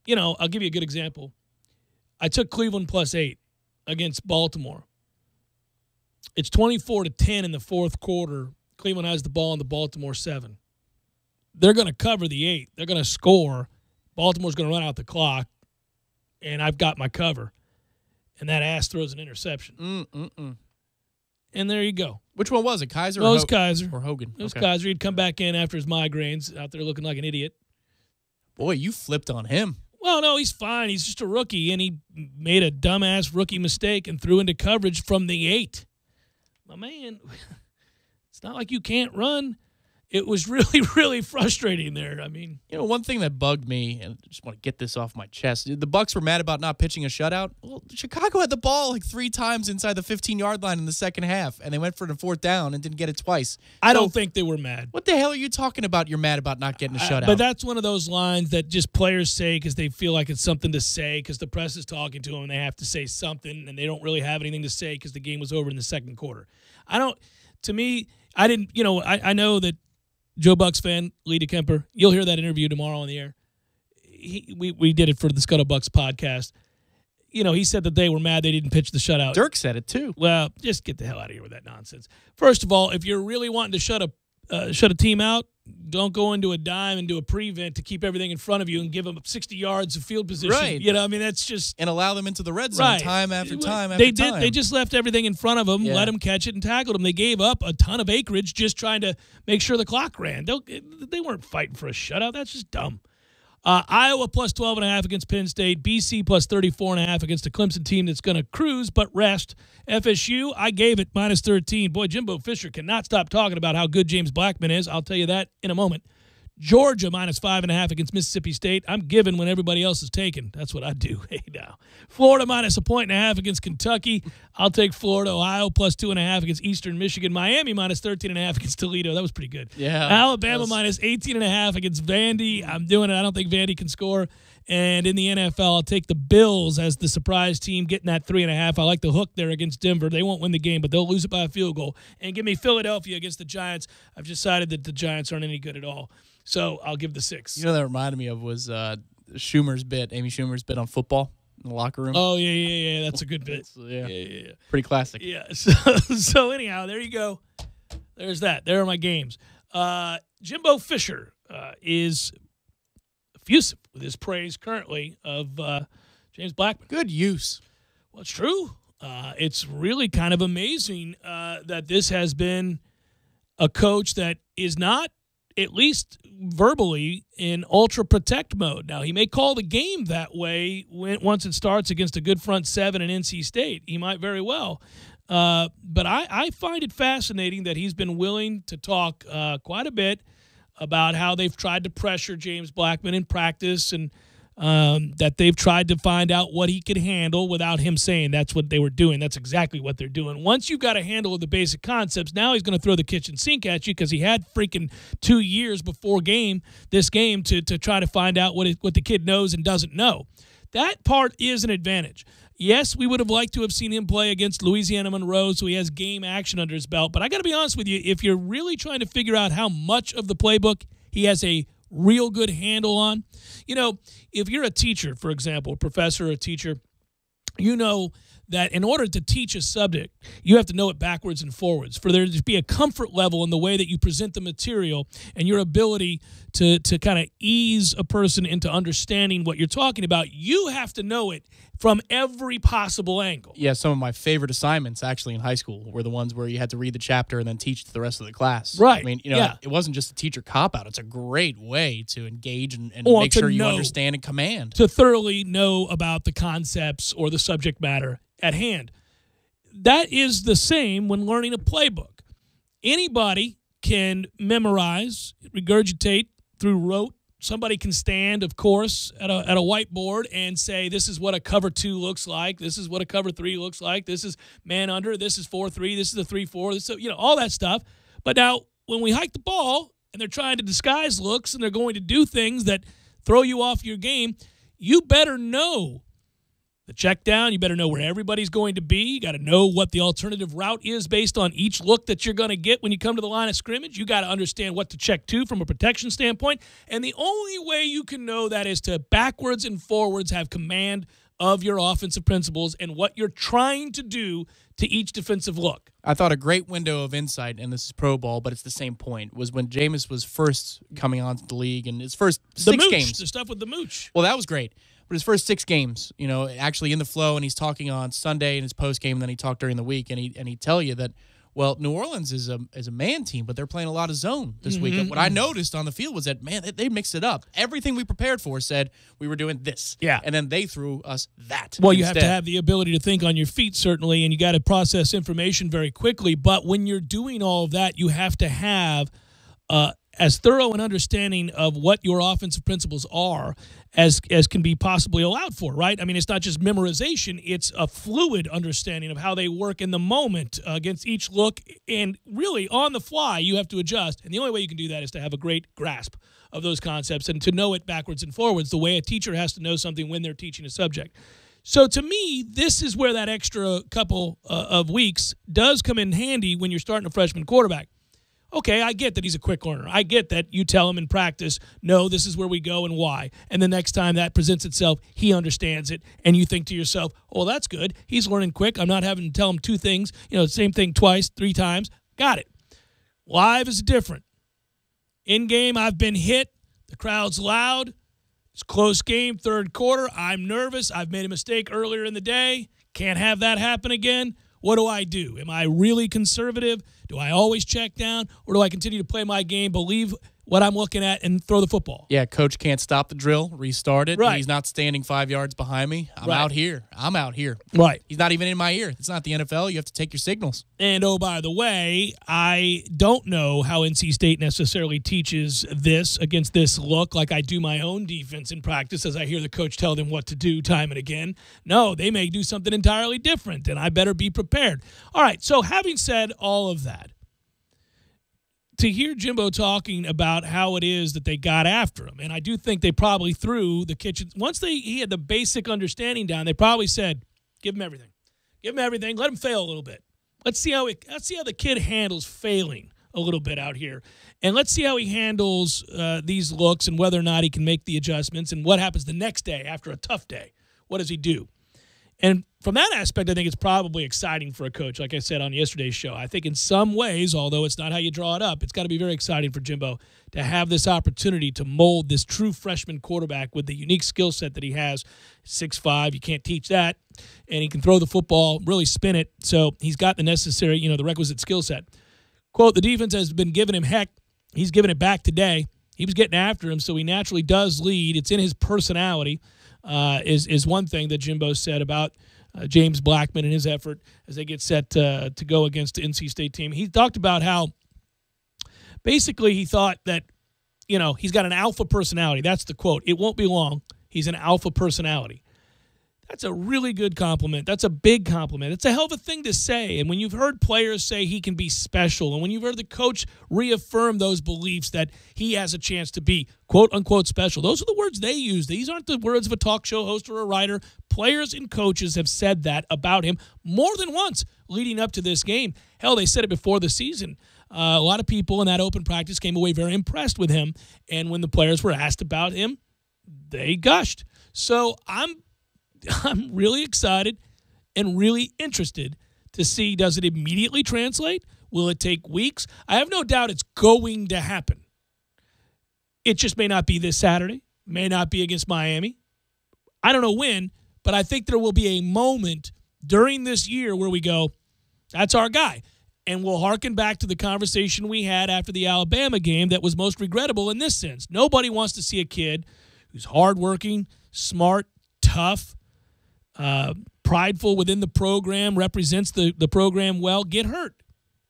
give you a good example. I took Cleveland +8 against Baltimore. It's 24-10 in the fourth quarter. Cleveland has the ball in the Baltimore 7. They're going to cover the 8. They're going to score. Baltimore's going to run out the clock, and I've got my cover. And that ass throws an interception. And there you go. Which one was it, Kaiser? It was Kaiser. Or Hogan? It was Kaiser. He'd come back in after his migraines, out there looking like an idiot. Boy, you flipped on him. Well, no, he's fine. He's just a rookie, and he made a dumbass rookie mistake and threw into coverage from the 8. My man, it's not like you can't run. It was really, really frustrating there. I mean, one thing that bugged me, and I just want to get this off my chest, the Bucs were mad about not pitching a shutout. Well, Chicago had the ball like 3 times inside the 15-yard line in the second half, and they went for the 4th down and didn't get it twice. I don't think they were mad. What the hell are you talking about? You're mad about not getting a shutout. But that's one of those lines that just players say because they feel like it's something to say because the press is talking to them and they have to say something, and they don't really have anything to say because the game was over in the second quarter. I know that Joe Bucks fan, Lee DeKemper, you'll hear that interview tomorrow on the air. We did it for the Scuttle Bucks podcast. He said that they were mad they didn't pitch the shutout. Dirk said it too. Well, just get the hell out of here with that nonsense. First of all, if you're really wanting to shut a team out, don't go into a dime and do a prevent to keep everything in front of you and give them 60 yards of field position. Right. That's just... And allow them into the red zone time after time after time. They just left everything in front of them, let them catch it, and tackled them. They gave up a ton of acreage just trying to make sure the clock ran. They weren't fighting for a shutout. That's just dumb. Iowa +12.5 against Penn State. BC +34.5 against a Clemson team that's going to cruise but rest. FSU, I gave it -13. Boy, Jimbo Fisher cannot stop talking about how good James Blackman is. I'll tell you that in a moment. Georgia -5.5 against Mississippi State. I'm giving when everybody else is taking. That's what I do. Hey, now. Florida -1.5 against Kentucky. I'll take Florida. Ohio +2.5 against Eastern Michigan. Miami -13.5 against Toledo. That was pretty good. Yeah. Alabama -18.5 against Vandy. I'm doing it. I don't think Vandy can score. And in the NFL, I'll take the Bills as the surprise team, getting that 3.5. I like the hook there against Denver. They won't win the game, but they'll lose it by a field goal. And give me Philadelphia against the Giants. I've decided that the Giants aren't any good at all. So I'll give the 6. That reminded me of was Amy Schumer's bit on football in the locker room. Oh, yeah. That's a good bit. Yeah. Pretty classic. Yeah. So anyhow, there you go. There's that. There are my games. Jimbo Fisher is effusive with his praise currently of James Blackman. Good use. Well, it's true. It's really kind of amazing that this has been a coach that is not, at least verbally, in ultra protect mode. Now, he may call the game that way once it starts against a good front 7 in NC State. He might very well. But I find it fascinating that he's been willing to talk quite a bit about how they've tried to pressure James Blackman in practice and that they've tried to find out what he could handle without him saying that's what they were doing. That's exactly what they're doing. Once you've got a handle of the basic concepts, now he's going to throw the kitchen sink at you because he had freaking 2 years before this game to try to find out what the kid knows and doesn't know. That part is an advantage. Yes, we would have liked to have seen him play against Louisiana Monroe, so he has game action under his belt. But I got to be honest with you, if you're really trying to figure out how much of the playbook he has a real good handle on, if you're a teacher, for example, a professor or a teacher, that in order to teach a subject, you have to know it backwards and forwards. For there to be a comfort level in the way that you present the material and your ability to kind of ease a person into understanding what you're talking about, you have to know it from every possible angle. Yeah, some of my favorite assignments actually in high school were the ones where you had to read the chapter and then teach to the rest of the class. Right. I mean, it wasn't just a teacher cop-out. It's a great way to engage and Or make to sure you know. understand and command. To thoroughly know about the concepts or the subject matter at hand. That is the same when learning a playbook. Anybody can memorize, regurgitate through rote. Somebody can stand, of course, at a whiteboard and say, this is what a cover 2 looks like. This is what a cover 3 looks like. This is man under. This is 4-3. This is a 3-4. This is, all that stuff. But now when we hike the ball and they're trying to disguise looks and they're going to do things that throw you off your game, you better know the check down. You better know where everybody's going to be. You got to know what the alternative route is based on each look that you're going to get when you come to the line of scrimmage. You got to understand what to check to from a protection standpoint. And the only way you can know that is to backwards and forwards have command of your offensive principles and what you're trying to do to each defensive look. I thought a great window of insight, and this is pro ball, but it's the same point, was when Jameis was first coming onto the league and his first six games. The stuff with the mooch. Well, that was great. But his first 6 games, actually in the flow, and he's talking on Sunday in his post game, and then he talked during the week, and he'd tell you that, well, New Orleans is a man team, but they're playing a lot of zone this week. And what I noticed on the field was that, man, they mixed it up. Everything we prepared for said we were doing this. Yeah. And then they threw us that. Well, instead. you have to have the ability to think on your feet, certainly, and you got to process information very quickly. But when you're doing all of that, you have to have as thorough an understanding of what your offensive principles are as can be possibly allowed for, right? I mean, it's not just memorization. It's a fluid understanding of how they work in the moment against each look. And really, on the fly, you have to adjust. And the only way you can do that is to have a great grasp of those concepts and to know it backwards and forwards, the way a teacher has to know something when they're teaching a subject. So to me, this is where that extra couple of weeks does come in handy when you're starting a freshman quarterback. Okay, I get that he's a quick learner. I get that you tell him in practice, no, this is where we go and why. And the next time that presents itself, he understands it. And you think to yourself, oh, that's good. He's learning quick. I'm not having to tell him 2 things, the same thing twice, 3 times. Got it. Live is different. In game, I've been hit. The crowd's loud. It's a close game, 3rd quarter. I'm nervous. I've made a mistake earlier in the day. Can't have that happen again. What do? Am I really conservative? Do I always check down? Or do I continue to play my game, believe what I'm looking at, and throw the football? Yeah, coach can't stop the drill, restart it. Right. He's not standing 5 yards behind me. I'm out here. Right. He's not even in my ear. It's not the NFL. You have to take your signals. And, oh, by the way, I don't know how NC State necessarily teaches this against this look like I do my own defense in practice as I hear the coach tell them what to do time and again. No, they may do something entirely different, and I better be prepared. All right, so having said all of that, to hear Jimbo talking about how it is that they got after him, and I do think they probably threw the kitchen. Once he had the basic understanding down, they probably said, give him everything. Give him everything. Let him fail a little bit. Let's see how the kid handles failing a little bit out here. And let's see how he handles these looks and whether or not he can make the adjustments and what happens the next day after a tough day. What does he do? And from that aspect, I think it's probably exciting for a coach, like I said on yesterday's show. I think in some ways, although it's not how you draw it up, it's got to be very exciting for Jimbo to have this opportunity to mold this true freshman quarterback with the unique skill set that he has. 6'5", you can't teach that. And he can throw the football, really spin it. So he's got the necessary, the requisite skill set. Quote, the defense has been giving him heck. He's giving it back today. He was getting after him, so he naturally does lead. It's in his personality. Is one thing that Jimbo said about James Blackman and his effort as they get set to go against the NC State team. He talked about how basically he thought that, he's got an alpha personality. That's the quote. It won't be long. He's an alpha personality. That's a really good compliment. That's a big compliment. It's a hell of a thing to say. And when you've heard players say he can be special, and when you've heard the coach reaffirm those beliefs that he has a chance to be quote-unquote special, those are the words they use. These aren't the words of a talk show host or a writer. Players and coaches have said that about him more than once leading up to this game. Hell, they said it before the season. A lot of people in that open practice came away very impressed with him. And when the players were asked about him, they gushed. So I'm really excited and really interested to see, does it immediately translate? Will it take weeks? I have no doubt it's going to happen. It just may not be this Saturday, may not be against Miami. I don't know when, but I think there will be a moment during this year where we go, that's our guy. And we'll hearken back to the conversation we had after the Alabama game that was most regrettable in this sense. Nobody wants to see a kid who's hardworking, smart, tough, prideful within the program, represents the program well, get hurt.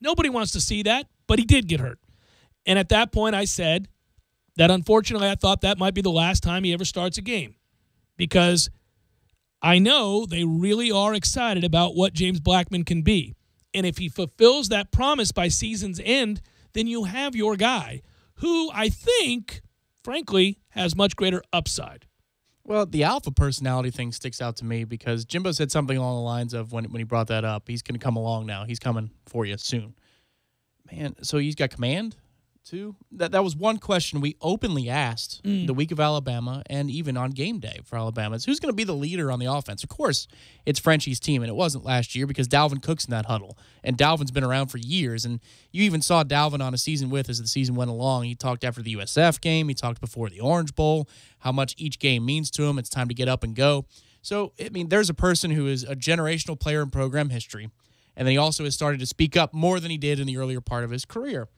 Nobody wants to see that, but he did get hurt. And at that point, I said that unfortunately I thought that might be the last time he ever starts a game, because I know they really are excited about what James Blackman can be. And if he fulfills that promise by season's end, then you have your guy who I think, frankly, has much greater upside. Well, the alpha personality thing sticks out to me because Jimbo said something along the lines of when he brought that up, he's going to come along now. He's coming for you soon. Man, so he's got command too? That was one question we openly asked the week of Alabama and even on game day for Alabama. It's who's going to be the leader on the offense? Of course, it's Frenchie's team, and it wasn't last year because Dalvin Cook's in that huddle. And Dalvin's been around for years, and you even saw Dalvin on a season with as the season went along. He talked after the USF game. He talked before the Orange Bowl, how much each game means to him. It's time to get up and go. So, I mean, there's a person who is a generational player in program history, and then he also has started to speak up more than he did in the earlier part of his career.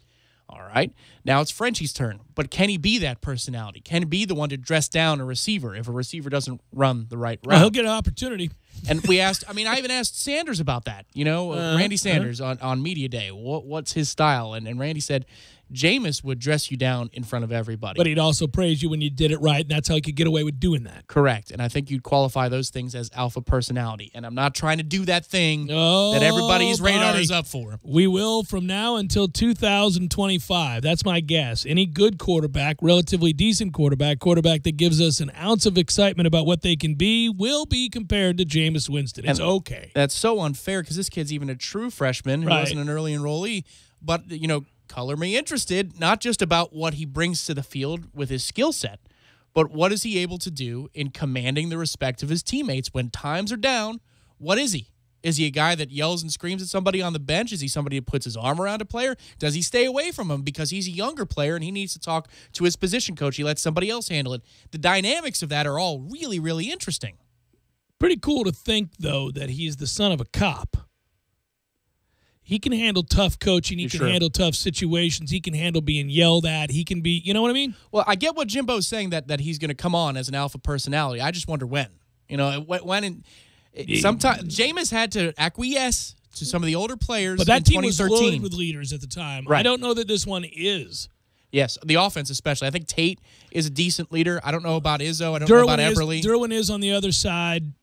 All right, now it's Frenchie's turn, but can he be that personality? Can he be the one to dress down a receiver if a receiver doesn't run the right route? Well, he'll get an opportunity. And we asked, I even asked Sanders about that, Randy Sanders on Media Day. What's his style? And Randy said, Jameis would dress you down in front of everybody. But he'd also praise you when you did it right, and that's how he could get away with doing that. Correct. And I think you'd qualify those things as alpha personality. And I'm not trying to do that thing that everybody's radar is up for. We will from now until 2025. That's my guess. Any good quarterback, relatively decent quarterback that gives us an ounce of excitement about what they can be, will be compared to Jameis Winston. It's okay. That's so unfair because this kid's even a true freshman who wasn't an early enrollee. But, color me interested, not just about what he brings to the field with his skill set, but what is he able to do in commanding the respect of his teammates when times are down? What is he? Is he a guy that yells and screams at somebody on the bench? Is he somebody who puts his arm around a player? Does he stay away from him because he's a younger player and he needs to talk to his position coach? He lets somebody else handle it. The dynamics of that are all really, really interesting. Pretty cool to think, though, that he's the son of a cop. He can handle tough coaching. He can handle tough situations. He can handle being yelled at. He can be, you know what I mean? Well, I get what Jimbo's saying that he's going to come on as an alpha personality. I just wonder when. Sometimes Jameis had to acquiesce to some of the older players. But that in team was 2013. loaded with leaders at the time. Right. I don't know that this one is. Yes, the offense especially. I think Tate is a decent leader. I don't know about Izzo. I don't know about Eberle. Derwin is on the other side.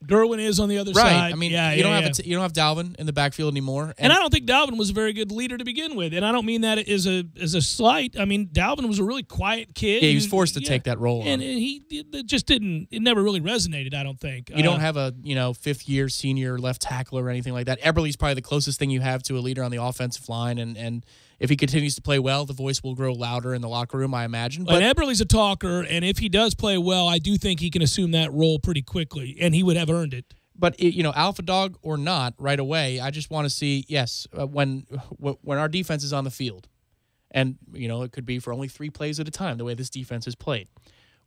Right. I mean, you don't have Dalvin in the backfield anymore. And I don't think Dalvin was a very good leader to begin with. And I don't mean that as a slight. I mean, Dalvin was a really quiet kid. Yeah, he was forced to take that role. And it just didn't. It never really resonated, I don't think. You don't have a fifth-year senior left tackle or anything like that. Eberle's probably the closest thing you have to a leader on the offensive line, and if he continues to play well, the voice will grow louder in the locker room, I imagine. But Eberle's a talker, and if he does play well, I do think he can assume that role pretty quickly, and he would have earned it. But, alpha dog or not, right away, I just want to see, when our defense is on the field, and, it could be for only 3 plays at a time, the way this defense is played.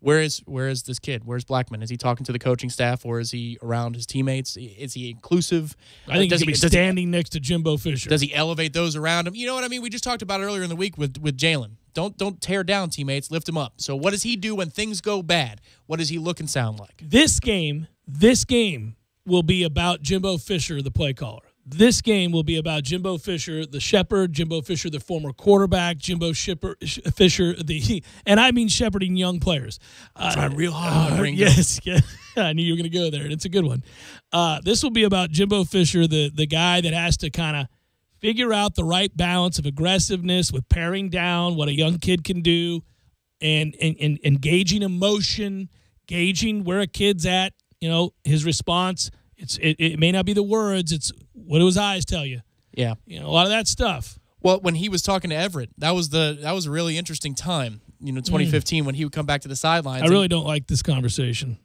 Where is this kid? Where's Blackman? Is he talking to the coaching staff, or is he around his teammates? Is he inclusive? I think he's standing next to Jimbo Fisher. Does he elevate those around him? You know what I mean? We just talked about it earlier in the week with Jalen. Don't tear down teammates, lift them up. So what does he do when things go bad? What does he look and sound like? This game will be about Jimbo Fisher, the play caller. This game will be about Jimbo Fisher, the shepherd, Jimbo Fisher, the former quarterback, Fisher, and I mean shepherding young players. Trying real hard. Yes, I knew you were going to go there, and it's a good one. This will be about Jimbo Fisher, the guy that has to kind of figure out the right balance of aggressiveness with paring down what a young kid can do, and engaging emotion, gauging where a kid's at, his response. It may not be the words, it's what do his eyes tell you. Yeah. A lot of that stuff. Well, when he was talking to Everett, that was a really interesting time, 2015 when he would come back to the sidelines. I really don't like this conversation.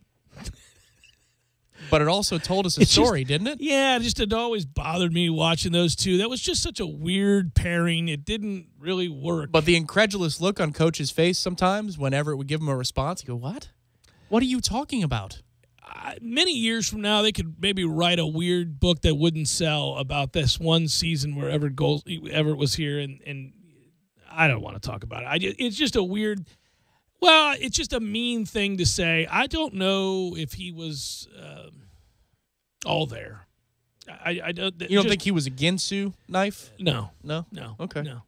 But it also told us a story, didn't it? Yeah, it always bothered me watching those two. That was just such a weird pairing. It didn't really work. But the incredulous look on Coach's face sometimes, whenever it would give him a response, he'd go, what? What are you talking about? Many years from now, they could maybe write a weird book that wouldn't sell about this one season where Everett was here, and I don't want to talk about it. It's just a weird. Well, it's just a mean thing to say. I don't know if he was all there. I don't. You don't think he was a Ginsu knife? No. Okay. No.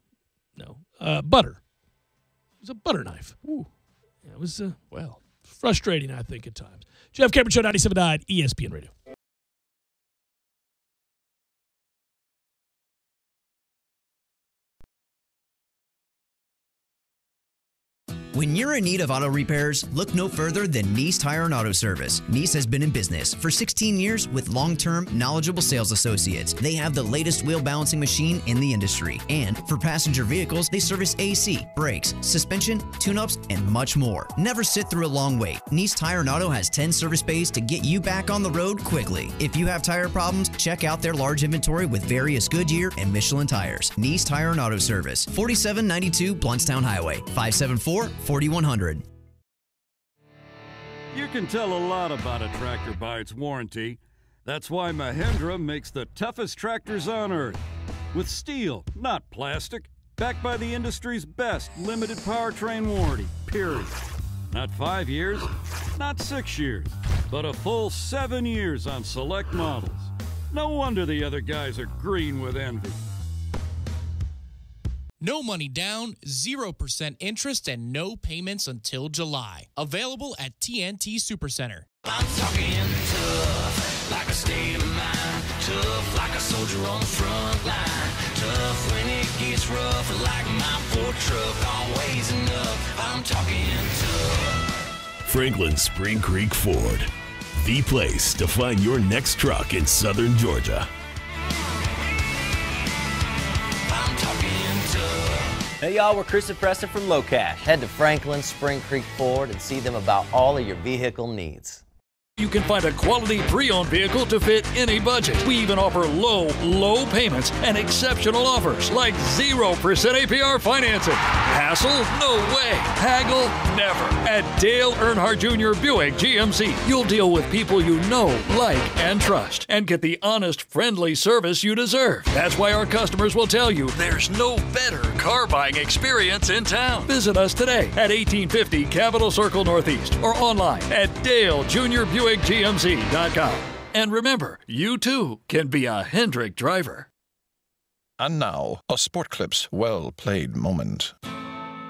Butter. It was a butter knife. Ooh. Yeah, it was frustrating, I think, at times. Jeff Cameron Show, 97.9 ESPN Radio. When you're in need of auto repairs, look no further than Nice Tire and Auto Service. Nice has been in business for 16 years with long-term, knowledgeable sales associates. They have the latest wheel balancing machine in the industry. And for passenger vehicles, they service AC, brakes, suspension, tune-ups, and much more. Never sit through a long wait. Nice Tire and Auto has 10 service bays to get you back on the road quickly. If you have tire problems, check out their large inventory with various Goodyear and Michelin tires. Nice Tire and Auto Service, 4792 Bluntstown Highway, 574-4100. You can tell a lot about a tractor by its warranty. That's why Mahindra makes the toughest tractors on earth. With steel, not plastic. Backed by the industry's best limited powertrain warranty, period. Not 5 years, not 6 years, but a full 7 years on select models. No wonder the other guys are green with envy. No money down, 0% interest, and no payments until July. Available at TNT Supercenter. I'm talking tough, like a state of mind. Tough, like a soldier on the front line. Tough when it gets rough, like my Ford truck. Always enough. I'm talking tough. Franklin Spring Creek Ford, the place to find your next truck in southern Georgia. I'm talking tough. Hey y'all, we're Chris and Preston from Low Cash. Head to Franklin Spring Creek Ford and see them about all of your vehicle needs. You can find a quality pre-owned vehicle to fit any budget. We even offer low payments and exceptional offers like 0% APR financing. Hassle? No way. Haggle? Never. At Dale Earnhardt Jr. Buick GMC, you'll deal with people you know, like, and trust, and get the honest, friendly service you deserve. That's why our customers will tell you there's no better car buying experience in town. Visit us today at 1850 Capitol Circle Northeast or online at DaleJr.BuickGMC.com. And remember, you too can be a Hendrick driver. And now, a Sport Clips well-played moment.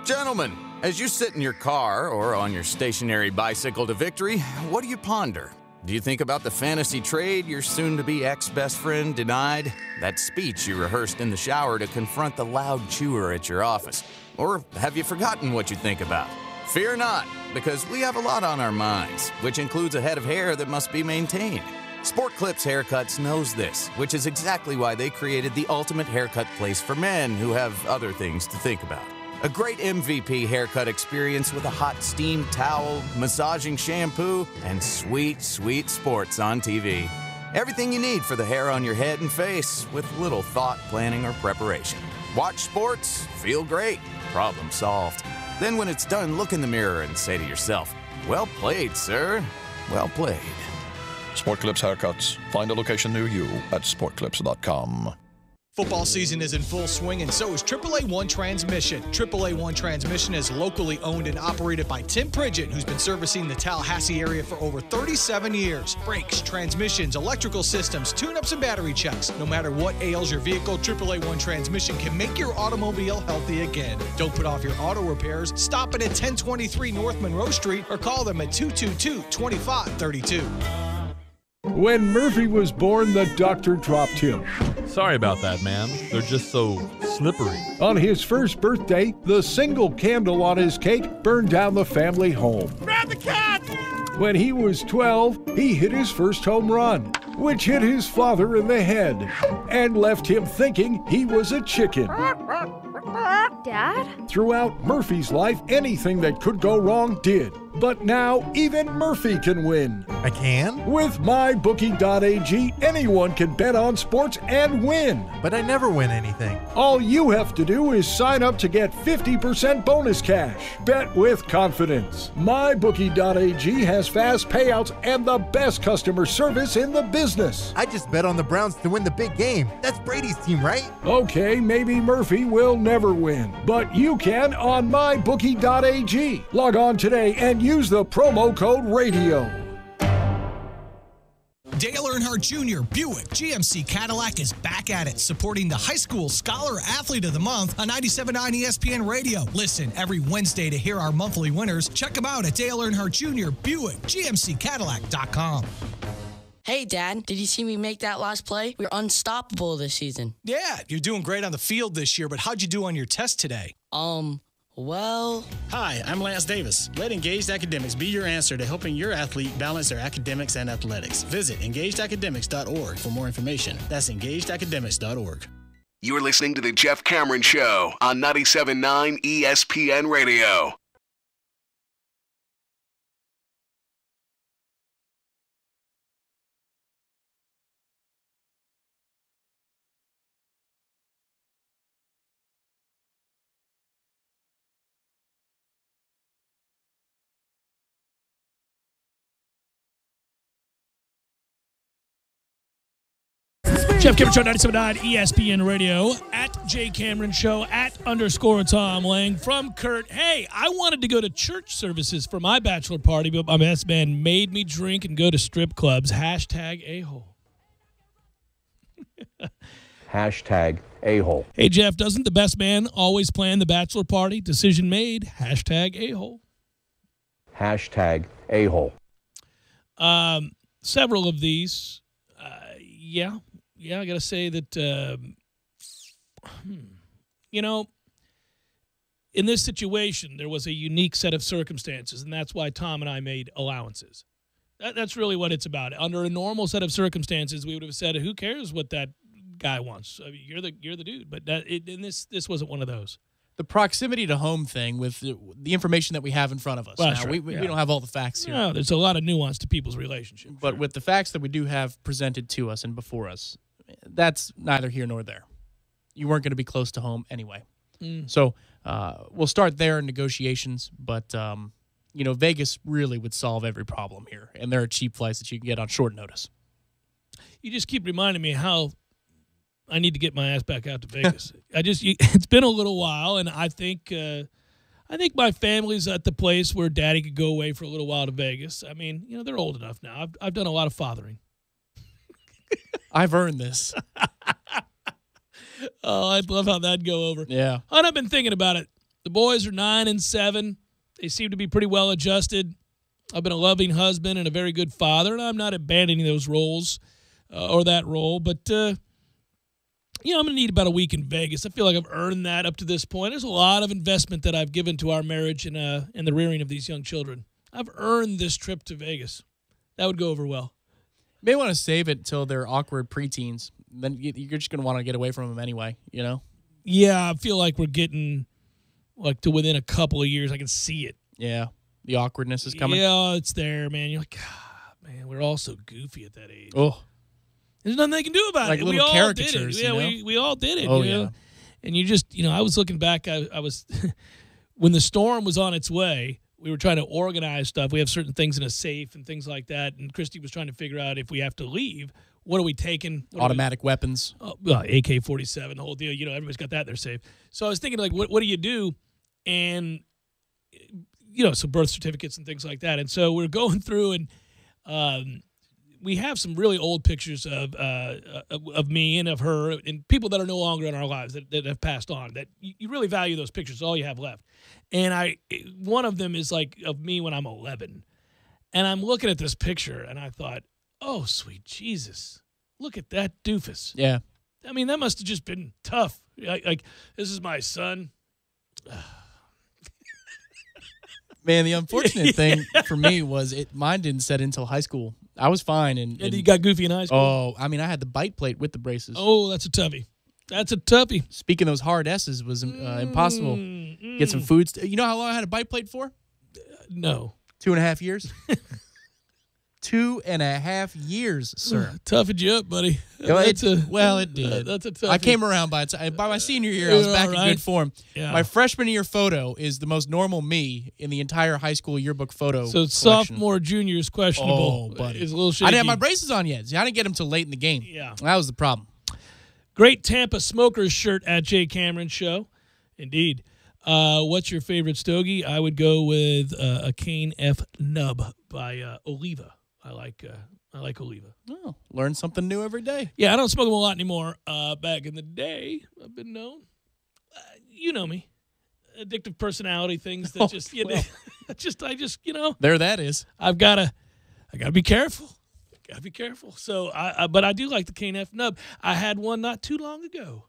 Gentlemen, as you sit in your car or on your stationary bicycle to victory, what do you ponder? Do you think about the fantasy trade your soon-to-be ex-best friend denied? That speech you rehearsed in the shower to confront the loud chewer at your office? Or have you forgotten what you think about? Fear not, because we have a lot on our minds, which includes a head of hair that must be maintained. Sport Clips Haircuts knows this, which is exactly why they created the ultimate haircut place for men who have other things to think about. A great MVP haircut experience with a hot steam towel, massaging shampoo, and sweet, sweet sports on TV. Everything you need for the hair on your head and face with little thought, planning, or preparation. Watch sports, feel great, problem solved. Then when it's done, look in the mirror and say to yourself, well played, sir. Well played. Sport Clips Haircuts. Find a location near you at sportclips.com. Football season is in full swing, and so is AAA One Transmission. AAA One Transmission is locally owned and operated by Tim Pridgett, who's been servicing the Tallahassee area for over 37 years. Brakes, transmissions, electrical systems, tune-ups, and battery checks. No matter what ails your vehicle, AAA One Transmission can make your automobile healthy again. Don't put off your auto repairs. Stop it at 1023 North Monroe Street or call them at 222-2532. When Murphy was born, the doctor dropped him. Sorry about that, man. They're just so slippery. On his first birthday, the single candle on his cake burned down the family home. Grab the cat! When he was 12, he hit his first home run, which hit his father in the head and left him thinking he was a chicken. Dad? Throughout Murphy's life, anything that could go wrong did. But now even Murphy can win. I can? With MyBookie.ag, anyone can bet on sports and win. But I never win anything. All you have to do is sign up to get 50% bonus cash. Bet with confidence. MyBookie.ag has fast payouts and the best customer service in the business. I just bet on the Browns to win the big game. That's Brady's team, right? Okay, maybe Murphy will never win, but you can on MyBookie.ag. Log on today and use the promo code RADIO. Dale Earnhardt Jr. Buick GMC Cadillac is back at it, supporting the High School Scholar Athlete of the Month on 97.9 ESPN Radio. Listen every Wednesday to hear our monthly winners. Check them out at Dale Earnhardt Jr. Buick GMCCadillac.com. Hey, Dad, did you see me make that last play? We're unstoppable this season. Yeah, you're doing great on the field this year, but how'd you do on your test today? Well... Hi, I'm Lance Davis. Let Engaged Academics be your answer to helping your athlete balance their academics and athletics. Visit engagedacademics.org for more information. That's engagedacademics.org. You're listening to The Jeff Cameron Show on 97.9 ESPN Radio. Jeff Cameron Show, 97.9 ESPN Radio, at J Cameron Show, at _Tom Lang. From Kurt, hey, I wanted to go to church services for my bachelor party, but my best man made me drink and go to strip clubs. Hashtag a-hole. Hashtag a-hole. Hey, Jeff, doesn't the best man always plan the bachelor party? Decision made. Hashtag a-hole. Hashtag a-hole. Several of these, Yeah, I got to say that, in this situation, there was a unique set of circumstances, and that's why Tom and I made allowances. That's really what it's about. Under a normal set of circumstances, we would have said, who cares what that guy wants? I mean, you're the dude. But this wasn't one of those. The proximity to home thing with the information that we have in front of us. Well, now, right. we don't have all the facts here. No, there's a lot of nuance to people's relationships. But with the facts that we do have presented to us and before us, that's neither here nor there. You weren't going to be close to home anyway. So we'll start there in negotiations, but, Vegas really would solve every problem here, and there are cheap flights that you can get on short notice. You just keep reminding me how I need to get my ass back out to Vegas. It's been a little while, and I think my family's at the place where Daddy could go away for a little while to Vegas. I mean, they're old enough now. I've done a lot of fathering. I've earned this. Oh, I'd love how that'd go over. Yeah. And I've been thinking about it. The boys are 9 and 7. They seem to be pretty well adjusted. I've been a loving husband and a very good father, and I'm not abandoning those roles or that role. But, I'm going to need about a week in Vegas. I feel like I've earned that up to this point. There's a lot of investment that I've given to our marriage and the rearing of these young children. I've earned this trip to Vegas. That would go over well. You may want to save it till they're awkward preteens. Then you're just going to want to get away from them anyway, Yeah, I feel like we're getting to within a couple of years. I can see it. Yeah, the awkwardness is coming. Yeah, it's there, man. You're like, God, man, we're all so goofy at that age. Oh. There's nothing they can do about like it. Little we all caricatures, did it. Yeah, we all did it. Oh, yeah. And you just, I was looking back. I was, when the storm was on its way, we were trying to organize stuff. We have certain things in a safe and things like that. And Christy was trying to figure out if we have to leave, what are we taking? Automatic weapons. AK-47, the whole deal. Everybody's got that in their safe. So I was thinking, like, what do you do? And, some birth certificates and things like that. And so we're going through and we have some really old pictures of me and of her and people that are no longer in our lives that have passed on, that you really value those pictures. It's all you have left. And one of them is like of me when I'm 11. And I'm looking at this picture and I thought, oh, sweet Jesus, look at that doofus. Yeah. I mean, that must have just been tough. Like this is my son. Man, the unfortunate thing for me was mine didn't set until high school. I was fine. And you got goofy in high school? Oh, I mean, I had the bite plate with the braces. Oh, that's a toughie. That's a toughie. Speaking of those hard S's was impossible. Get some food. You know how long I had a bite plate for? No. 2.5 years. 2.5 years, sir. Toughened you up, buddy. It did. That's a tough. I came around by my senior year. I was back in good form. Yeah. My freshman year photo is the most normal me in the entire high school yearbook photo. So collection. sophomore, junior is questionable. Oh, buddy, it's a little shaky. I didn't have my braces on yet. See, I didn't get them till late in the game. Yeah, that was the problem. Great Tampa Smokers shirt at Jay Cameron Show, indeed. What's your favorite stogie? I would go with a Cane F Nub by Oliva. I like Oliva. Oh, learn something new every day. Yeah, I don't smoke them a lot anymore. Back in the day, I've been known. You know me, addictive personality things that I just There that is. I gotta be careful. Gotta be careful. So but I do like the Cane F Nub. I had one not too long ago.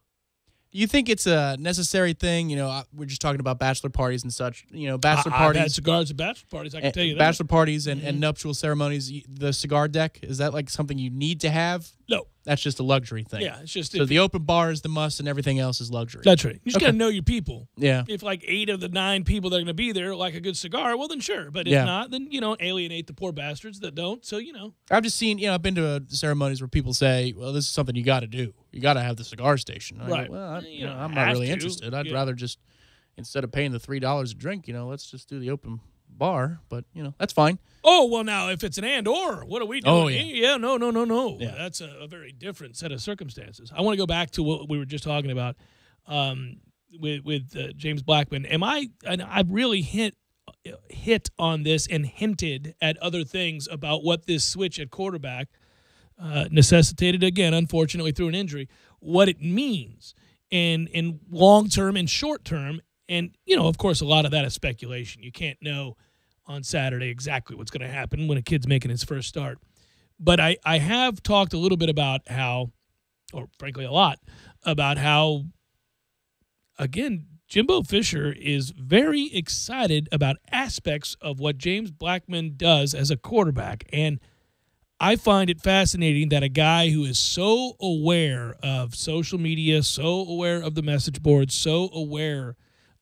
You think it's a necessary thing? We're just talking about bachelor parties and such. Bachelor parties. I've had cigars at bachelor parties, I can tell you that. Bachelor parties and nuptial ceremonies, the cigar deck, is that like something you need to have? No. That's just a luxury thing. Yeah, it's just... So the open bar is the must and everything else is luxury. That's right. You just got to know your people. Yeah. If like 8 of the 9 people that are going to be there like a good cigar, well, then sure. But if not, then, alienate the poor bastards that don't. So, I've just seen, I've been to ceremonies where people say, well, this is something you got to do. You got to have the cigar station. Right. Well, I'm not really interested. I'd rather just, instead of paying the $3 a drink, let's just do the open bar. But, that's fine. Oh, well, now, if it's an and/or, what are we doing? Oh, yeah. Yeah, no. Yeah. That's a very different set of circumstances. I want to go back to what we were just talking about with James Blackman. I've really hit on this and hinted at other things about what this switch at quarterback necessitated, again, unfortunately, through an injury, what it means in long-term and short-term. And, of course, a lot of that is speculation. You can't know on Saturday exactly what's going to happen when a kid's making his first start. But I have talked a little bit about how, or frankly a lot, about how, again, Jimbo Fisher is very excited about aspects of what James Blackman does as a quarterback. And I find it fascinating that a guy who is so aware of social media, so aware of the message boards, so aware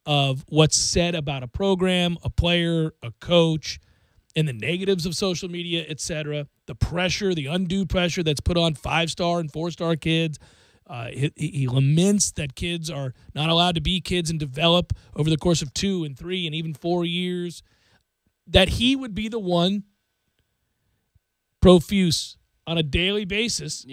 of what's said about a program, a player, a coach, and the negatives of social media, etc., the pressure, the undue pressure that's put on 5-star and 4-star kids. He laments that kids are not allowed to be kids and develop over the course of 2 and 3 and even 4 years, that he would be the one profuse on a daily basis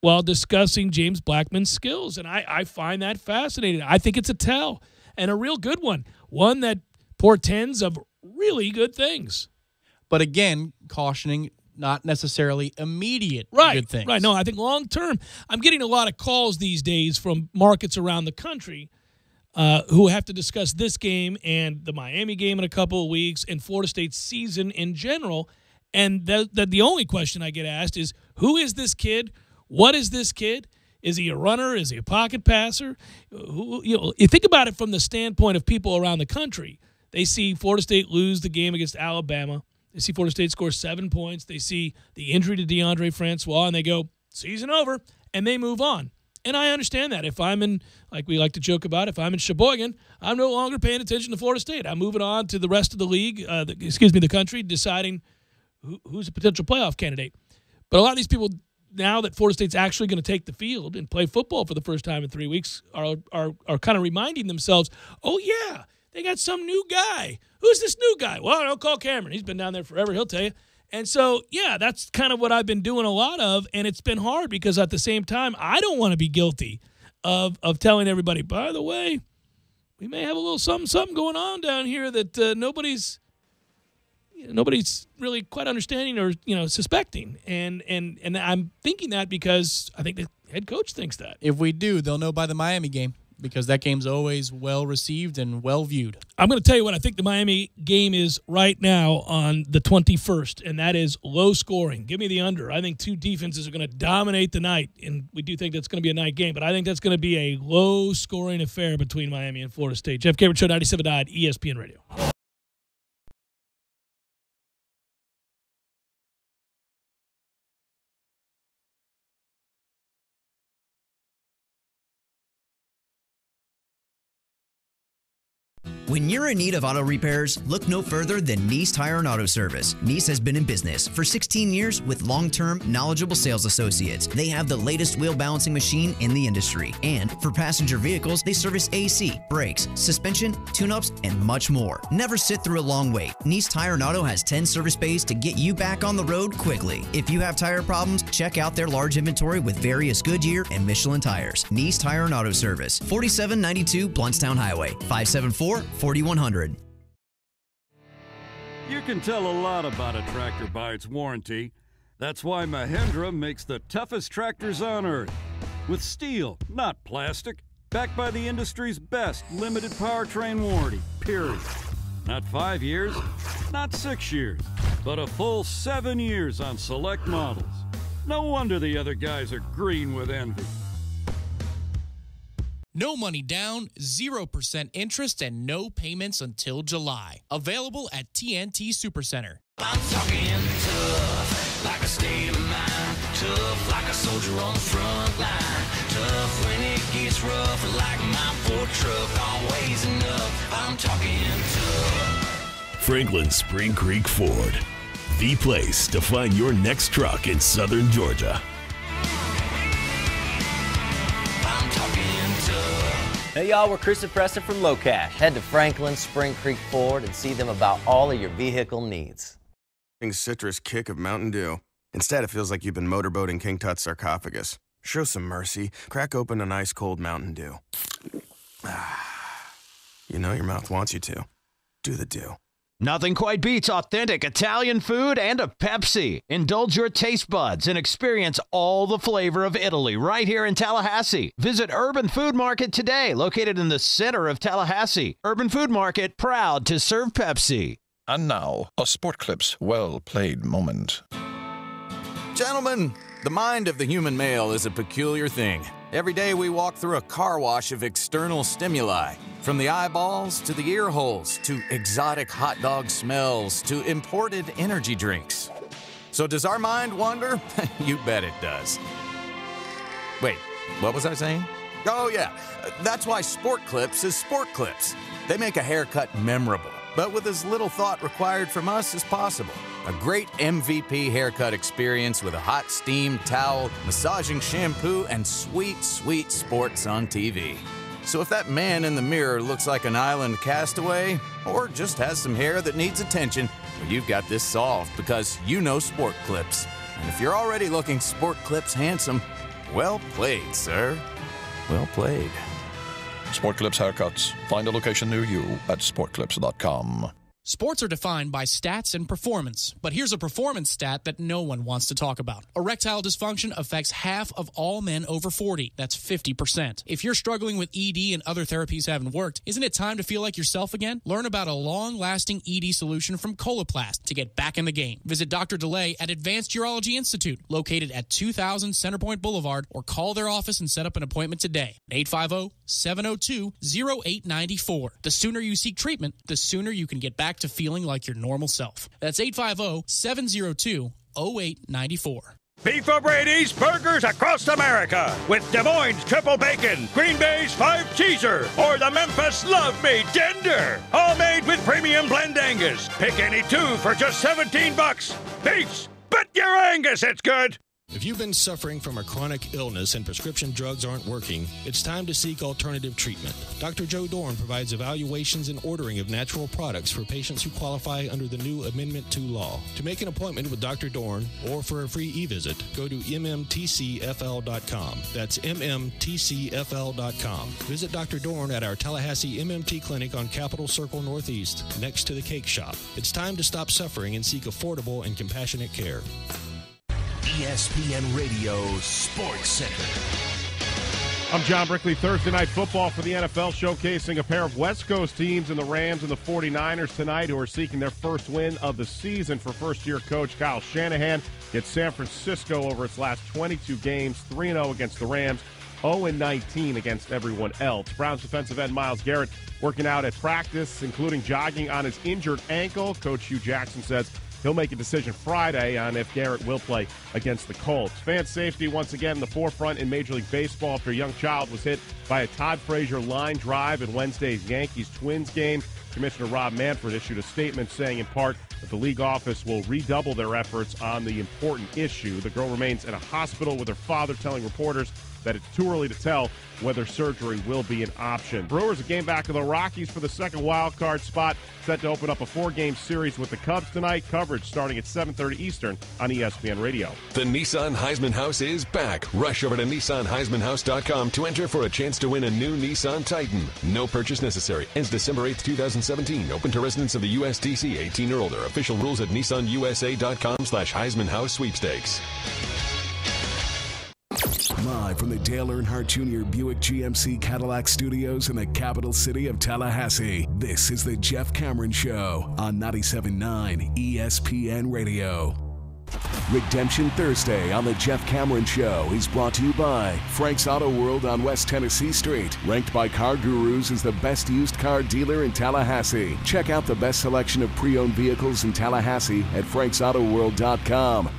while discussing James Blackman's skills. And I find that fascinating. I think it's a tell. And a real good one that portends of really good things. But again, cautioning not necessarily immediate good things. Right. No, I think long term. I'm getting a lot of calls these days from markets around the country who have to discuss this game and the Miami game in a couple of weeks and Florida State's season in general. And the only question I get asked is, who is this kid? What is this kid? Is he a runner? Is he a pocket passer? You think about it from the standpoint of people around the country. They see Florida State lose the game against Alabama. They see Florida State score 7 points. They see the injury to DeAndre Francois, and they go, season over, and they move on. And I understand that. If I'm in, like we like to joke about, if I'm in Sheboygan, I'm no longer paying attention to Florida State. I'm moving on to the rest of the league, the country, deciding who's a potential playoff candidate. But a lot of these people, now that Florida State's actually going to take the field and play football for the first time in 3 weeks, are kind of reminding themselves, oh, yeah, they got some new guy. Who's this new guy? Well, I'll call Cameron. He's been down there forever. He'll tell you. And so, yeah, that's kind of what I've been doing a lot of, and it's been hard because at the same time, I don't want to be guilty of telling everybody, by the way, we may have a little something going on down here that nobody's really quite understanding or suspecting, and I'm thinking that because I think the head coach thinks that. If we do, they'll know by the Miami game because that game's always well received and well viewed. I'm going to tell you what I think the Miami game is right now on the 21st, and that is low scoring. Give me the under. I think 2 defenses are going to dominate the night, and we do think that's going to be a night game, but I think that's going to be a low scoring affair between Miami and Florida State. Jeff Cameron Show, 97.9 ESPN Radio. When you're in need of auto repairs, look no further than Nice Tire and Auto Service. Nice has been in business for 16 years with long-term, knowledgeable sales associates. They have the latest wheel balancing machine in the industry. And for passenger vehicles, they service AC, brakes, suspension, tune-ups, and much more. Never sit through a long wait. Nice Tire and Auto has 10 service bays to get you back on the road quickly. If you have tire problems, check out their large inventory with various Goodyear and Michelin tires. Nice Tire and Auto Service, 4792 Bluntstown Highway, 574-4100. You can tell a lot about a tractor by its warranty. That's why Mahindra makes the toughest tractors on earth. With steel, not plastic. Backed by the industry's best limited powertrain warranty, period. Not 5 years, not 6 years, but a full 7 years on select models. No wonder the other guys are green with envy. No money down, 0% interest, and no payments until July. Available at TNT Supercenter. I'm talking tough, like a state of mind. Tough, like a soldier on the front line. Tough when it gets rough, like my Ford truck. Always enough, I'm talking tough. Franklin Spring Creek Ford, the place to find your next truck in southern Georgia. Hey y'all, we're Chris and Preston from Low Cash. Head to Franklin Spring Creek Ford and see them about all of your vehicle needs. Citrus kick of Mountain Dew. Instead, it feels like you've been motorboating King Tut's sarcophagus. Show some mercy. Crack open an ice-cold Mountain Dew. You know your mouth wants you to. Do the Dew. Nothing quite beats authentic Italian food and a Pepsi. Indulge your taste buds and experience all the flavor of Italy right here in Tallahassee. Visit Urban Food Market today, located in the center of Tallahassee. Urban Food Market, proud to serve Pepsi. And now, a Sport Clips well-played moment. Gentlemen, the mind of the human male is a peculiar thing. Every day we walk through a car wash of external stimuli, from the eyeballs to the ear holes, to exotic hot dog smells, to imported energy drinks. So does our mind wander? You bet it does. Wait, what was I saying? Oh yeah, that's why Sport Clips is Sport Clips. They make a haircut memorable, but with as little thought required from us as possible. A great MVP haircut experience with a hot steam towel, massaging shampoo, and sweet, sweet sports on TV. So if that man in the mirror looks like an island castaway, or just has some hair that needs attention, well, you've got this solved because you know Sport Clips. And if you're already looking Sport Clips handsome, well played, sir. Well played. Sport Clips haircuts. Find a location near you at sportclips.com. Sports are defined by stats and performance, but here's a performance stat that no one wants to talk about. Erectile dysfunction affects half of all men over 40. That's 50%. If you're struggling with ED and other therapies haven't worked, isn't it time to feel like yourself again? Learn about a long-lasting ED solution from Coloplast to get back in the game. Visit Dr. DeLay at Advanced Urology Institute, located at 2000 Centerpoint Boulevard, or call their office and set up an appointment today. 850-702-0894. The sooner you seek treatment, the sooner you can get back to feeling like your normal self. That's 850-702-0894. Beef O'Brady's Burgers across America with Des Moines Triple Bacon, Green Bay's 5-Cheeser, or the Memphis Love Me Tender. All made with premium blend Angus. Pick any two for just $17. Beefs, but your Angus, it's good. If you've been suffering from a chronic illness and prescription drugs aren't working, it's time to seek alternative treatment. Dr. Joe Dorn provides evaluations and ordering of natural products for patients who qualify under the new Amendment 2 law. To make an appointment with Dr. Dorn or for a free e-visit, go to mmtcfl.com. That's mmtcfl.com. Visit Dr. Dorn at our Tallahassee MMT Clinic on Capitol Circle Northeast, next to the Cake Shop. It's time to stop suffering and seek affordable and compassionate care. ESPN Radio Sports Center. I'm John Brickley. Thursday Night Football for the NFL, showcasing a pair of West Coast teams in the Rams and the 49ers tonight, who are seeking their first win of the season for first-year coach Kyle Shanahan. Gets San Francisco over its last 22 games, 3-0 against the Rams, 0-19 against everyone else. Browns defensive end Myles Garrett working out at practice, including jogging on his injured ankle. Coach Hugh Jackson says he'll make a decision Friday on if Garrett will play against the Colts. Fan safety once again in the forefront in Major League Baseball after a young child was hit by a Todd Frazier line drive in Wednesday's Yankees-Twins game. Commissioner Rob Manfred issued a statement saying in part that the league office will redouble their efforts on the important issue. The girl remains in a hospital with her father telling reporters that it's too early to tell whether surgery will be an option. Brewers a game back to the Rockies for the second wild card spot, set to open up a 4-game series with the Cubs tonight. Coverage starting at 7:30 Eastern on ESPN Radio. The Nissan Heisman House is back. Rush over to NissanHeismanHouse.com to enter for a chance to win a new Nissan Titan. No purchase necessary. Ends December 8th, 2017. Open to residents of the USDC 18 or older. Official rules at NissanUSA.com/Heisman House Sweepstakes. Live from the Dale Earnhardt Jr. Buick GMC Cadillac Studios in the capital city of Tallahassee, this is the Jeff Cameron Show on 97.9 ESPN Radio. Redemption Thursday on the Jeff Cameron Show is brought to you by Frank's Auto World on West Tennessee Street, ranked by Car Gurus as the best used car dealer in Tallahassee. Check out the best selection of pre-owned vehicles in Tallahassee at franksautoworld.com.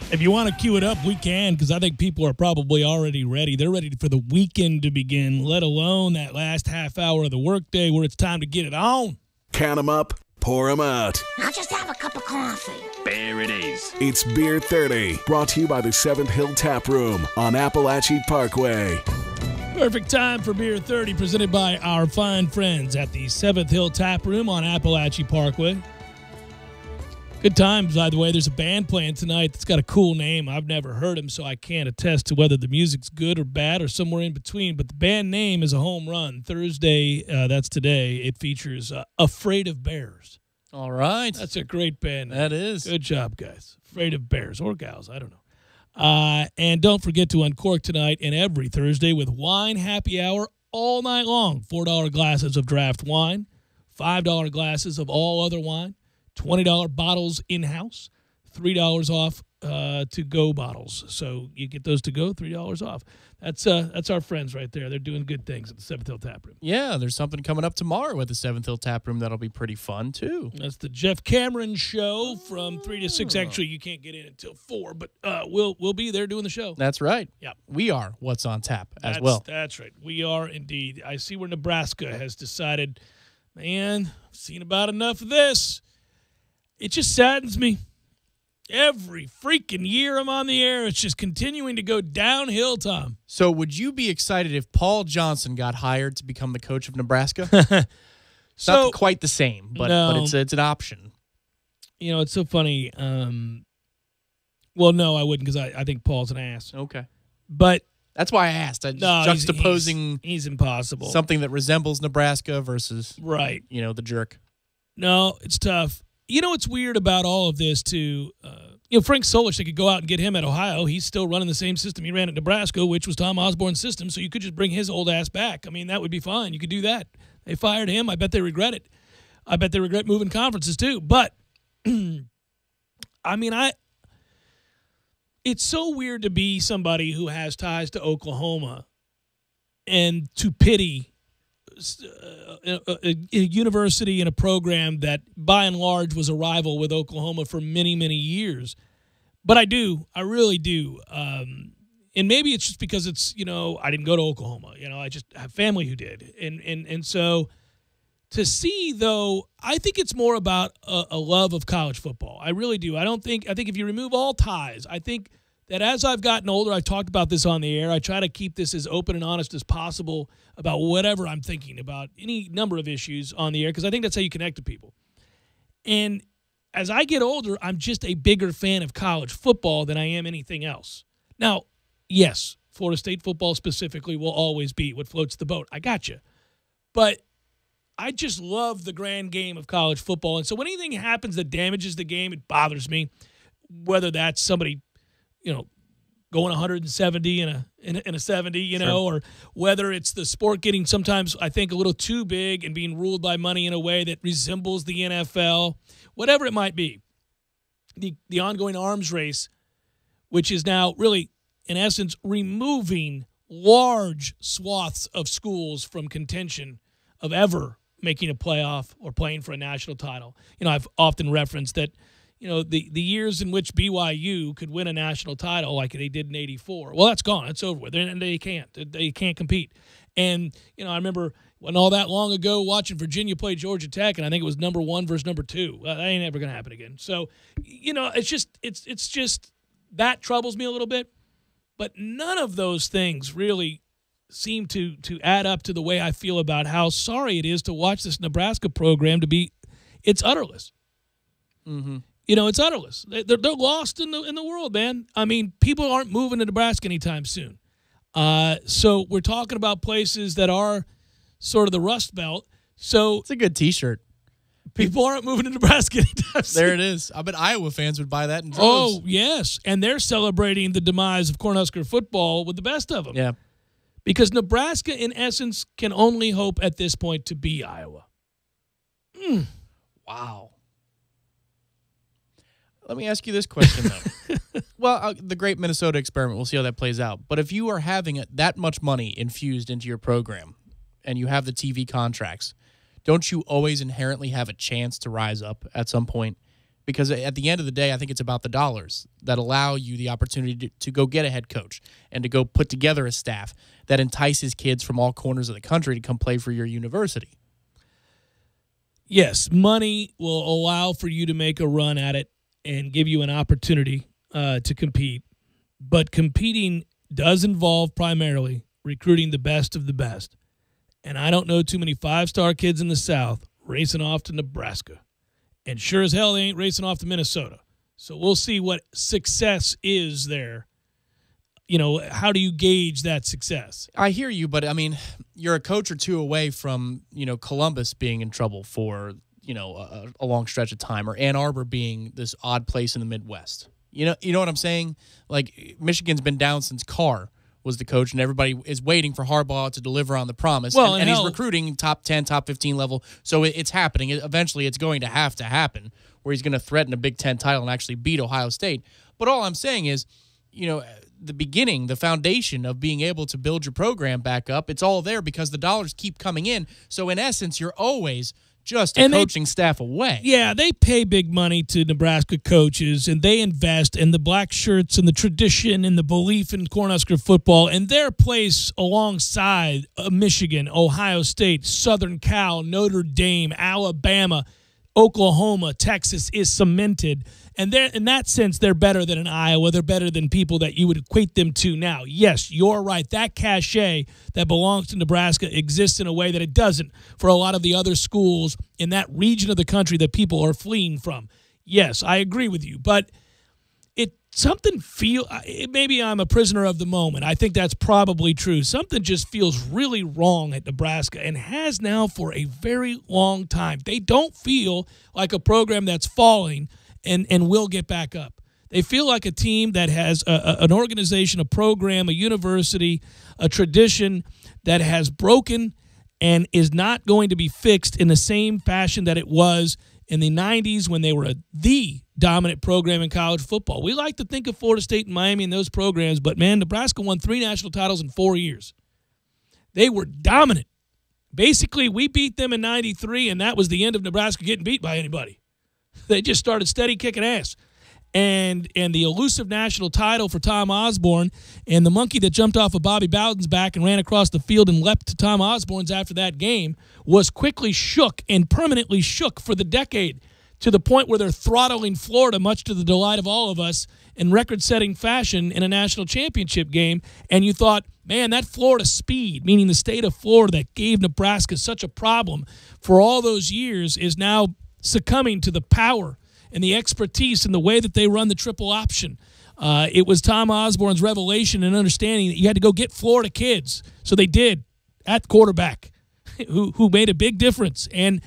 If you want to cue it up, we can, because I think people are probably already ready. They're ready for the weekend to begin, let alone that last half hour of the workday where it's time to get it on. Count 'em up, pour 'em out. I'll just have a cup of coffee. There it is. It's Beer 30, brought to you by the 7th Hill Tap Room on Appalachie Parkway. Perfect time for Beer 30, presented by our fine friends at the 7th Hill Tap Room on Appalachie Parkway. Good times, by the way. There's a band playing tonight that's got a cool name. I've never heard them, so I can't attest to whether the music's good or bad or somewhere in between. But the band name is a home run. Thursday, that's today, it features Afraid of Bears. All right. That's a great band name. That is. Good job, guys. Afraid of Bears or gals, I don't know. And don't forget to uncork tonight and every Thursday with Wine Happy Hour all night long. $4 glasses of draft wine, $5 glasses of all other wine, $20 bottles in-house, $3 off to-go bottles. So you get those to go, $3 off. That's our friends right there. They're doing good things at the 7th Hill Tap Room. Yeah, there's something coming up tomorrow at the 7th Hill Tap Room that'll be pretty fun, too. That's the Jeff Cameron Show from 3 to 6. Actually, you can't get in until 4, but we'll be there doing the show. That's right. Yeah. We are What's on Tap as well. That's right. We are indeed. I see where Nebraska has decided, man, I've seen about enough of this. It just saddens me. Every freaking year I'm on the air, it's just continuing to go downhill, Tom. So would you be excited if Paul Johnson got hired to become the coach of Nebraska? Not quite the same, but it's an option. You know, it's so funny. Well, no, I wouldn't, because I think Paul's an ass. Okay. But that's why I asked. Juxtaposing he's impossible. Something that resembles Nebraska versus right. The jerk. No, it's tough. You know what's weird about all of this, too? Frank Solich, they could go out and get him at Ohio. He's still running the same system he ran at Nebraska, which was Tom Osborne's system, so you could just bring his old ass back. I mean, that would be fine. You could do that. They fired him. I bet they regret it. I bet they regret moving conferences, too. But, I mean, it's so weird to be somebody who has ties to Oklahoma and to pity a university and a program that by and large was a rival with Oklahoma for many, many years. But I really do. And maybe it's just because it's, I didn't go to Oklahoma. I just have family who did. And so to see, though, I think it's more about a love of college football. I really do. I think if you remove all ties, I think that as I've gotten older, I've talked about this on the air, I try to keep this as open and honest as possible about whatever I'm thinking about, any number of issues on the air, because I think that's how you connect to people. And as I get older, I'm just a bigger fan of college football than I am anything else. Now, yes, Florida State football specifically will always be what floats the boat. I got you. But I just love the grand game of college football. And so when anything happens that damages the game, it bothers me, whether that's somebody going 170 in a 70, you know, or whether it's the sport getting sometimes, I think, a little too big and being ruled by money in a way that resembles the NFL, whatever it might be. The ongoing arms race, which is now really, in essence, removing large swaths of schools from contention of ever making a playoff or playing for a national title. You know, I've often referenced that, you know, the years in which BYU could win a national title like they did in '84, well, that's gone. It's over with. And they can't. They can't compete. And, you know, I remember when all that long ago watching Virginia play Georgia Tech, and I think it was number 1 versus number 2. That ain't ever going to happen again. So, you know, it's just that troubles me a little bit. But none of those things really seem to add up to the way I feel about how sorry it is to watch this Nebraska program it's udderless. Mm-hmm. You know, it's udderless. They're lost in the world, man. I mean, people aren't moving to Nebraska anytime soon. So we're talking about places that are sort of the Rust Belt. So it's a good T-shirt. People aren't moving to Nebraska anytime soon. There it is. I bet Iowa fans would buy that in droves. Oh, yes. And they're celebrating the demise of Cornhusker football with the best of them. Yeah. Because Nebraska, in essence, can only hope at this point to be Iowa. Wow. Let me ask you this question, though. Well, the great Minnesota experiment, we'll see how that plays out. But if you are having that much money infused into your program and you have the TV contracts, don't you always inherently have a chance to rise up at some point? Because at the end of the day, I think it's about the dollars that allow you the opportunity to go get a head coach and to go put together a staff that entices kids from all corners of the country to come play for your university. Yes, money will allow for you to make a run at it and give you an opportunity to compete. But competing does involve primarily recruiting the best of the best. And I don't know too many 5-star kids in the South racing off to Nebraska. And sure as hell they ain't racing off to Minnesota. So we'll see what success is there. You know, how do you gauge that success? I hear you, but, I mean, you're a coach or two away from, you know, Columbus being in trouble for, you know, a long stretch of time, or Ann Arbor being this odd place in the Midwest. You know what I'm saying? Like, Michigan's been down since Carr was the coach, and everybody is waiting for Harbaugh to deliver on the promise. Well, and he's recruiting top 10, top 15 level, so it's happening. Eventually, it's going to have to happen, where he's going to threaten a Big Ten title and actually beat Ohio State. But all I'm saying is, you know, the beginning, the foundation of being able to build your program back up, it's all there because the dollars keep coming in. So, in essence, you're always just a coaching staff away. Yeah, they pay big money to Nebraska coaches, and they invest in the black shirts and the tradition and the belief in Cornhusker football, and their place alongside Michigan, Ohio State, Southern Cal, Notre Dame, Alabama, Oklahoma, Texas is cemented. And in that sense, they're better than an Iowa. They're better than people that you would equate them to now. Yes, you're right. That cachet that belongs to Nebraska exists in a way that it doesn't for a lot of the other schools in that region of the country that people are fleeing from. Yes, I agree with you. But maybe I'm a prisoner of the moment. I think that's probably true. Something just feels really wrong at Nebraska and has now for a very long time. They don't feel like a program that's falling and will get back up. They feel like a team that has an organization, a program, a university, a tradition that has broken and is not going to be fixed in the same fashion that it was in the 90s when they were the dominant program in college football. We like to think of Florida State and Miami and those programs, but, man, Nebraska won 3 national titles in 4 years. They were dominant. Basically, we beat them in 93, and that was the end of Nebraska getting beat by anybody. They just started steady kicking ass. And the elusive national title for Tom Osborne and the monkey that jumped off of Bobby Bowden's back and ran across the field and leapt to Tom Osborne's after that game was quickly shook and permanently shook for the decade to the point where they're throttling Florida, much to the delight of all of us, in record-setting fashion in a national championship game. And you thought, man, that Florida speed, meaning the state of Florida that gave Nebraska such a problem for all those years, is now succumbing to the power and the expertise and the way that they run the triple option. It was Tom Osborne's revelation and understanding that you had to go get Florida kids. So they did at quarterback, who made a big difference. And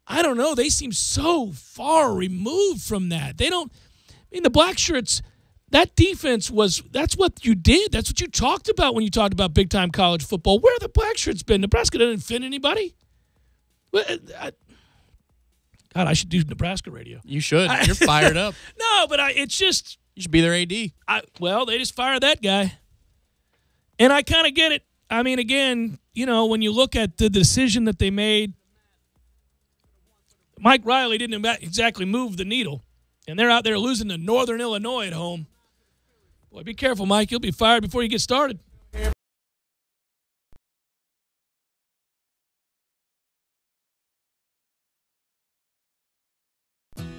I don't know, they seem so far removed from that. They don't, I mean, the black shirts, That defense that's what you did. That's what you talked about when you talked about big-time college football. Where have the black shirts been? Nebraska doesn't fit anybody. God, I should do Nebraska radio. You should. You're fired up. No, but it's just. You should be their AD. Well, they just fired that guy. And I kind of get it. I mean, again, when you look at the decision that they made, Mike Riley didn't exactly move the needle. And they're out there losing to Northern Illinois at home. Boy, be careful, Mike. You'll be fired before you get started.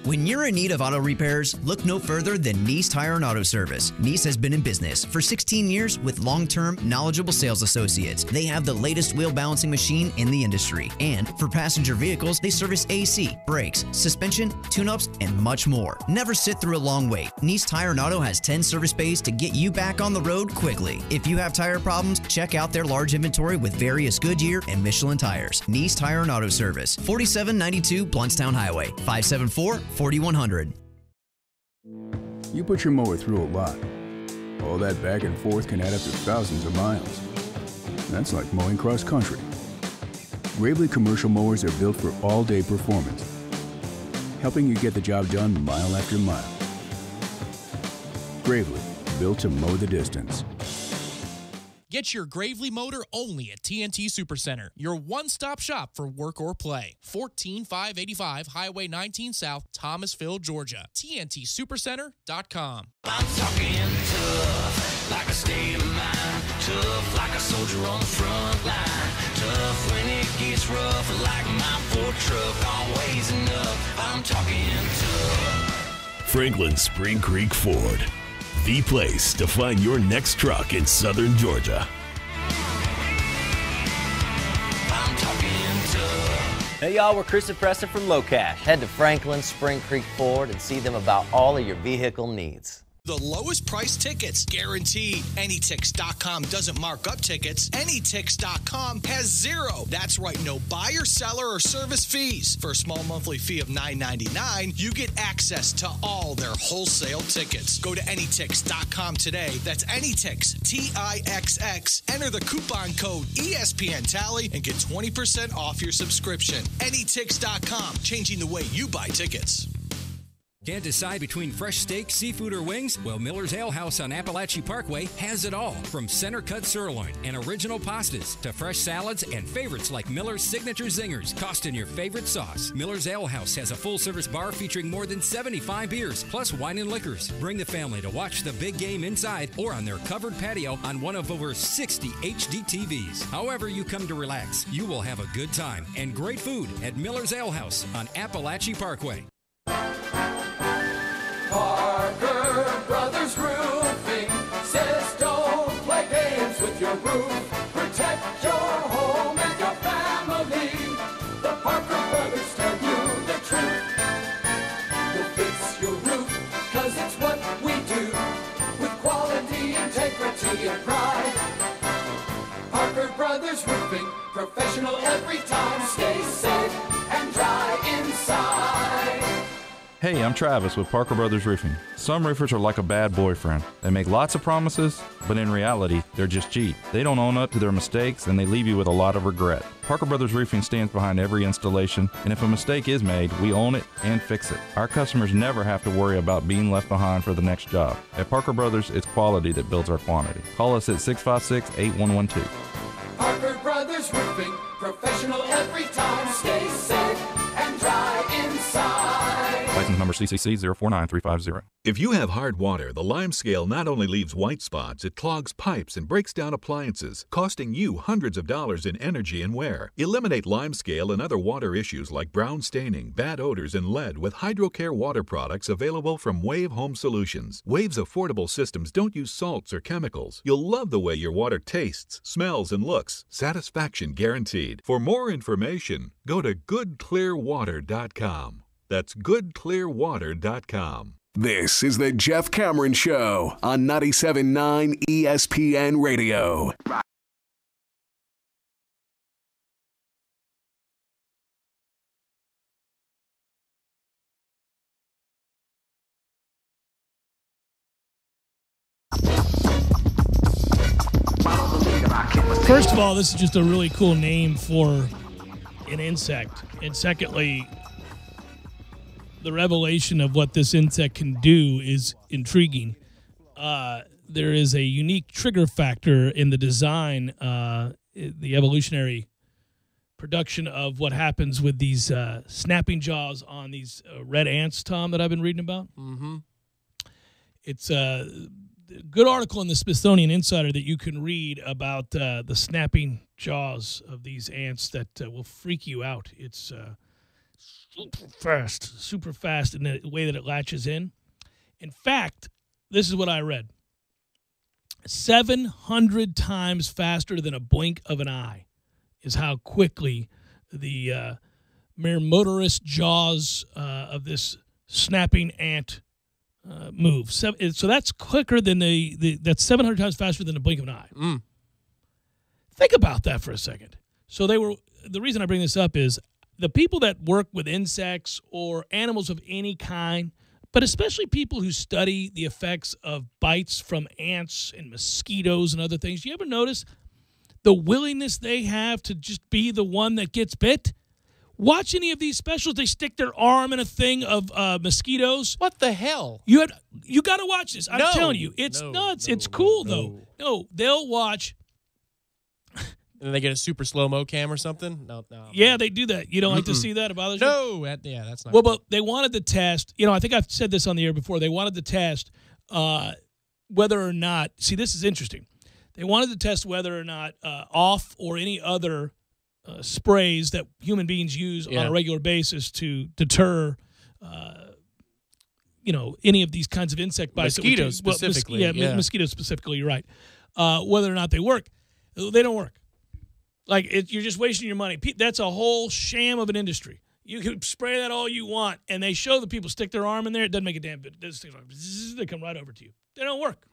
When you're in need of auto repairs, look no further than Nice Tire and Auto Service. Nice has been in business for 16 years with long-term, knowledgeable sales associates. They have the latest wheel balancing machine in the industry. And for passenger vehicles, they service AC, brakes, suspension, tune-ups, and much more. Never sit through a long wait. Nice Tire and Auto has 10 service bays to get you back on the road quickly. If you have tire problems, check out their large inventory with various Goodyear and Michelin tires. Nice Tire and Auto Service, 4792 Bluntstown Highway, 574-4100. You put your mower through a lot. All that back and forth can add up to thousands of miles. That's like mowing cross country. Gravely commercial mowers are built for all-day performance, helping you get the job done mile after mile. Gravely, built to mow the distance. Get your Gravely motor only at TNT Supercenter, your one-stop shop for work or play. 14585 Highway 19 South, Thomasville, Georgia. TNTSupercenter.com. I'm talking tough, like a state of mind. Tough, like a soldier on the front line. Tough when it gets rough, like my Ford truck. Always enough. I'm talking tough. Franklin Spring Creek Ford. The place to find your next truck in southern Georgia. I'm talking tough. Hey y'all, we're Chris and Preston from LoCash. Head to Franklin Spring Creek Ford and see them about all of your vehicle needs. The lowest price tickets, guaranteed. Anytix.com doesn't mark up tickets. Anytix.com has zero. That's right, no buyer, seller, or service fees. For a small monthly fee of $9.99, you get access to all their wholesale tickets. Go to Anytix.com today. That's Anytix, T-I-X-X. Enter the coupon code ESPN Tally and get 20% off your subscription. Anytix.com, changing the way you buy tickets. Can't decide between fresh steak, seafood, or wings? Well, Miller's Ale House on Appalachia Parkway has it all. From center-cut sirloin and original pastas to fresh salads and favorites like Miller's Signature Zingers, tossed in your favorite sauce. Miller's Ale House has a full-service bar featuring more than 75 beers, plus wine and liquors. Bring the family to watch the big game inside or on their covered patio on one of over 60 HD TVs. However you come to relax, you will have a good time and great food at Miller's Ale House on Appalachia Parkway. Parker Brothers Roofing says don't play games with your roof. Protect your home and your family. The Parker Brothers tell you the truth. We'll fix your roof, cause it's what we do. With quality, integrity, and pride. Parker Brothers Roofing, professional every time. Stay safe and dry inside. Hey, I'm Travis with Parker Brothers Roofing. Some roofers are like a bad boyfriend. They make lots of promises, but in reality, they're just cheap. They don't own up to their mistakes, and they leave you with a lot of regret. Parker Brothers Roofing stands behind every installation, and if a mistake is made, we own it and fix it. Our customers never have to worry about being left behind for the next job. At Parker Brothers, it's quality that builds our quantity. Call us at 656-8112. Parker Brothers Roofing, professional every time. Stay safe and dry inside. License number CCC 049350. If you have hard water, the Lime Scale not only leaves white spots, it clogs pipes and breaks down appliances, costing you hundreds of dollars in energy and wear. Eliminate Lime Scale and other water issues like brown staining, bad odors, and lead with HydroCare water products available from Wave Home Solutions. Wave's affordable systems don't use salts or chemicals. You'll love the way your water tastes, smells, and looks. Satisfaction guaranteed. For more information, go to goodclearwater.com. That's goodclearwater.com. This is the Jeff Cameron Show on 97.9 ESPN Radio. First of all, this is just a really cool name for an insect. And secondly, the revelation of what this insect can do is intriguing. There is a unique trigger factor in the design, the evolutionary production of what happens with these snapping jaws on these red ants, Tom, that I've been reading about. Mm-hmm. It's a good article in the Smithsonian Insider that you can read about the snapping jaws of these ants that will freak you out. It's super fast in the way that it latches in. In fact, this is what I read. 700 times faster than a blink of an eye is how quickly the Myrmoteris jaws of this snapping ant move. So that's quicker than that's 700 times faster than a blink of an eye. Mm. Think about that for a second. So the reason I bring this up is the people that work with insects or animals of any kind, but especially people who study the effects of bites from ants and mosquitoes and other things. You ever notice the willingness they have to just be the one that gets bit? Watch any of these specials. They stick their arm in a thing of mosquitoes. What the hell? You got to watch this. I'm telling you, it's nuts. It's cool though. No, they'll watch. And then they get a super slow-mo cam or something? No. Yeah, they do that. You don't like to see that? It bothers you? No. Yeah, that's not well, cool. but they wanted to test. I think I've said this on the air before. They wanted to test whether or not. See, this is interesting. They wanted to test whether or not off or any other sprays that human beings use on a regular basis to deter, any of these kinds of insect bites. Mosquitoes specifically. Mosquitoes specifically. You're right. Whether or not they work, they don't work. Like you're just wasting your money. That's a whole sham of an industry. You can spray that all you want, and they show the people stick their arm in there. It doesn't make a damn bit. They come right over to you. They don't work.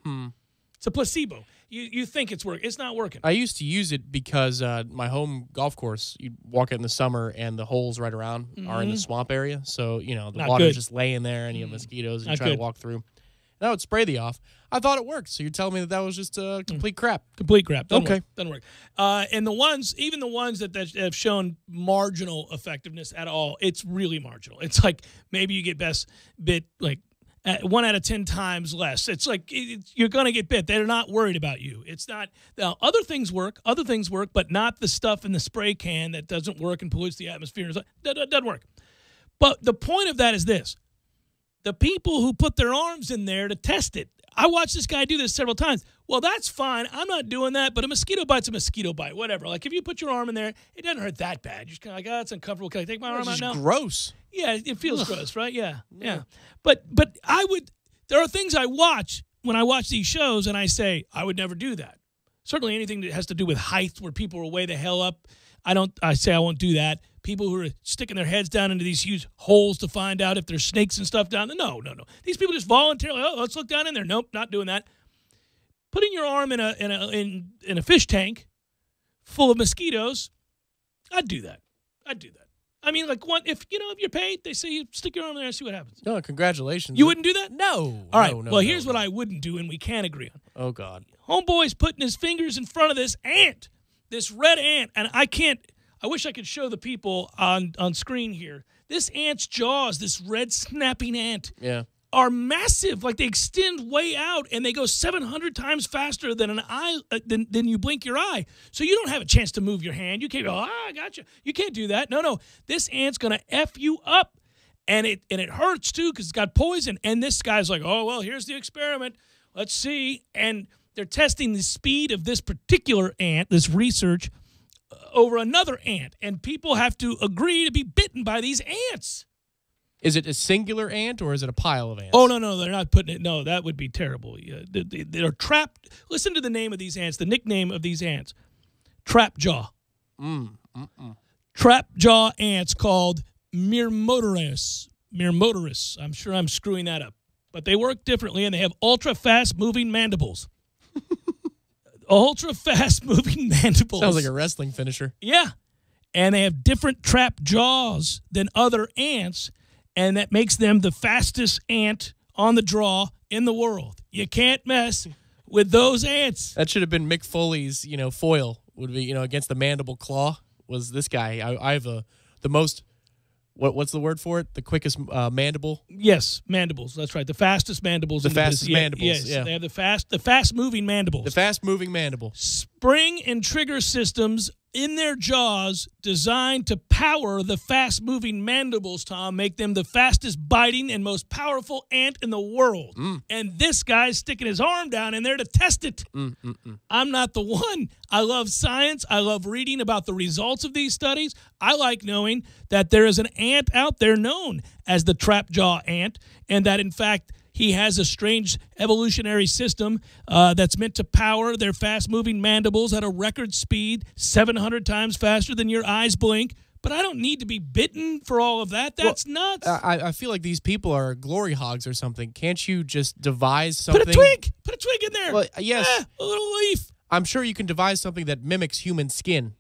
It's a placebo. You think it's working. It's not working. I used to use it because my home golf course, you walk it in the summer, and the holes right around are in the swamp area. So, the water's just laying there, and you have mosquitoes, and you try to walk through. And I would spray the off. I thought it worked. So you're telling me that was just complete crap. Complete crap. Doesn't work. And even the ones that have shown marginal effectiveness at all, it's really marginal. It's like maybe you get bit like 1 out of 10 times less. It's like you're going to get bit. They're not worried about you. It's not. Now, other things work, but not the stuff in the spray can that doesn't work and pollutes the atmosphere. That doesn't work. But the point of that is this. The people who put their arms in there to test it. I watched this guy do this several times. Well, that's fine. I'm not doing that, but a mosquito bite's a mosquito bite, whatever. Like, if you put your arm in there, it doesn't hurt that bad. You're just kind of like, that's uncomfortable. Can I take my arm out now? Gross. Yeah, it feels gross, right? Yeah. But there are things I watch when I watch these shows, and I say, I would never do that. Certainly anything that has to do with height where people are way the hell up, I say I won't do that. People who are sticking their heads down into these huge holes to find out if there's snakes and stuff down there. No. These people just voluntarily, let's look down in there. Nope, not doing that. Putting your arm in a fish tank full of mosquitoes, I'd do that. I mean, like, if you're paid, they say you stick your arm in there and see what happens. No, congratulations. You wouldn't do that? No. All right. Well, here's what I wouldn't do, and we can't agree on. Oh, God. Homeboy's putting his fingers in front of this ant, this red ant, and I wish I could show the people on screen here. This ant's jaws, this red snapping ant, are massive. Like, they extend way out, and they go 700 times faster than an eye than you blink your eye. So you don't have a chance to move your hand. You can't go, I gotcha. You can't do that. No. This ant's gonna F you up, and it hurts too because it's got poison. And this guy's like, oh well, here's the experiment. Let's see. And they're testing the speed of this particular ant. This research. Over another ant, and people have to agree to be bitten by these ants. Is it a singular ant or is it a pile of ants? Oh, no, they're not putting it. No, that would be terrible. They're trapped. Listen to the name of these ants, the nickname of these ants. Trap jaw. Trap jaw ants called Myrmoteris. I'm sure I'm screwing that up. But they work differently, and they have ultra-fast moving mandibles. Ultra-fast moving mandibles. Sounds like a wrestling finisher. Yeah. And they have different trap jaws than other ants, and that makes them the fastest ant on the draw in the world. You can't mess with those ants. That should have been Mick Foley's, foil would be, against the mandible claw was this guy. I have the most, what's the word for it? The quickest mandible? Yes, mandibles. That's right. The fastest mandibles. The fastest mandibles. Yes, yeah. They have the fast-moving mandibles. The fast-moving mandible. Spring and trigger systems in their jaws designed to power the fast-moving mandibles, Tom, make them the fastest biting and most powerful ant in the world. And this guy's sticking his arm down in there to test it. I'm not the one. I love science. I love reading about the results of these studies. I like knowing that there is an ant out there known as the trapjaw ant, and that, in fact, he has a strange evolutionary system that's meant to power their fast-moving mandibles at a record speed, 700 times faster than your eyes blink. But I don't need to be bitten for all of that. That's nuts. I feel like these people are glory hogs or something. Can't you just devise something? Put a twig in there. Well, yes. A little leaf. I'm sure you can devise something that mimics human skin,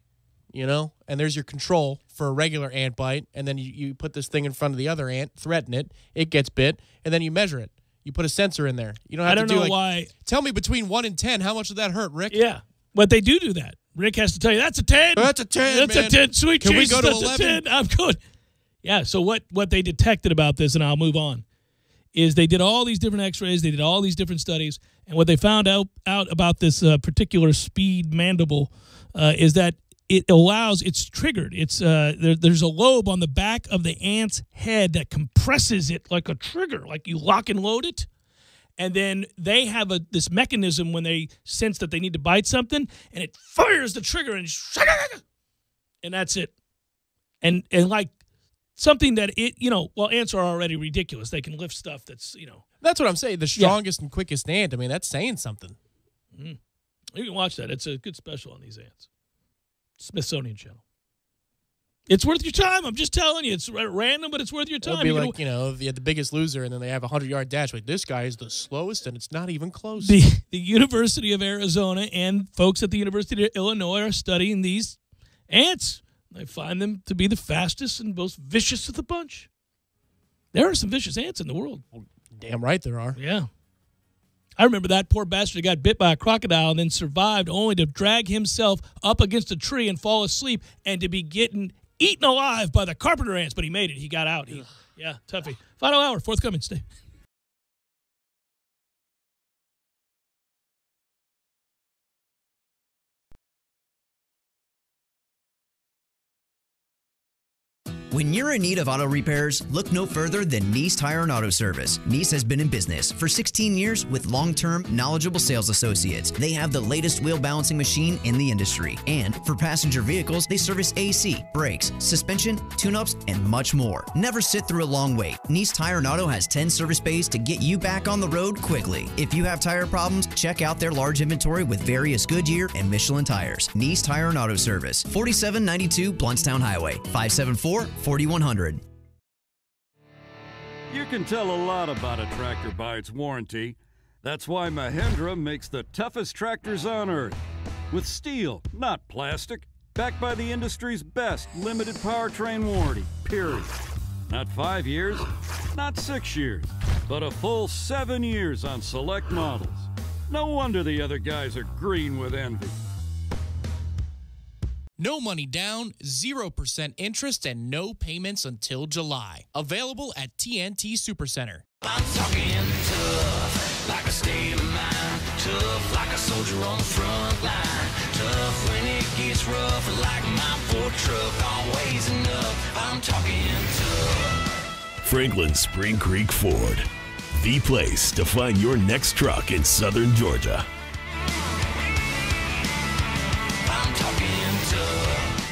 and there's your control for a regular ant bite, and then you put this thing in front of the other ant, threaten it, it gets bit, and then you measure it. You put a sensor in there. You don't have to do why. Tell me between 1 and 10, how much did that hurt, Rick? Yeah, but they do that. Rick has to tell you, that's a 10. That's a 10, That's a 10. Sweet Can Jesus, we go to that's 11? a 10. I'm good. Yeah, so what they detected about this, and I'll move on, is they did all these different x-rays, they did all these different studies, and what they found out about this particular speed mandible is that it's triggered. It's there's a lobe on the back of the ant's head that compresses it like a trigger, like you lock and load it. And then they have this mechanism when they sense that they need to bite something, and it fires the trigger, and that's it. And like something that ants are already ridiculous. They can lift stuff that's, That's what I'm saying. The strongest and quickest ant. I mean, that's saying something. You can watch that. It's a good special on these ants. Smithsonian Channel. It's worth your time. I'm just telling you. It's random, but it's worth your time. It'd be like, if you had the biggest loser and then they have a 100-yard dash. Like, this guy is the slowest, and it's not even close. The University of Arizona and folks at the University of Illinois are studying these ants. They find them to be the fastest and most vicious of the bunch. There are some vicious ants in the world. Damn right there are. Yeah. I remember that poor bastard got bit by a crocodile and then survived only to drag himself up against a tree and fall asleep and to be getting eaten alive by the carpenter ants, but he made it. He got out. Yeah, toughie. Final hour, forthcoming. Stay. When you're in need of auto repairs, look no further than Nice Tire and Auto Service. Nice has been in business for 16 years with long-term, knowledgeable sales associates. They have the latest wheel balancing machine in the industry. And for passenger vehicles, they service AC, brakes, suspension, tune-ups, and much more. Never sit through a long wait. Nice Tire and Auto has 10 service bays to get you back on the road quickly. If you have tire problems, check out their large inventory with various Goodyear and Michelin tires. Nice Tire and Auto Service, 4792 Blountstown Highway, 574-4100. You can tell a lot about a tractor by its warranty. That's why Mahindra makes the toughest tractors on earth. With steel, not plastic. Backed by the industry's best limited powertrain warranty, period. Not 5 years, not 6 years, but a full 7 years on select models. No wonder the other guys are green with envy. No money down, 0% interest, and no payments until July. Available at TNT Supercenter. I'm talking tough, like a state of mind. Tough, like a soldier on the front line. Tough when it gets rough, like my Ford truck. Always enough, I'm talking tough. Franklin Spring Creek Ford, the place to find your next truck in southern Georgia.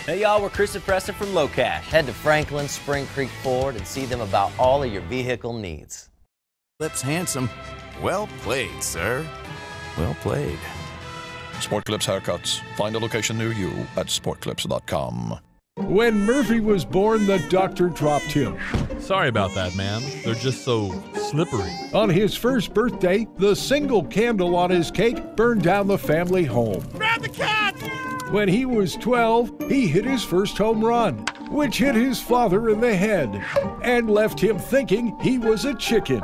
Hey y'all, we're Chris and Preston from Low Cash. Head to Franklin Spring Creek Ford and see them about all of your vehicle needs. Clips handsome. Well played, sir. Well played. Sport Clips Haircuts. Find a location near you at sportclips.com. When Murphy was born, the doctor dropped him. Sorry about that, man. They're just so slippery. On his first birthday, the single candle on his cake burned down the family home. Grab the cat! When he was 12, he hit his first home run, which hit his father in the head and left him thinking he was a chicken.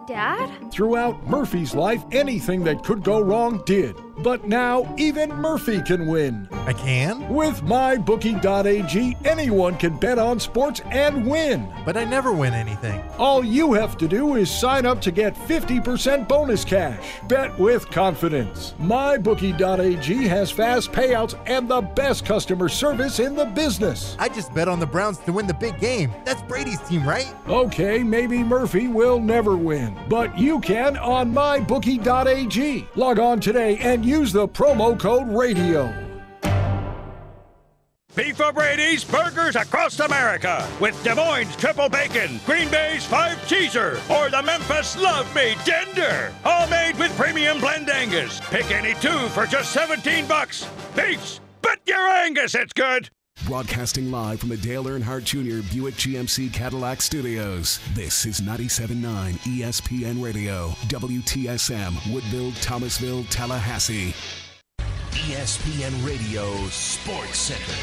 Dad? Throughout Murphy's life, anything that could go wrong did. But now even Murphy can win. I can? With MyBookie.ag, anyone can bet on sports and win. But I never win anything. All you have to do is sign up to get 50% bonus cash. Bet with confidence. MyBookie.ag has fast payouts and the best customer service in the business. I just bet on the Browns to win the big game. That's Brady's team, right? Okay, maybe Murphy will never win, but you can on MyBookie.ag. Log on today and use the promo code RADIO. Beef O'Brady's Burgers across America with Des Moines Triple Bacon, Green Bay's 5-Cheeser, or the Memphis Love Me Tender. All made with premium blend Angus. Pick any two for just $17. Beefs, but your Angus, it's good. Broadcasting live from the Dale Earnhardt Jr. Buick GMC Cadillac Studios. This is 97.9 ESPN Radio, WTSM, Woodville, Thomasville, Tallahassee. ESPN Radio Sports Center.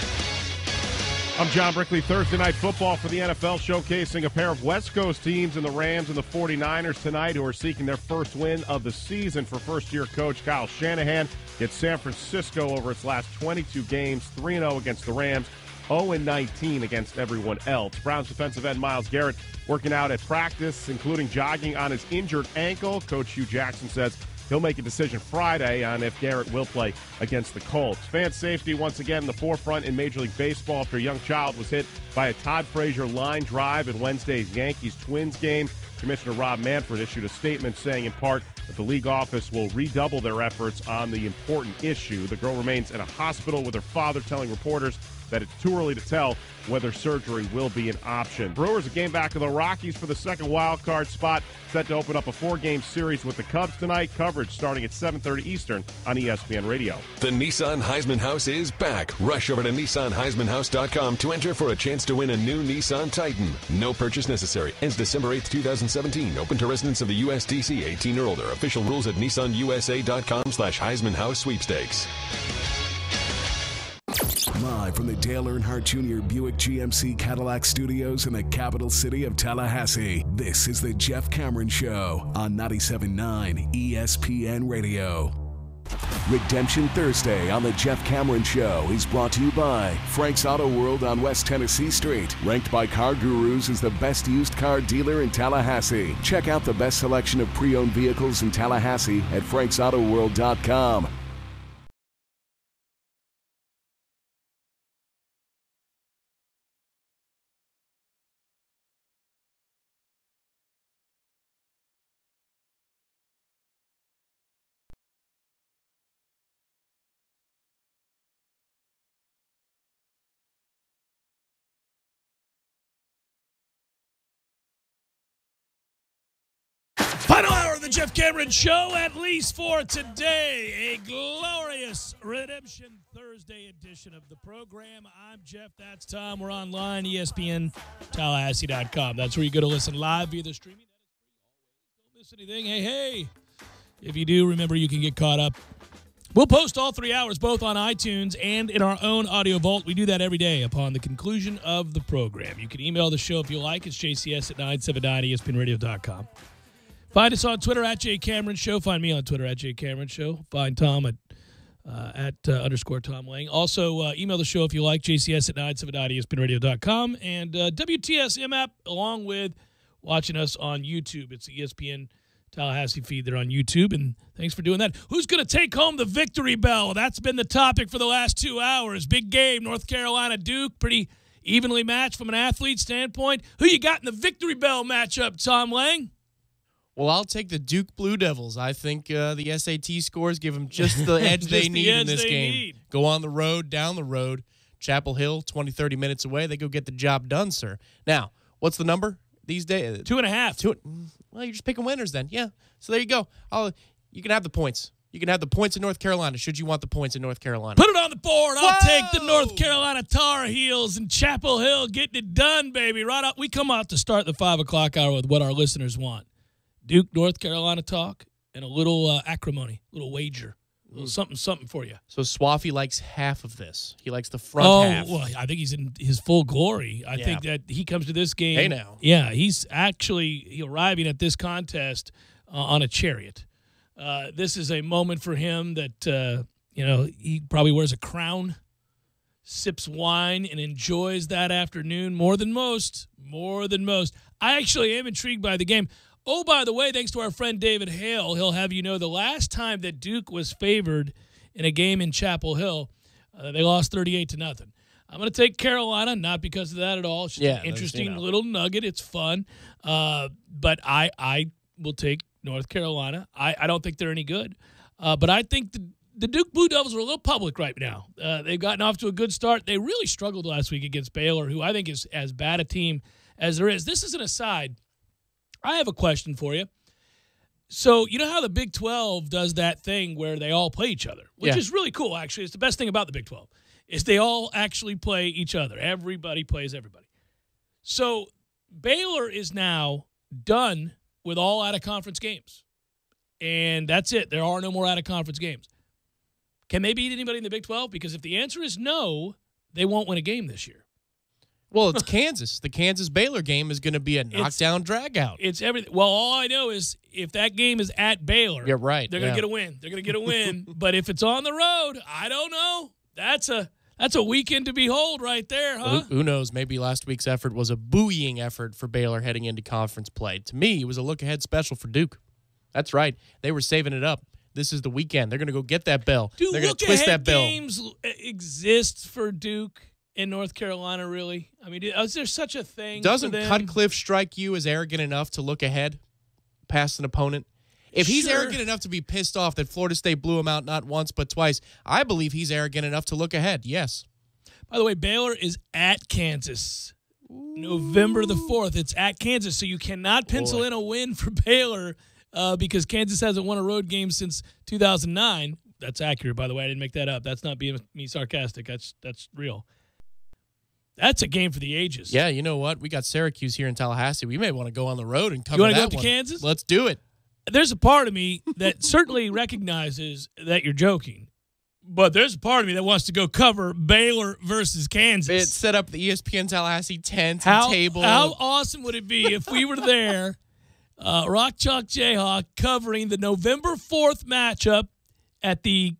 I'm John Brickley. Thursday Night Football for the NFL, showcasing a pair of West Coast teams in the Rams and the 49ers tonight, who are seeking their first win of the season for first-year coach Kyle Shanahan. Gets San Francisco over its last 22 games, 3-0 against the Rams, 0-19 against everyone else. Browns defensive end Myles Garrett working out at practice, including jogging on his injured ankle. Coach Hugh Jackson says he'll make a decision Friday on if Garrett will play against the Colts. Fan safety once again in the forefront in Major League Baseball after a young child was hit by a Todd Frazier line drive in Wednesday's Yankees-Twins game. Commissioner Rob Manfred issued a statement saying in part that the league office will redouble their efforts on the important issue. The girl remains in a hospital with her father telling reporters that it's too early to tell whether surgery will be an option. Brewers a game back of the Rockies for the second wild card spot, set to open up a 4-game series with the Cubs tonight. Coverage starting at 7:30 Eastern on ESPN Radio. The Nissan Heisman House is back. Rush over to NissanHeismanHouse.com to enter for a chance to win a new Nissan Titan. No purchase necessary. Ends December 8th, 2017. Open to residents of the USDC 18 or older. Official rules at NissanUSA.com/Heisman House Sweepstakes. Live from the Dale Earnhardt Jr. Buick GMC Cadillac Studios in the capital city of Tallahassee, this is the Jeff Cameron Show on 97.9 ESPN Radio. Redemption Thursday on the Jeff Cameron Show is brought to you by Frank's Auto World on West Tennessee Street, ranked by Car Gurus as the best used car dealer in Tallahassee. Check out the best selection of pre-owned vehicles in Tallahassee at franksautowworld.com. Final hour of the Jeff Cameron Show, at least for today. A glorious Redemption Thursday edition of the program. I'm Jeff, that's Tom. We're online, ESPNTallahassee.com. That's where you go to listen live via the streaming. Don't miss anything. Hey. If you do, remember you can get caught up. We'll post all 3 hours, both on iTunes and in our own audio vault. We do that every day upon the conclusion of the program. You can email the show if you like. It's jcs at 979ESPNradio.com. Find us on Twitter at @JCameron Show. Find me on Twitter at @JCameron Show. Find Tom at _ Tom Lang. Also, email the show if you like, jcs at 979ESPNradio.com. And WTSM app, along with watching us on YouTube. It's the ESPN Tallahassee feed there on YouTube. And thanks for doing that. Who's going to take home the victory bell? That's been the topic for the last 2 hours. Big game, North Carolina Duke. Pretty evenly matched from an athlete standpoint. Who you got in the victory bell matchup, Tom Lang? Well, I'll take the Duke Blue Devils. I think the SAT scores give them just the edge they need in this game. Go on the road, down the road. Chapel Hill, 20, 30 minutes away. They go get the job done, sir. Now, what's the number these days? 2.5. Well, you're just picking winners then. Yeah. So there you go. You can have the points. You can have the points in North Carolina, should you want the points in North Carolina. Put it on the board. I'll take the North Carolina Tar Heels and Chapel Hill getting it done, baby. Right up. We come out to start the 5 o'clock hour with what our listeners want. Duke, North Carolina talk, and a little acrimony, a little wager, a little something for you. So Swaffy likes half of this. He likes the front half. Well, I think he's in his full glory. I think that he comes to this game. Hey, now. Yeah, he's actually arriving at this contest on a chariot. This is a moment for him that, he probably wears a crown, sips wine, and enjoys that afternoon more than most. I actually am intrigued by the game. Oh, by the way, thanks to our friend David Hale, he'll have you know the last time that Duke was favored in a game in Chapel Hill, they lost 38-0. I'm going to take Carolina, not because of that at all. It's just an interesting little nugget. It's fun. But I will take North Carolina. I don't think they're any good. But I think the Duke Blue Devils are a little public right now. They've gotten off to a good start. They really struggled last week against Baylor, who I think is as bad a team as there is. This is an aside. I have a question for you. So you know how the Big 12 does that thing where they all play each other, which is really cool, actually. It's the best thing about the Big 12 is they all actually play each other. Everybody plays everybody. So Baylor is now done with all out-of-conference games. And that's it. There are no more out-of-conference games. Can they beat anybody in the Big 12? Because if the answer is no, they won't win a game this year. Well, it's Kansas. The Kansas-Baylor game is going to be a knockdown drag-out. It's everything. Well, all I know is if that game is at Baylor, they're going to get a win. They're going to get a win. But if it's on the road, I don't know. That's a weekend to behold right there, huh? Who knows? Maybe last week's effort was a buoying effort for Baylor heading into conference play. To me, it was a look-ahead special for Duke. That's right. They were saving it up. This is the weekend. They're going to go get that bell. They're going to twist that bell. Do games exist for Duke in North Carolina, really? I mean, is there such a thing? Doesn't Cutcliffe strike you as arrogant enough to look ahead past an opponent? If he's arrogant enough to be pissed off that Florida State blew him out not once but twice, I believe he's arrogant enough to look ahead, yes. By the way, Baylor is at Kansas. November the 4th. It's at Kansas, so you cannot pencil in a win for Baylor because Kansas hasn't won a road game since 2009. That's accurate, by the way. I didn't make that up. That's not being me sarcastic. That's real. That's a game for the ages. Yeah, you know what? We got Syracuse here in Tallahassee. We may want to go on the road and cover that one. You want to go up to Kansas? Let's do it. There's a part of me that certainly recognizes that you're joking, but there's a part of me that wants to go cover Baylor versus Kansas. It set up the ESPN Tallahassee tent and table. How awesome would it be if we were there, Rock Chalk Jayhawk, covering the November 4th matchup at the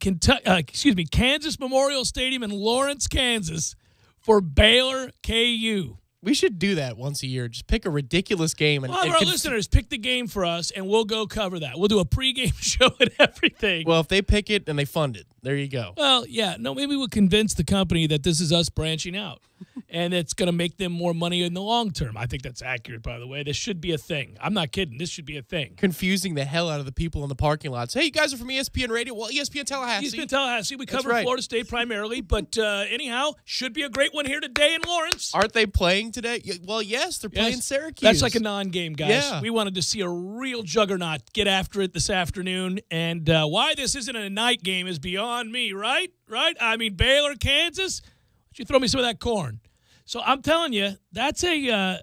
Kansas Memorial Stadium in Lawrence, Kansas, for Baylor KU. We should do that once a year. Just pick a ridiculous game. And our listeners pick the game for us, and we'll go cover that. We'll do a pregame show and everything. Well, if they pick it and they fund it, there you go. Well, yeah. No, maybe we'll convince the company that this is us branching out, and it's going to make them more money in the long term. I think that's accurate, by the way. This should be a thing. I'm not kidding. This should be a thing. Confusing the hell out of the people in the parking lots. Hey, you guys are from ESPN Radio? Well, ESPN Tallahassee. ESPN Tallahassee. We cover Florida State primarily, but anyhow, should be a great one here today in Lawrence. Aren't they playing today? Well, yes, they're playing Syracuse. That's like a non-game, guys. Yeah. We wanted to see a real juggernaut get after it this afternoon, and why this isn't a night game is beyond me, right? Right? I mean, Baylor, Kansas, why don't you throw me some of that corn? So I'm telling you, that's a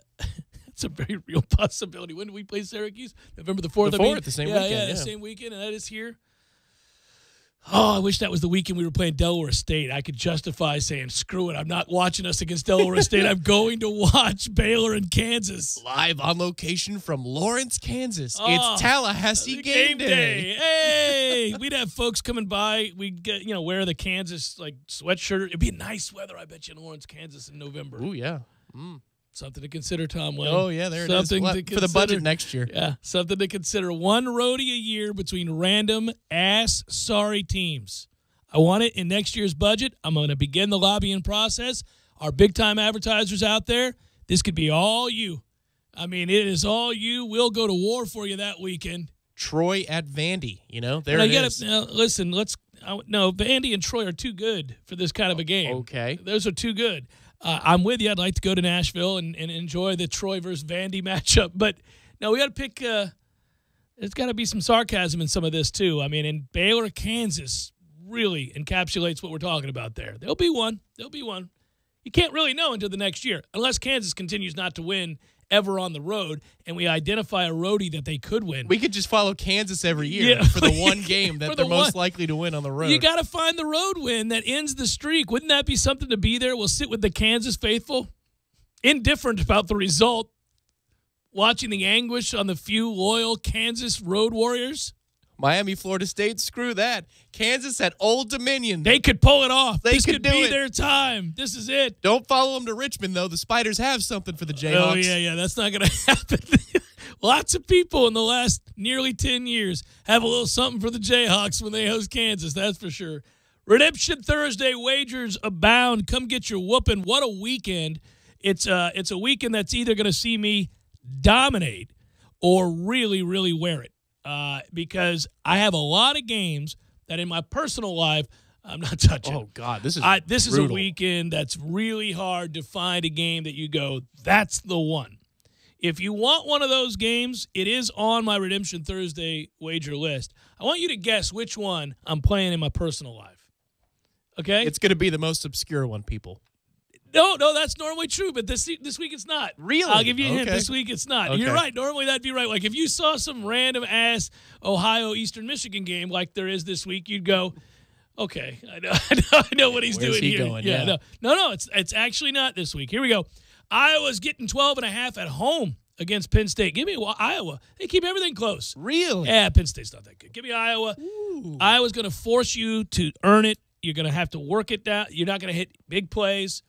very real possibility. When do we play Syracuse? November the 4th? The 4th, the same weekend. Yeah, the same weekend, and that is here. Oh, I wish that was the weekend we were playing Delaware State. I could justify saying, screw it, I'm not watching us against Delaware State. I'm going to watch Baylor and Kansas. Live on location from Lawrence, Kansas. It's Tallahassee Game Day. Hey, we'd have folks coming by. We'd get, wear the Kansas sweatshirt. It'd be nice weather, I bet you, in Lawrence, Kansas in November. Oh, yeah. Something to consider, Tom Wayne. Oh, yeah, there it is. For the budget next year. Yeah, something to consider. One roadie a year between random sorry teams. I want it in next year's budget. I'm going to begin the lobbying process. Our big-time advertisers out there, this could be all you. I mean, it is all you. We'll go to war for you that weekend. Troy at Vandy, there it is. Listen, Vandy and Troy are too good for this kind of a game. Okay. Those are too good. I'm with you. I'd like to go to Nashville and enjoy the Troy versus Vandy matchup. But, no, we got to pick there's got to be some sarcasm in some of this, too. I mean, in Baylor, Kansas really encapsulates what we're talking about there. There'll be one. You can't really know until the next year, unless Kansas continues not to win ever on the road, and we identify a roadie that they could win. We could just follow Kansas every year for the one game that they're most likely to win on the road. You got to find the road win that ends the streak. Wouldn't that be something to be there? We'll sit with the Kansas faithful, indifferent about the result, watching the anguish on the few loyal Kansas Road Warriors. Miami, Florida State, screw that. Kansas at Old Dominion. They could pull it off. This could be their time. This is it. Don't follow them to Richmond, though. The Spiders have something for the Jayhawks. Oh, yeah. That's not going to happen. Lots of people in the last nearly 10 years have a little something for the Jayhawks when they host Kansas, that's for sure. Redemption Thursday wagers abound. Come get your whooping. What a weekend. It's a weekend that's either going to see me dominate or really, really wear it. Because I have a lot of games that in my personal life I'm not touching. Oh, God, this is this is brutal. a weekend that's really hard to find a game that you go, that's the one. If you want one of those games, it is on my Redemption Thursday wager list. I want you to guess which one I'm playing in my personal life. Okay? It's going to be the most obscure one, people. No, that's normally true, but this week it's not. Really? I'll give you a hint. Okay. This week it's not. Okay. You're right. Normally that'd be right. Like if you saw some random ass Ohio Eastern Michigan game like there is this week, you'd go, okay, I know what he's Where's doing he here. going? Yeah, Yeah. No, it's actually not this week. Here we go. Iowa's getting 12.5 at home against Penn State. Give me Iowa. They keep everything close. Really? Yeah, Penn State's not that good. Give me Iowa. Ooh. Iowa's going to force you to earn it. You're going to have to work it down. You're not going to hit big plays.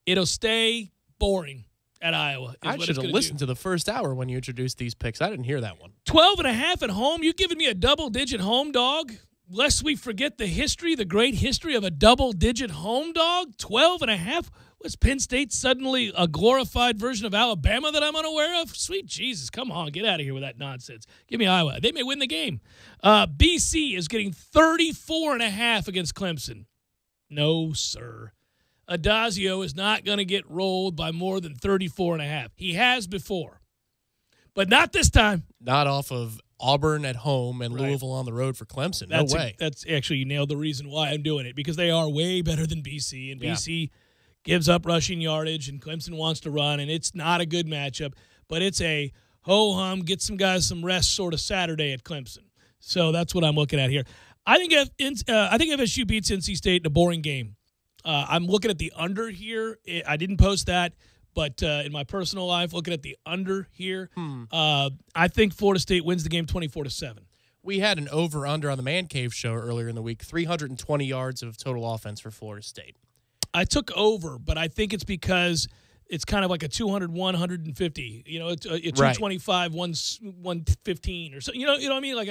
It'll stay boring at Iowa. I should have listened to the first hour when you introduced these picks. I didn't hear that one. 12.5 at home. You giving me a double-digit home dog? Lest we forget the great history of a double-digit home dog. 12.5. Was Penn State suddenly a glorified version of Alabama that I'm unaware of? Sweet Jesus, come on, get out of here with that nonsense. Give me Iowa. They may win the game. BC is getting 34.5 against Clemson. No, sir. Adazio is not going to get rolled by more than 34.5. He has before, but not this time. Not off of Auburn at home and Right. Louisville on the road for Clemson. No way. That's actually, you nailed the reason why I'm doing it, because they are way better than BC, and BC gives up rushing yardage, and Clemson wants to run, and it's not a good matchup, but it's a ho-hum, get some guys some rest sort of Saturday at Clemson. So that's what I'm looking at here. I think FSU beats NC State in a boring game. I'm looking at the under here. I didn't post that, but in my personal life, looking at the under here, I think Florida State wins the game 24-7. We had an over-under on the Man Cave show earlier in the week, 320 yards of total offense for Florida State. I took over, but I think it's because it's kind of like a 200, 150. You know, it's 225, 115 or so. You know what I mean? Like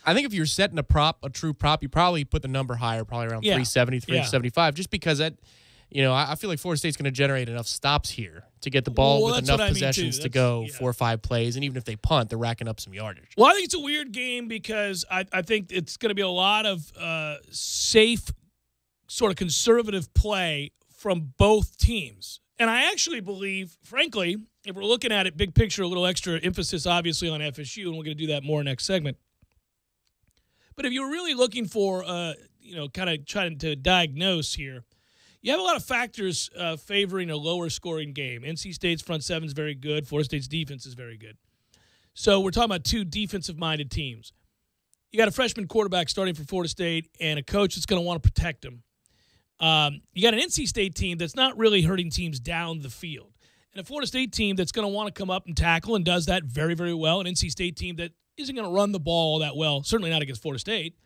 I think if you're setting a true prop, you probably put the number higher, probably around 370, 375, just because that, I feel like Florida State's going to generate enough stops here to get the ball with enough possessions to go 4 or 5 plays. And even if they punt, they're racking up some yardage. Well, I think it's a weird game because I think it's going to be a lot of safe, sort of conservative play from both teams. And I actually believe, frankly, if we're looking at it big picture, a little extra emphasis obviously on FSU, and we're going to do that more next segment. But if you're really looking for, kind of trying to diagnose here, you have a lot of factors favoring a lower scoring game. NC State's front seven is very good. Florida State's defense is very good. So we're talking about two defensive-minded teams. You got a freshman quarterback starting for Florida State and a coach that's going to want to protect him. You got an NC State team that's not really hurting teams down the field. And a Florida State team that's going to want to come up and tackle and does that very, very well. An NC State team that isn't going to run the ball all that well, certainly not against Florida State.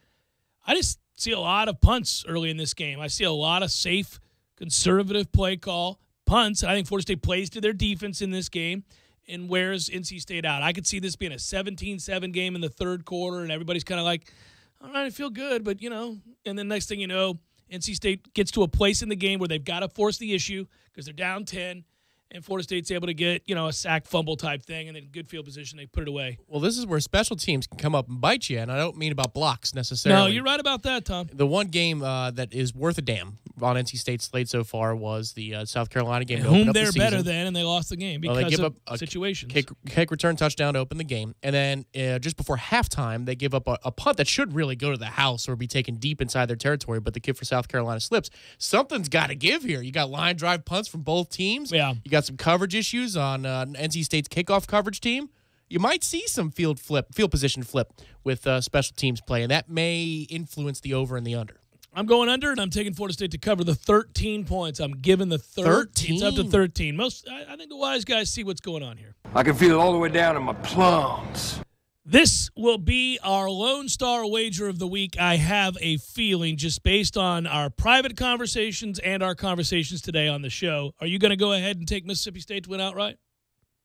I just see a lot of punts early in this game. I see a lot of safe, conservative play call, punts. I think Florida State plays to their defense in this game and wears NC State out. I could see this being a 17-7 game in the third quarter, and everybody's kind of like, all right, I feel good, but, and then next thing you know, NC State gets to a place in the game where they've got to force the issue because they're down 10, and Florida State's able to get, a sack fumble type thing, and then good field position, they put it away. Well, this is where special teams can come up and bite you, and I don't mean about blocks necessarily. No, you're right about that, Tom. The one game that is worth a damn on NC State's slate so far was the South Carolina game. Whom they're better than, and they lost the game because they give of up a situations. Kick return touchdown to open the game, and then just before halftime, they give up a punt that should really go to the house or be taken deep inside their territory, but the kid for South Carolina slips. Something's got to give here. You got line drive punts from both teams. Yeah. You got some coverage issues on NC State's kickoff coverage team. You might see some field position flip with special teams play, and that may influence the over and the under. I'm going under, and I'm taking Florida State to cover the 13 points. I'm giving the 13. It's up to 13. I think the wise guys see what's going on here. I can feel it all the way down in my plums. This will be our Lone Star wager of the week. I have a feeling, just based on our private conversations and our conversations today on the show. Are you going to go ahead and take Mississippi State to win outright?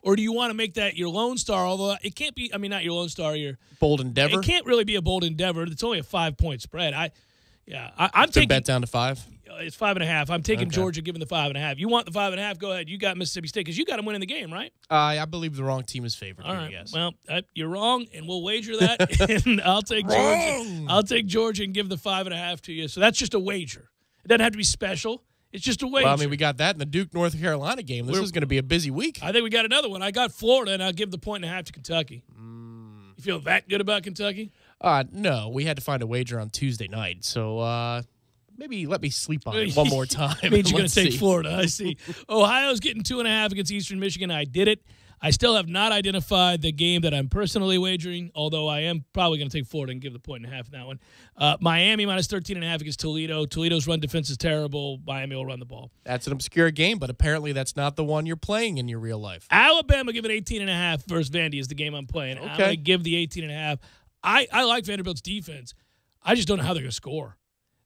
Or do you want to make that your Lone Star? Although it can't be, not your Lone Star, your bold endeavor. It can't really be a bold endeavor. It's only a 5-point spread. I'm taking bet down to 5. It's 5.5. I'm taking Okay. Georgia, giving the 5.5. You want the 5.5? Go ahead. You got Mississippi State because you got them winning the game, right? I believe the wrong team is favored. All right. Yes. Well, you're wrong, and we'll wager that. And I'll take Georgia. I'll take Georgia and give the 5.5 to you. So that's just a wager. It doesn't have to be special. It's just a wager. Well, we got that in the Duke North Carolina game. This is going to be a busy week. I think we got another one. I got Florida, and I'll give the 1.5 to Kentucky. You feel that good about Kentucky? No, we had to find a wager on Tuesday night, so maybe let me sleep on it one more time. Means you're going to take Florida. I see. Ohio's getting 2.5 against Eastern Michigan. I did it. I still have not identified the game that I'm personally wagering, although I am probably going to take Florida and give the 1.5 in that one. Miami minus 13.5 against Toledo. Toledo's run defense is terrible. Miami will run the ball. That's an obscure game, but apparently that's not the one you're playing in your real life. Alabama giving 18.5 versus Vandy is the game I'm playing. Okay. I'm going to give the 18.5. I like Vanderbilt's defense. I just don't know how they're going to score.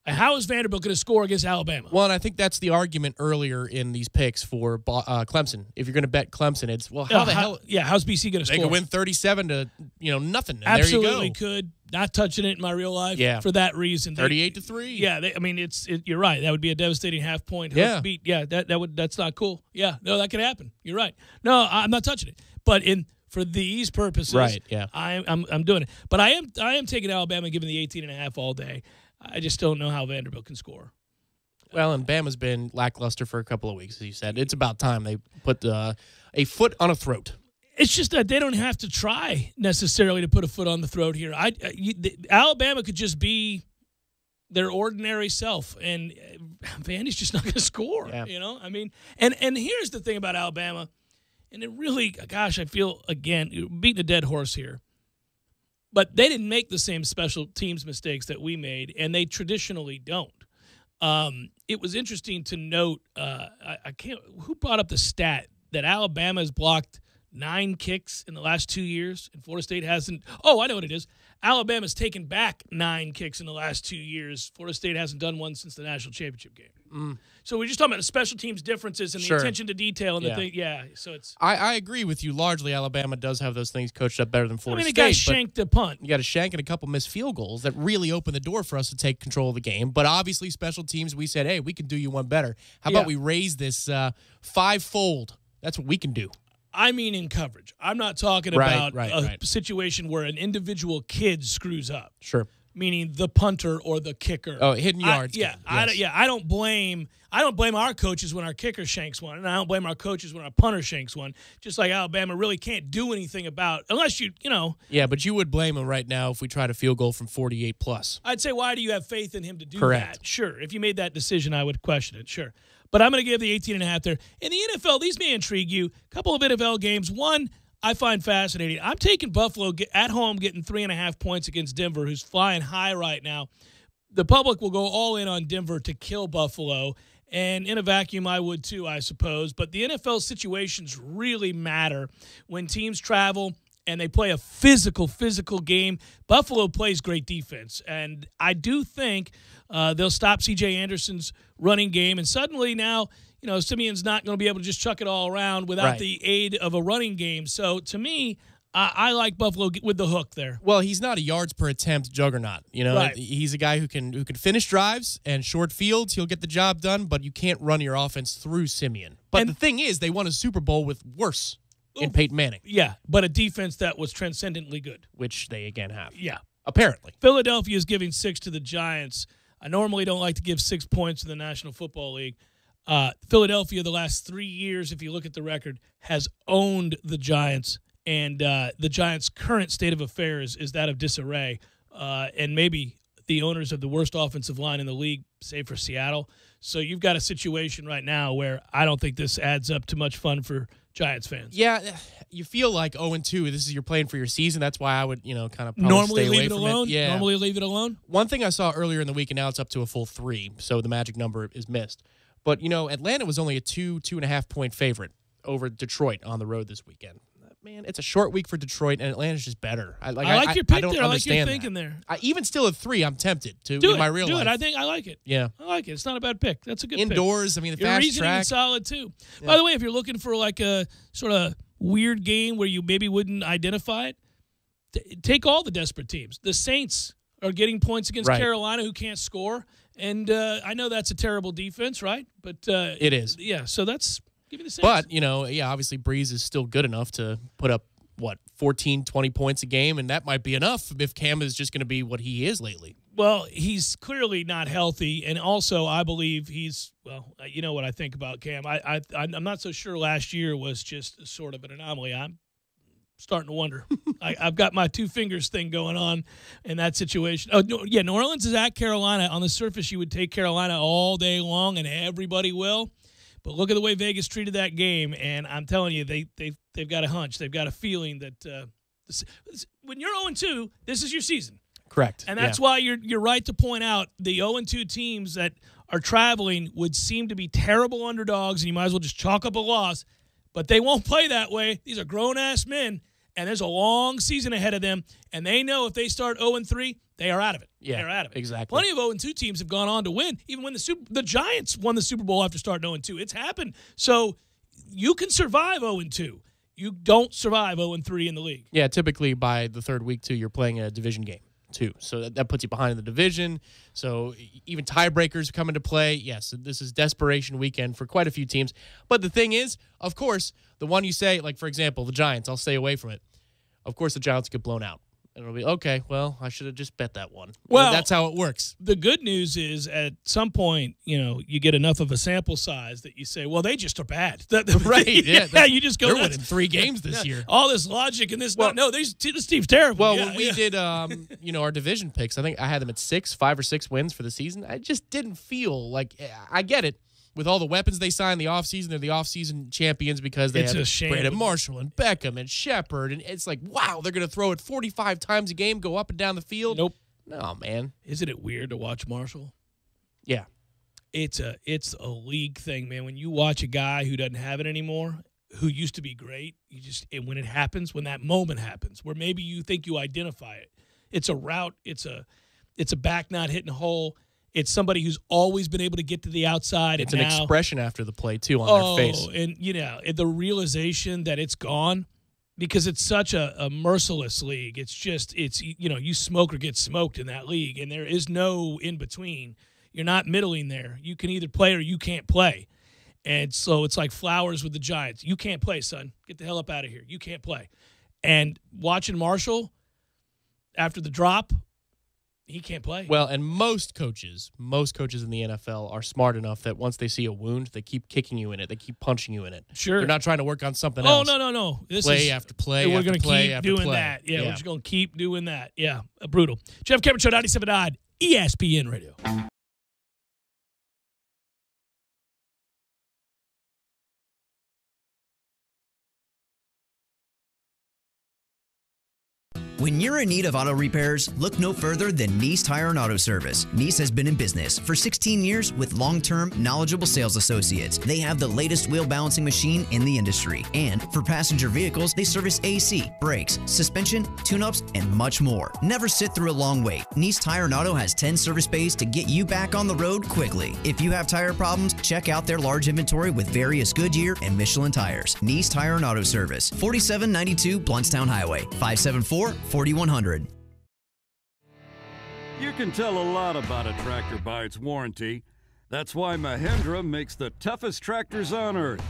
How is Vanderbilt going to score against Alabama? Well, and I think that's the argument earlier in these picks for Clemson. If you're going to bet Clemson, it's, how the hell? Yeah, how's BC going to score? They could win 37 to, nothing. And Absolutely there you go. could. Not touching it in my real life for that reason. 38-3. Yeah, you're right. That would be a devastating half-point beat. Yeah, that's not cool. Yeah, no, that could happen. You're right. No, I'm not touching it. But for these purposes, right? Yeah, I'm doing it. But I am taking Alabama and giving the 18.5 all day. I just don't know how Vanderbilt can score. Well, and Bama's been lackluster for a couple of weeks, as you said. It's about time they put a foot on a throat. It's just that they don't have to try necessarily to put a foot on the throat here. Alabama could just be their ordinary self, and Vandy's just not going to score. Yeah. And here's the thing about Alabama, and it really, gosh, I feel again beating a dead horse here. But they didn't make the same special teams mistakes that we made, and they traditionally don't. It was interesting to note. Who brought up the stat that Alabama has blocked 9 kicks in the last 2 years, and Florida State hasn't. Oh, I know what it is. Alabama's taken back 9 kicks in the last 2 years. Florida State hasn't done one since the national championship game. So we're just talking about the special teams differences and the attention to detail and the thing. Yeah, so it's. I agree with you. Largely, Alabama does have those things coached up better than Florida State. They got shanked a punt. You got a shank and a couple missed field goals that really opened the door for us to take control of the game. But obviously, special teams, we said, hey, we can do you one better. How about we raise this 5-fold? That's what we can do. I mean in coverage. I'm not talking about a situation where an individual kid screws up. Sure. Meaning the punter or the kicker. Oh, hidden yards. I don't blame our coaches when our kicker shanks one, and I don't blame our coaches when our punter shanks one. Just like Alabama really can't do anything about unless you know. Yeah, but you would blame him right now if we tried a field goal from 48 plus. I'd say, why do you have faith in him to do Correct. that? Sure. If you made that decision, I would question it. Sure. But I'm going to give the 18.5 there. In the NFL, these may intrigue you. A couple of NFL games. One I find fascinating. I'm taking Buffalo at home, getting 3.5 points against Denver, who's flying high right now. The public will go all in on Denver to kill Buffalo. And in a vacuum, I would too, I suppose. But the NFL situations really matter when teams travel and they play a physical game. Buffalo plays great defense. And I do think they'll stop C.J. Anderson's running game. And suddenly now, Simeon's not going to be able to just chuck it all around without the aid of a running game. So to me, I like Buffalo with the hook there. Well, he's not a yards per attempt juggernaut. He's a guy who can finish drives and short fields. He'll get the job done, but you can't run your offense through Simeon. But the thing is, they won a Super Bowl with worse in Peyton Manning. Yeah, but a defense that was transcendently good. Which they again have. Yeah. Apparently. Philadelphia is giving 6 to the Giants. I normally don't like to give 6 points to the National Football League. Philadelphia, the last 3 years, if you look at the record, has owned the Giants. And the Giants' current state of affairs is that of disarray. And maybe the owners of the worst offensive line in the league, save for Seattle. So you've got a situation right now where I don't think this adds up to much fun for Giants fans. Yeah, you feel like 0-2. This is you're playing for your season. That's why I would, kind of normally stay leave away it from alone. It. Yeah. Normally leave it alone. One thing I saw earlier in the week, and now it's up to a full 3, so the magic number is missed. But Atlanta was only a 2.5 point favorite over Detroit on the road this weekend. man, it's a short week for Detroit, and Atlanta's just better. I like your pick I don't there. I like your understand thinking that. there. Even still at 3, I'm tempted to Do in it. my real Do life. it. I like it. Yeah. I like it. It's not a bad pick. That's a good Indoors, pick. I mean, the your fast reasoning track. is solid, too. Yeah. By the way, if you're looking for like a sort of weird game where you maybe wouldn't identify it, take all the desperate teams. The Saints are getting points against Carolina, who can't score. And I know that's a terrible defense, right? But it is. Yeah, so that's – give me the Saints. But, obviously Breeze is still good enough to put up, 14, 20 points a game, and that might be enough if Cam is just going to be what he is lately. Well, he's clearly not healthy, and also I believe he's – well, you know what I think about Cam. I'm not so sure last year was just sort of an anomaly. I'm starting to wonder. I've got my two fingers thing going on in that situation. Oh, no, yeah, New Orleans is at Carolina. On the surface, you would take Carolina all day long, and everybody will. But look at the way Vegas treated that game, and I'm telling you, they've got a hunch. They've got a feeling that when you're 0-2, this is your season. Correct. And that's why you're right to point out the 0-2 teams that are traveling would seem to be terrible underdogs, and you might as well just chalk up a loss. But they won't play that way. These are grown-ass men, and there's a long season ahead of them, and they know if they start 0-3, they are out of it. Yeah, they're out of it. Exactly. Plenty of 0-2 teams have gone on to win. Even when the Giants won the Super Bowl after starting 0-2. It's happened. So you can survive 0-2. You don't survive 0-3 in the league. Yeah, typically by the third week, too, you're playing a division game, too. So that puts you behind in the division. So even tiebreakers come into play. Yes, this is desperation weekend for quite a few teams. But the thing is, of course, the one you say, like, for example, the Giants, I'll stay away from it. Of course, the Giants get blown out. And it'll be, okay, well, I should have just bet that one. Well, that's how it works. The good news is at some point, you get enough of a sample size that you say, well, they just are bad. Right. Yeah, you just go, they're winning 3 games this year. All this logic and this. This team's terrible. Well, when we did, our division picks, I think I had them at 5 or 6 wins for the season. I just didn't feel like I get it. With all the weapons they signed in the offseason, they're the offseason champions because they have Brandon Marshall and Beckham and Shepard. And it's like, wow, they're going to throw it 45 times a game, go up and down the field. Nope. No, man. Isn't it weird to watch Marshall? Yeah. It's a league thing, man. When you watch a guy who doesn't have it anymore, who used to be great, and when it happens, when that moment happens, where maybe you think you identify it, it's a route, it's a back not hitting a hole. It's somebody who's always been able to get to the outside. It's an expression after the play, too, on their face. And, the realization that it's gone because it's such a merciless league. It's just, you smoke or get smoked in that league, and there is no in-between. You're not middling there. You can either play or you can't play. And so it's like Flowers with the Giants. You can't play, son. Get the hell up out of here. You can't play. And watching Marshall after the drop, he can't play. Well, and most coaches in the NFL are smart enough that once they see a wound, they keep kicking you in it. They keep punching you in it. Sure. They're not trying to work on something else. No. Play after play we're after gonna play keep after doing play. that. Yeah, we're just going to keep doing that. Yeah, brutal. Jeff Cameron Show, 97.9 ESPN Radio. When you're in need of auto repairs, look no further than Nice Tire and Auto Service. Nice has been in business for 16 years with long-term, knowledgeable sales associates. They have the latest wheel balancing machine in the industry. And for passenger vehicles, they service AC, brakes, suspension, tune-ups, and much more. Never sit through a long wait. Nice Tire and Auto has 10 service bays to get you back on the road quickly. If you have tire problems, check out their large inventory with various Goodyear and Michelin tires. Nice Tire and Auto Service, 4792 Bluntstown Highway, 574-4100. You can tell a lot about a tractor by its warranty. That's why Mahindra makes the toughest tractors on earth.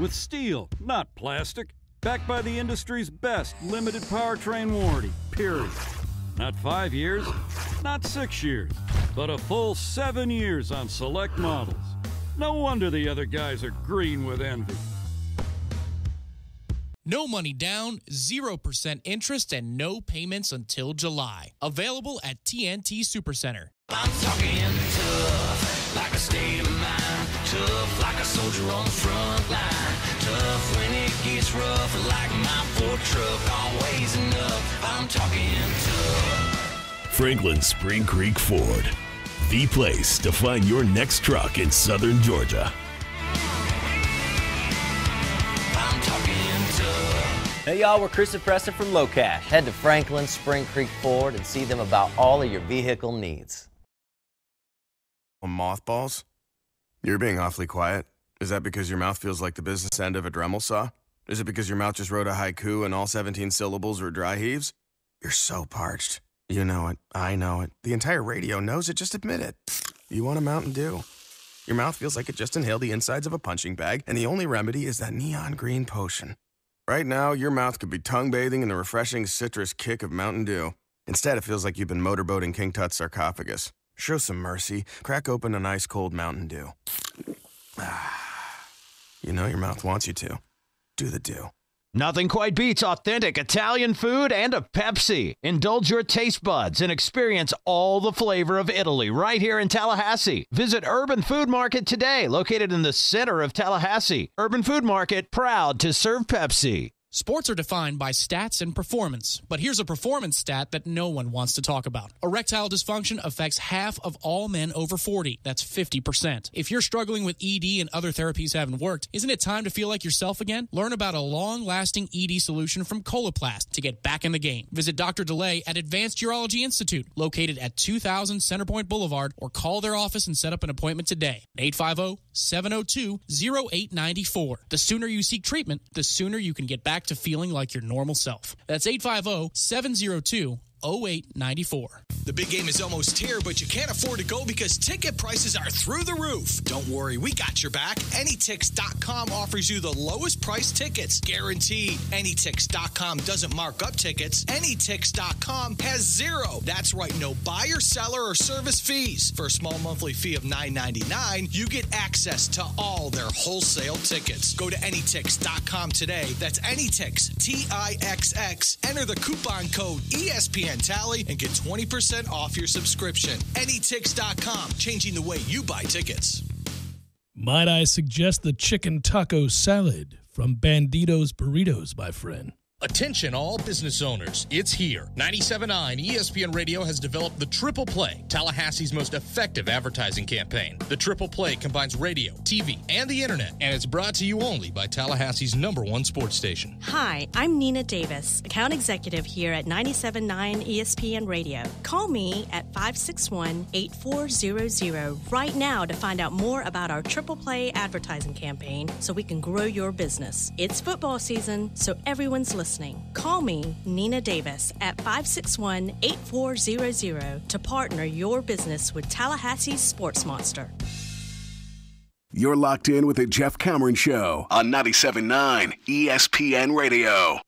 With steel, not plastic. Backed by the industry's best limited powertrain warranty, period. Not 5 years, not 6 years, but a full 7 years on select models. No wonder the other guys are green with envy. No money down, 0% interest, and no payments until July. Available at TNT Supercenter. I'm talking tough, like a state of mind. Tough, like a soldier on the front line. Tough when it gets rough, like my Ford truck. Always enough, I'm talking tough. Franklin Spring Creek Ford, the place to find your next truck in southern Georgia. I'm talking tough. Hey y'all, we're Chris and Preston from Low Cash. Head to Franklin, Spring Creek Ford and see them about all of your vehicle needs. Mothballs? You're being awfully quiet. Is that because your mouth feels like the business end of a Dremel saw? Is it because your mouth just wrote a haiku and all 17 syllables were dry heaves? You're so parched. You know it. I know it. The entire radio knows it. Just admit it. You want a Mountain Dew. Your mouth feels like it just inhaled the insides of a punching bag, and the only remedy is that neon green potion. Right now, your mouth could be tongue bathing in the refreshing citrus kick of Mountain Dew. Instead, it feels like you've been motorboating King Tut's sarcophagus. Show some mercy. Crack open an ice-cold Mountain Dew. You know your mouth wants you to. Do the Dew. Nothing quite beats authentic Italian food and a Pepsi. Indulge your taste buds and experience all the flavor of Italy right here in Tallahassee. Visit Urban Food Market today, located in the center of Tallahassee. Urban Food Market, proud to serve Pepsi. Sports are defined by stats and performance, but here's a performance stat that no one wants to talk about. Erectile dysfunction affects half of all men over 40. That's 50%. If you're struggling with ED and other therapies haven't worked, isn't it time to feel like yourself again? Learn about a long-lasting ED solution from Coloplast to get back in the game. Visit Dr. DeLay at Advanced Urology Institute, located at 2000 Centerpoint Boulevard, or call their office and set up an appointment today. 850-702-0894. The sooner you seek treatment, the sooner you can get back to feeling like your normal self. That's 850-702-0894. The big game is almost here, but you can't afford to go because ticket prices are through the roof. Don't worry, we got your back. Anytix.com offers you the lowest price tickets, guaranteed. Anytix.com doesn't mark up tickets. Anytix.com has zero. That's right, no buyer, seller, or service fees. For a small monthly fee of $9.99, you get access to all their wholesale tickets. Go to Anytix.com today. That's Anytix, T-I-X-X. Enter the coupon code ESPN Tally and get 20% off your subscription. Anytix.com, changing the way you buy tickets. Might I suggest the chicken taco salad from Banditos Burritos, my friend? Attention all business owners, it's here. 97.9 ESPN Radio has developed the Triple Play, Tallahassee's most effective advertising campaign. The Triple Play combines radio, TV, and the internet, and it's brought to you only by Tallahassee's #1 sports station. Hi, I'm Nina Davis, account executive here at 97.9 ESPN Radio. Call me at 561-8400 right now to find out more about our Triple Play advertising campaign so we can grow your business. It's football season, so everyone's listening. Call me, Nina Davis, at 561-8400 to partner your business with Tallahassee's Sports Monster. You're locked in with the Jeff Cameron Show on 97.9 ESPN Radio.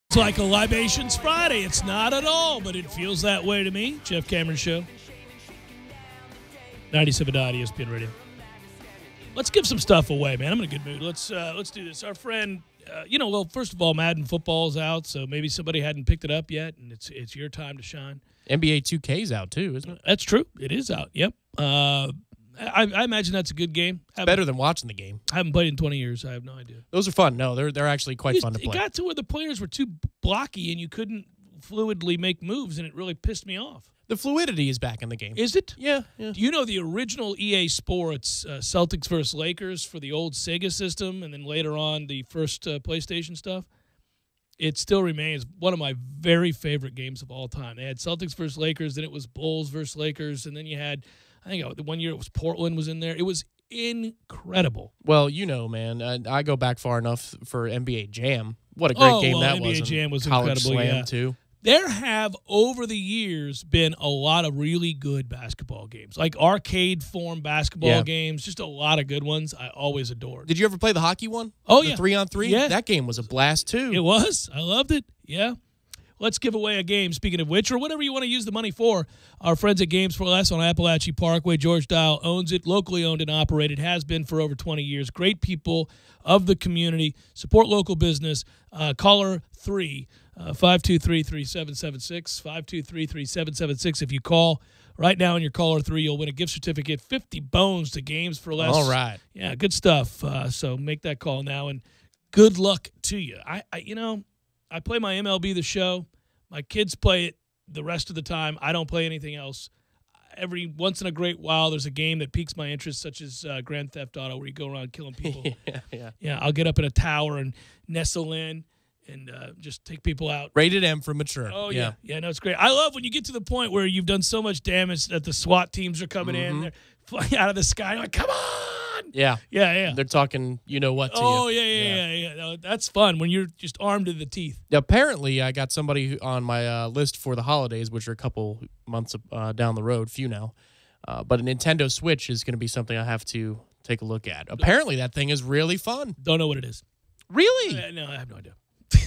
It's like a Libations Friday. It's not at all, but it feels that way to me. Jeff Cameron Show. 97.9 ESPN Radio. Let's give some stuff away, man. I'm in a good mood. Let's do this. Our friend, well, first of all, Madden football's out, so maybe somebody hadn't picked it up yet, and it's your time to shine. NBA 2K's out too, isn't it? That's true. It is out. Yep. I imagine that's a good game. Better than watching the game. I haven't played in 20 years. I have no idea. Those are fun. No, they're actually quite fun to play. It got to where the players were too blocky and you couldn't fluidly make moves, and it really pissed me off. The fluidity is back in the game. Is it? Yeah. Do you know the original EA Sports Celtics versus Lakers for the old Sega system, and then later on the first PlayStation stuff? It still remains one of my very favorite games of all time. They had Celtics versus Lakers, then it was Bulls versus Lakers, and then you had, I think the one year it was Portland was in there. It was incredible. Well, man, I go back far enough for NBA Jam. What a great game that was. NBA Jam was College incredible. Slam too. There have, over the years, been a lot of really good basketball games, like arcade form basketball games, just a lot of good ones I always adored. Did you ever play the hockey one? Oh, the yeah. 3-on-3? Yeah. That game was a blast, too. It was. I loved it. Yeah. Let's give away a game, speaking of which, or whatever you want to use the money for. Our friends at Games for Less on Appalachia Parkway. George Dial owns it, locally owned and operated, has been for over 20 years. Great people of the community. Support local business. Caller 3, 523-3776, 523-3776. If you call right now in your caller 3, you'll win a gift certificate, 50 bones to Games for Less. All right. Yeah, good stuff. So make that call now, and good luck to you. I play my MLB The Show. My kids play it the rest of the time. I don't play anything else. every once in a great while, there's a game that piques my interest, such as Grand Theft Auto, where you go around killing people. Yeah, I'll get up in a tower and nestle in and just take people out. Rated M for mature. Oh, yeah. Yeah, no, it's great. I love when you get to the point where you've done so much damage that the SWAT teams are coming in. They're flying out of the sky. Like, come on! Yeah. Yeah. They're talking what to you. Yeah. No, that's fun when you're just armed to the teeth. Apparently, I got somebody on my list for the holidays, which are a couple months down the road, few now. But a Nintendo Switch is going to be something I have to take a look at. Apparently, that thing is really fun. Don't know what it is. Really? No, I have no idea.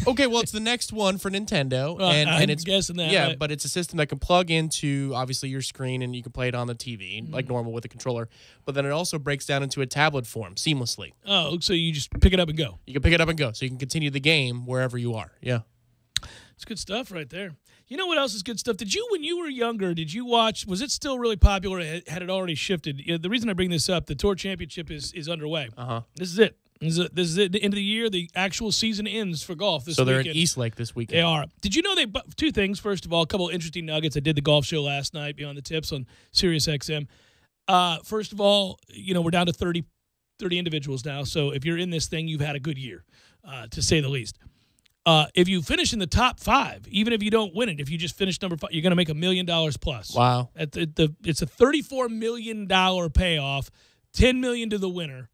Okay, well, it's the next one for Nintendo. I'm guessing that. Yeah, right? but it's a system that can plug into, obviously, your screen, and you can play it on the TV, like normal with a controller. But then it also breaks down into a tablet form seamlessly. Oh, so you just pick it up and go. You can pick it up and go, so you can continue the game wherever you are. Yeah. It's good stuff right there. You know what else is good stuff? When you were younger, did you watch, was it still really popular? Had it already shifted? The reason I bring this up, the Tour Championship is underway. This is it. This is it. The end of the year, the actual season ends for golf this weekend. So they're in East Lake this weekend. They are. Did you know two things? First of all, a couple of interesting nuggets. I did the golf show last night beyond the tips on Sirius XM. First of all, we're down to 30 individuals now. So if you're in this thing, you've had a good year, to say the least. If you finish in the top 5, even if you don't win it, if you just finish number 5, you're going to make $1 million plus. Wow. It's a $34 million payoff, $10 million to the winner.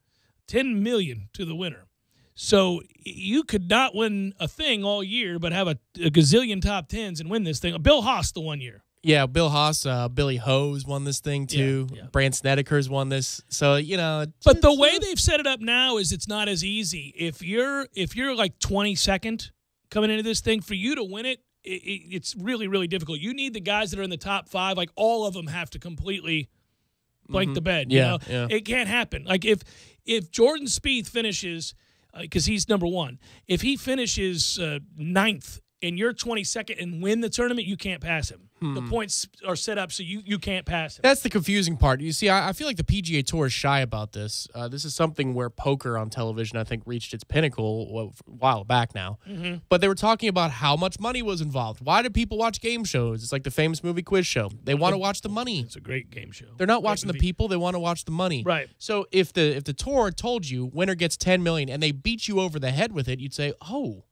$10 million to the winner. So you could not win a thing all year, but have a gazillion top 10s and win this thing. Bill Haas the one year. Yeah, Bill Haas, Billy Ho's won this thing too. Yeah. Brant Snedeker's won this. So, But the way they've set it up now is it's not as easy. If you're like 22nd coming into this thing, for you to win it, it's really, really difficult. You need the guys that are in the top 5, like all of them have to completely blank the bed. Yeah. It can't happen. Like if Jordan Spieth finishes, because he's number 1, if he finishes 9th and you're 22nd and win the tournament, you can't pass him. The points are set up so you can't pass him. That's the confusing part. You see, I feel like the PGA Tour is shy about this. This is something where poker on television, I think, reached its pinnacle a while back now. But they were talking about how much money was involved. Why do people watch game shows? It's like the famous movie Quiz Show. They want to watch the money. It's a great game show. They're not watching the people. They want to watch the money. Right. So if the Tour told you winner gets $10 million and they beat you over the head with it, you'd say, oh.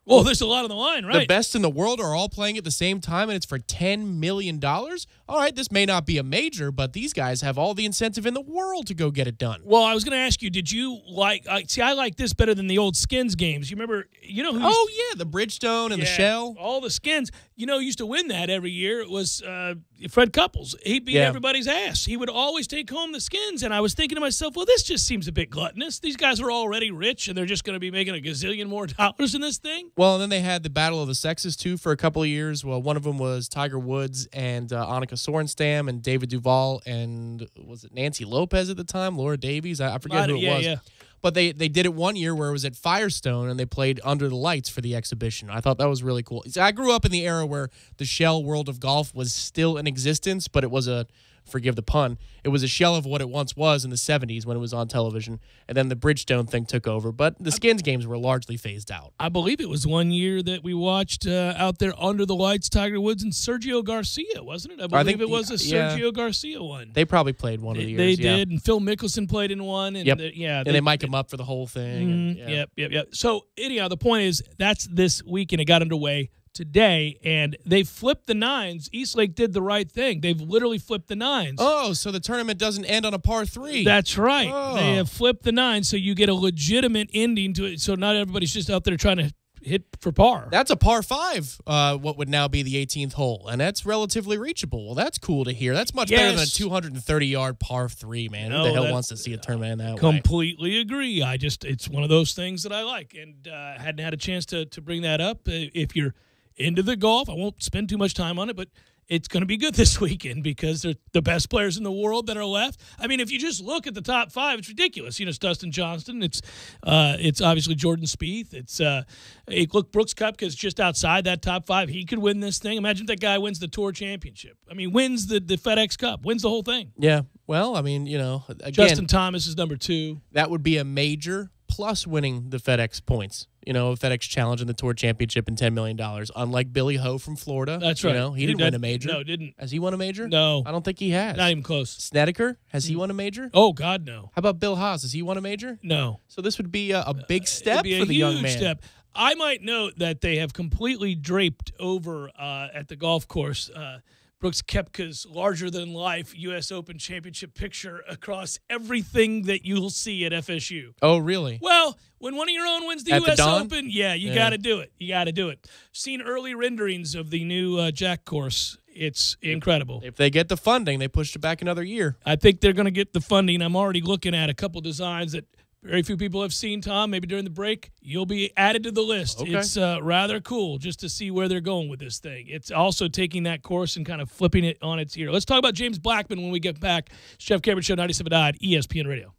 Well, there's a lot on the line, right? The best in the world are all playing at the same time, and it's for $10 million? All right, this may not be a major, but these guys have all the incentive in the world to go get it done. Well, I was going to ask you, did you I like this better than the old Skins games. You remember, who the Bridgestone and the Shell. All the Skins. Used to win that every year. It was Fred Couples. He beat everybody's ass. He would always take home the Skins, and I was thinking to myself, well, this just seems a bit gluttonous. These guys are already rich, and they're just going to be making a gazillion more dollars in this thing. Well, and then they had the Battle of the Sexes, too, for a couple of years. Well, one of them was Tiger Woods and Annika Sorenstam and David Duval and, was it Nancy Lopez at the time? Laura Davies? I forget who it was. Yeah. But they did it one year where it was at Firestone, and they played Under the Lights for the exhibition. I thought that was really cool. See, I grew up in the era where the Shell World of Golf was still in existence, but it was forgive the pun, it was a shell of what it once was in the 70s when it was on television, and then the Bridgestone thing took over. But the Skins games were largely phased out. I believe it was one year that we watched out there Under the Lights, Tiger Woods and Sergio Garcia, wasn't it? I believe it was a Sergio Garcia one. They probably played one of the years. They did, and Phil Mickelson played in one. And they mic'd him up for the whole thing. Yep. So anyhow, the point is that's this weekend. It got underway today, and they flipped the 9s. Eastlake did the right thing. They've literally flipped the 9s. Oh, so the tournament doesn't end on a par 3. That's right. They have flipped the 9s, so you get a legitimate ending to it. So not everybody's just out there trying to hit for par. That's a par 5, what would now be the 18th hole, and that's relatively reachable. Well, that's cool to hear. That's much better than a 230-yard par 3, man. Who the hell wants to see a tournament that way? Completely agree. It's one of those things that I like, and hadn't had a chance to bring that up. If you're into the golf, I won't spend too much time on it, but it's going to be good this weekend because they're the best players in the world that are left. I mean, if you just look at the top 5, it's ridiculous. It's Dustin Johnson. It's obviously Jordan Spieth. Look, Brooks Koepka is just outside that top 5. He could win this thing. Imagine if that guy wins the Tour Championship. I mean, wins the FedEx Cup, wins the whole thing. Yeah. Well, I mean, again, Justin Thomas is number 2. That would be a major. plus winning the FedEx points. FedEx Challenge and the Tour Championship and $10 million. Unlike Billy Ho from Florida. That's right. He didn't win a major. No, didn't. Has he won a major? No. I don't think he has. Not even close. Snedeker, has he won a major? Oh, God, no. How about Bill Haas? Has he won a major? No. So this would be a big step for the young man. Huge step. I might note that they have completely draped over at the golf course Brooks Koepka's larger-than-life U.S. Open Championship picture across everything that you'll see at FSU. Oh, really? Well, when one of your own wins the U.S. Open, you got to do it. You got to do it. Seen early renderings of the new Jack course. It's incredible. If they get the funding, they pushed it back another year. I think they're going to get the funding. I'm already looking at a couple designs that very few people have seen, Tom. Maybe during the break, you'll be added to the list. Okay. It's rather cool just to see where they're going with this thing. It's also taking that course and kind of flipping it on its ear. Let's talk about James Blackman when we get back. It's Jeff Cameron Show, 97.9 ESPN Radio.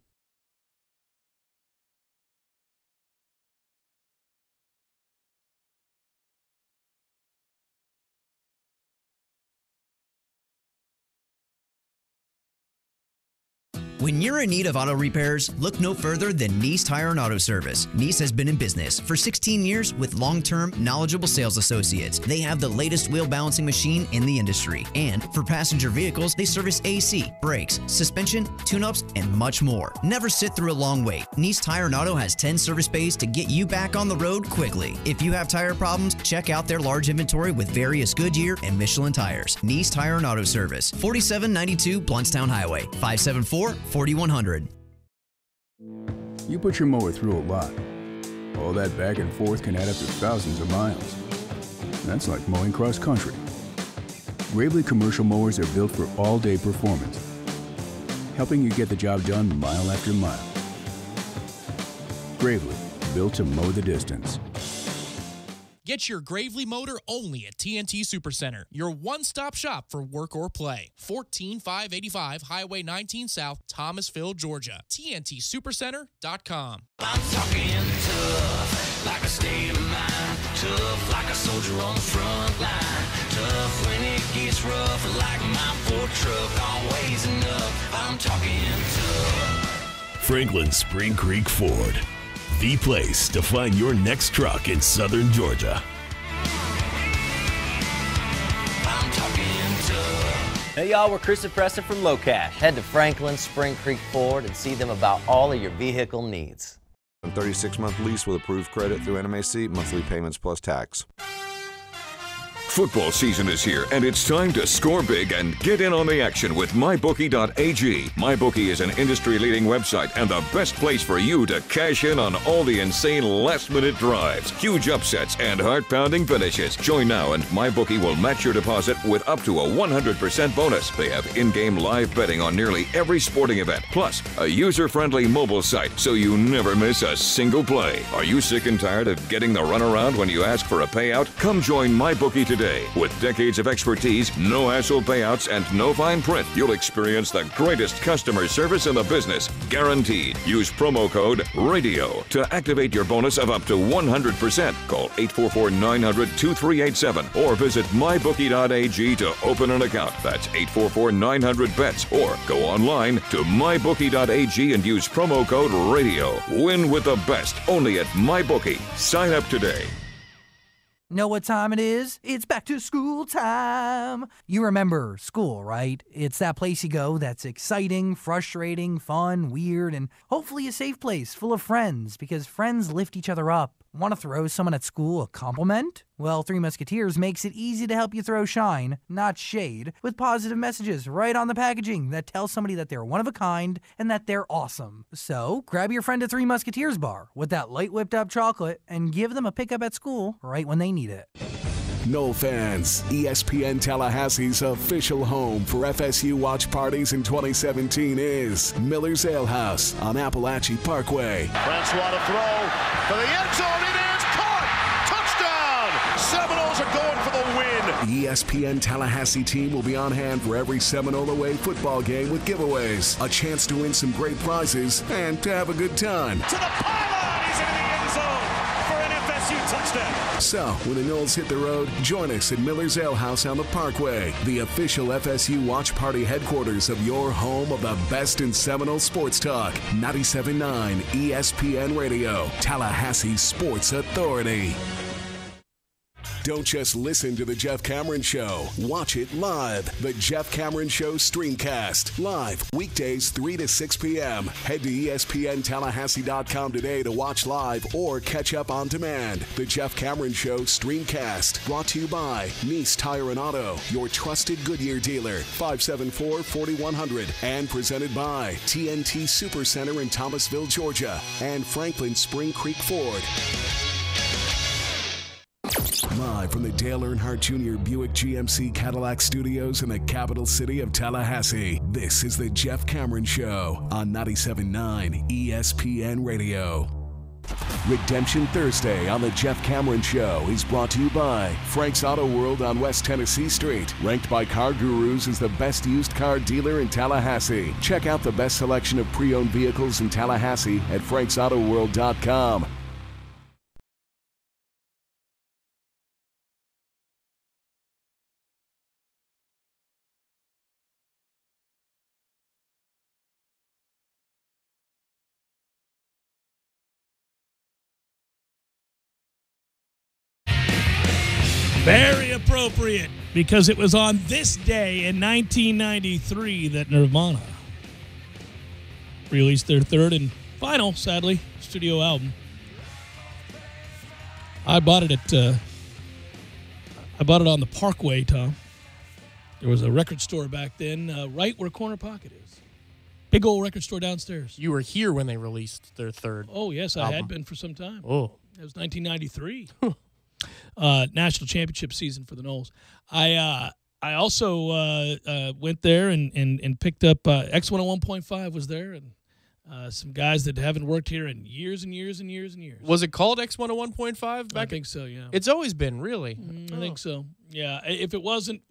When you're in need of auto repairs, look no further than Nice Tire and Auto Service. Nice has been in business for 16 years with long-term, knowledgeable sales associates. They have the latest wheel balancing machine in the industry. And for passenger vehicles, they service AC, brakes, suspension, tune-ups, and much more. Never sit through a long wait. Nice Tire and Auto has 10 service bays to get you back on the road quickly. If you have tire problems, check out their large inventory with various Goodyear and Michelin tires. Nice Tire and Auto Service, 4792 Blountstown Highway, 574-4100. You put your mower through a lot. All that back and forth can add up to thousands of miles. That's like mowing cross country. Gravely commercial mowers are built for all-day performance, helping you get the job done mile after mile. Gravely, built to mow the distance. Get your Gravely motor only at TNT Supercenter, your one-stop shop for work or play. 14585 Highway 19 South, Thomasville, Georgia. TNTSupercenter.com. I'm talking tough, like a state of mind. Tough, like a soldier on the front line. Tough when it gets rough, like my Ford truck. Always enough. I'm talking tough. Franklin Spring Creek Ford. The place to find your next truck in southern Georgia. I'm talking tough. Hey y'all, we're Chris and Preston from Low Cash. Head to Franklin Spring Creek Ford and see them about all of your vehicle needs. A 36-month lease with approved credit through NMAC, monthly payments plus tax. Football season is here, and it's time to score big and get in on the action with MyBookie.ag. MyBookie is an industry-leading website and the best place for you to cash in on all the insane last-minute drives, huge upsets, and heart-pounding finishes. Join now, and MyBookie will match your deposit with up to a 100% bonus. They have in-game live betting on nearly every sporting event, plus a user-friendly mobile site, so you never miss a single play. Are you sick and tired of getting the runaround when you ask for a payout? Come join MyBookie today. With decades of expertise, no hassle payouts, and no fine print, you'll experience the greatest customer service in the business, guaranteed. Use promo code RADIO to activate your bonus of up to 100%. Call 844-900-2387 or visit mybookie.ag to open an account. That's 844-900-BETS or go online to mybookie.ag and use promo code RADIO. Win with the best only at MyBookie. Sign up today. Know what time it is? It's back to school time. You remember school, right? It's that place you go that's exciting, frustrating, fun, weird, and hopefully a safe place full of friends because friends lift each other up. Want to throw someone at school a compliment? Well, Three Musketeers makes it easy to help you throw shine, not shade, with positive messages right on the packaging that tell somebody that they're one of a kind and that they're awesome. So, grab your friend at Three Musketeers bar with that light whipped up chocolate and give them a pickup at school right when they need it. Noel fans, ESPN Tallahassee's official home for FSU watch parties in 2017 is Miller's Ale House on Appalachian Parkway. Francois to throw for the end zone. It is caught. Touchdown. Seminoles are going for the win. The ESPN Tallahassee team will be on hand for every Seminole away football game with giveaways, a chance to win some great prizes, and to have a good time. To the pylon. He's in the end zone for an FSU FSU touchdown. So, when the Noles hit the road, join us at Miller's Ale House on the Parkway, the official FSU watch party headquarters of your home of the best in Seminole sports talk. 97.9 ESPN Radio, Tallahassee's Sports Authority. Don't just listen to The Jeff Cameron Show. Watch it live. The Jeff Cameron Show Streamcast. Live weekdays 3 to 6 p.m. Head to ESPNTallahassee.com today to watch live or catch up on demand. The Jeff Cameron Show Streamcast. Brought to you by Nice Tire and Auto, your trusted Goodyear dealer. 574-4100. And presented by TNT Supercenter in Thomasville, Georgia. And Franklin Spring Creek Ford. Live from the Dale Earnhardt Jr. Buick GMC Cadillac Studios in the capital city of Tallahassee, this is the Jeff Cameron Show on 97.9 ESPN Radio. Redemption Thursday on the Jeff Cameron Show is brought to you by Frank's Auto World on West Tennessee Street, ranked by Car Gurus as the best used car dealer in Tallahassee. Check out the best selection of pre-owned vehicles in Tallahassee at franksautoworld.com. Very appropriate, because it was on this day in 1993 that Nirvana released their third and final, sadly, studio album. I bought it on the Parkway, Tom. There was a record store back then, right where Corner Pocket is. Big old record store downstairs. You were here when they released their third. Oh yes, I album. had been for some time. Oh, it was 1993. National championship season for the Noles. I also went there and picked up X101.5 was there, and some guys that haven't worked here in years and years and years and years. Was it called X101.5 back? I think so, yeah. It's always been, really. I think so. Yeah. If it wasn't,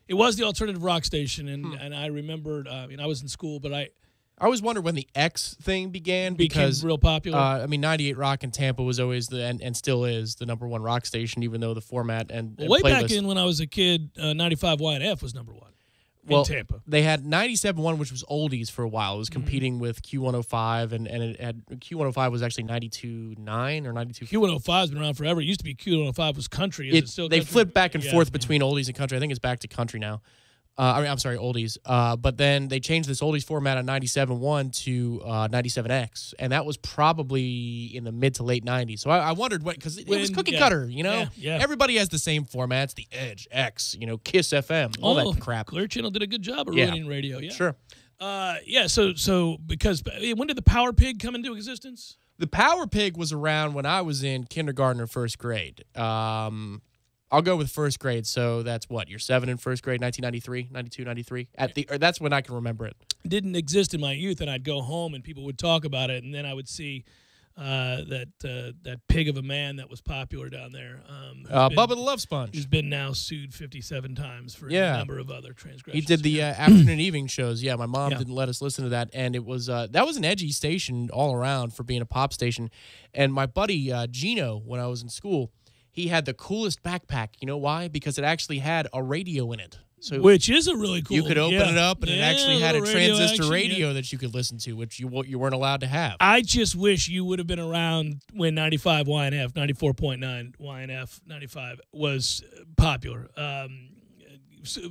it was the alternative rock station, and I remembered. I was in school, but I always wondered when the X thing began became because real popular. 98 Rock in Tampa was always and still is the number one rock station, even though the format and way playlist. back in when I was a kid, 95 YNF was number one in Tampa. They had 97.1, which was oldies for a while. It was competing with Q105, and it had Q105 was actually 92.9 or 92. Q105 has been around forever. It used to be Q105 was country. Is it still they country? flipped back and forth between oldies and country. I think it's back to country now. I'm sorry, oldies. But then they changed this oldies format on 97.1 to 97X, and that was probably in the mid to late 90s. So I wondered what, because it was cookie cutter, you know? Yeah. Everybody has the same formats, the Edge, X, Kiss FM, all that crap. Clear Channel did a good job of ruining radio, yeah. Sure. So because when did the Power Pig come into existence? The Power Pig was around when I was in kindergarten or first grade. I'll go with first grade, so that's what, you're 7 in first grade, 1993, 92, 93? That's when I can remember it. Didn't exist in my youth, and I'd go home and people would talk about it, and then I would see that pig of a man that was popular down there. Bubba the Love Sponge. He's been now sued 57 times for a number of other transgressions. He did the afternoon and evening shows. Yeah, my mom didn't let us listen to that, and it was that was an edgy station all around for being a pop station. And my buddy Gino, when I was in school, he had the coolest backpack. You know why? Because it actually had a radio in it. So which is a really cool. You could open it up, and it actually had a transistor radio radio that you could listen to, which you weren't allowed to have. I just wish you would have been around when 95 YNF, 94.9 YNF, 95 was popular.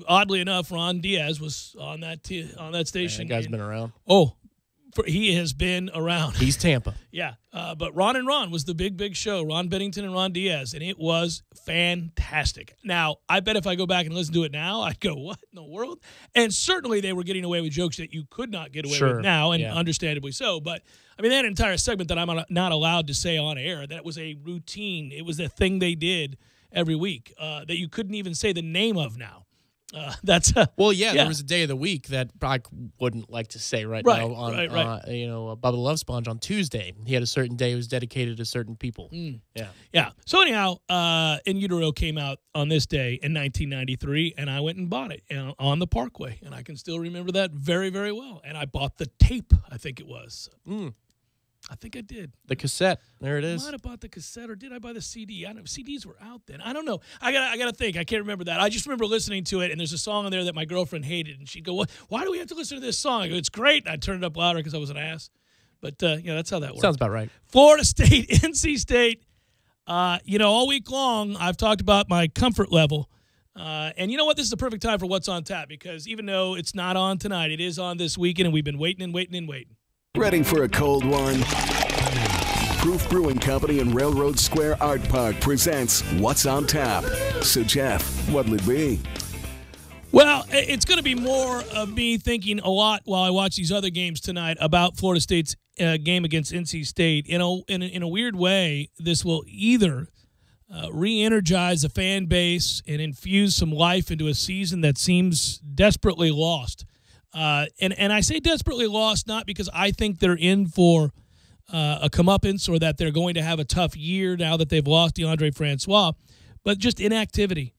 Oddly enough, Ron Diaz was on that station. That guy's been around. Oh. He has been around. He's Tampa. Yeah. But Ron and Ron was the big show. Ron Bennington and Ron Diaz. And it was fantastic. Now, I bet if I go back and listen to it now, I'd go, what in the world? And certainly they were getting away with jokes that you could not get away with now, and understandably so. But, I mean, that entire segment that I'm not allowed to say on air, that was a routine. It was the thing they did every week that you couldn't even say the name of now. There was a day of the week that I wouldn't like to say right now on Bubba the Love Sponge on Tuesday. He had a certain day that was dedicated to certain people. Yeah. So anyhow, In Utero came out on this day in 1993, and I went and bought it on the Parkway, and I can still remember that very, very well. And I bought the tape, I think it was. I think I did. The cassette. There it I is. might have bought the cassette, or did I buy the CD? I don't know. CDs were out then. I don't know. I gotta think. I can't remember that. I just remember listening to it, and there's a song on there that my girlfriend hated, and she'd go, "What? Why do we have to listen to this song?" I go, "It's great." And I turned it up louder because I was an ass. But that's how that works. Sounds about right. Florida State, NC State. All week long I've talked about my comfort level. And you know what? This is the perfect time for What's on Tap, because even though it's not on tonight, it is on this weekend, and we've been waiting and waiting and waiting. Ready for a cold one? Proof Brewing Company in Railroad Square Art Park presents What's on Tap. So, Jeff, what'll it be? Well, it's going to be more of me thinking a lot while I watch these other games tonight about Florida State's game against NC State. In a weird way, this will either re-energize the fan base and infuse some life into a season that seems desperately lost. And I say desperately lost not because I think they're in for a comeuppance or that they're going to have a tough year now that they've lost DeAndre Francois, but just inactivity.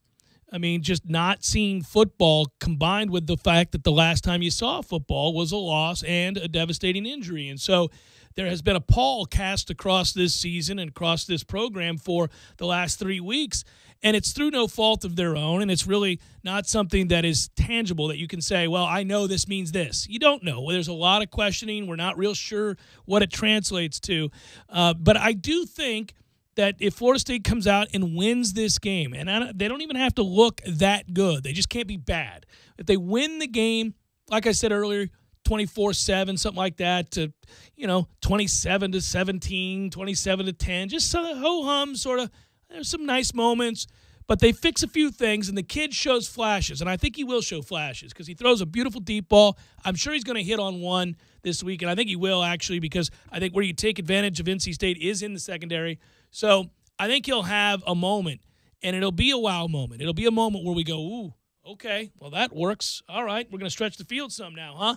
I mean, just not seeing football combined with the fact that the last time you saw football was a loss and a devastating injury. And so there has been a pall cast across this season and across this program for the last 3 weeks, and it's through no fault of their own, and it's really not something that is tangible that you can say, well, I know this means this. You don't know. There's a lot of questioning. We're not real sure what it translates to. But I do think that if Florida State comes out and wins this game, and they don't even have to look that good. They just can't be bad. If they win the game, like I said earlier, 24-7, something like that, to 27-17, 27-10, just sort of ho-hum, sort of. There's some nice moments, but they fix a few things, and the kid shows flashes, and I think he will show flashes because he throws a beautiful deep ball. I'm sure he's going to hit on one this week, and I think he will actually, because I think where you take advantage of NC State is in the secondary. So I think he'll have a moment, and it'll be a wow moment. It'll be a moment where we go, ooh, okay, well, that works. All right, we're going to stretch the field some now, huh?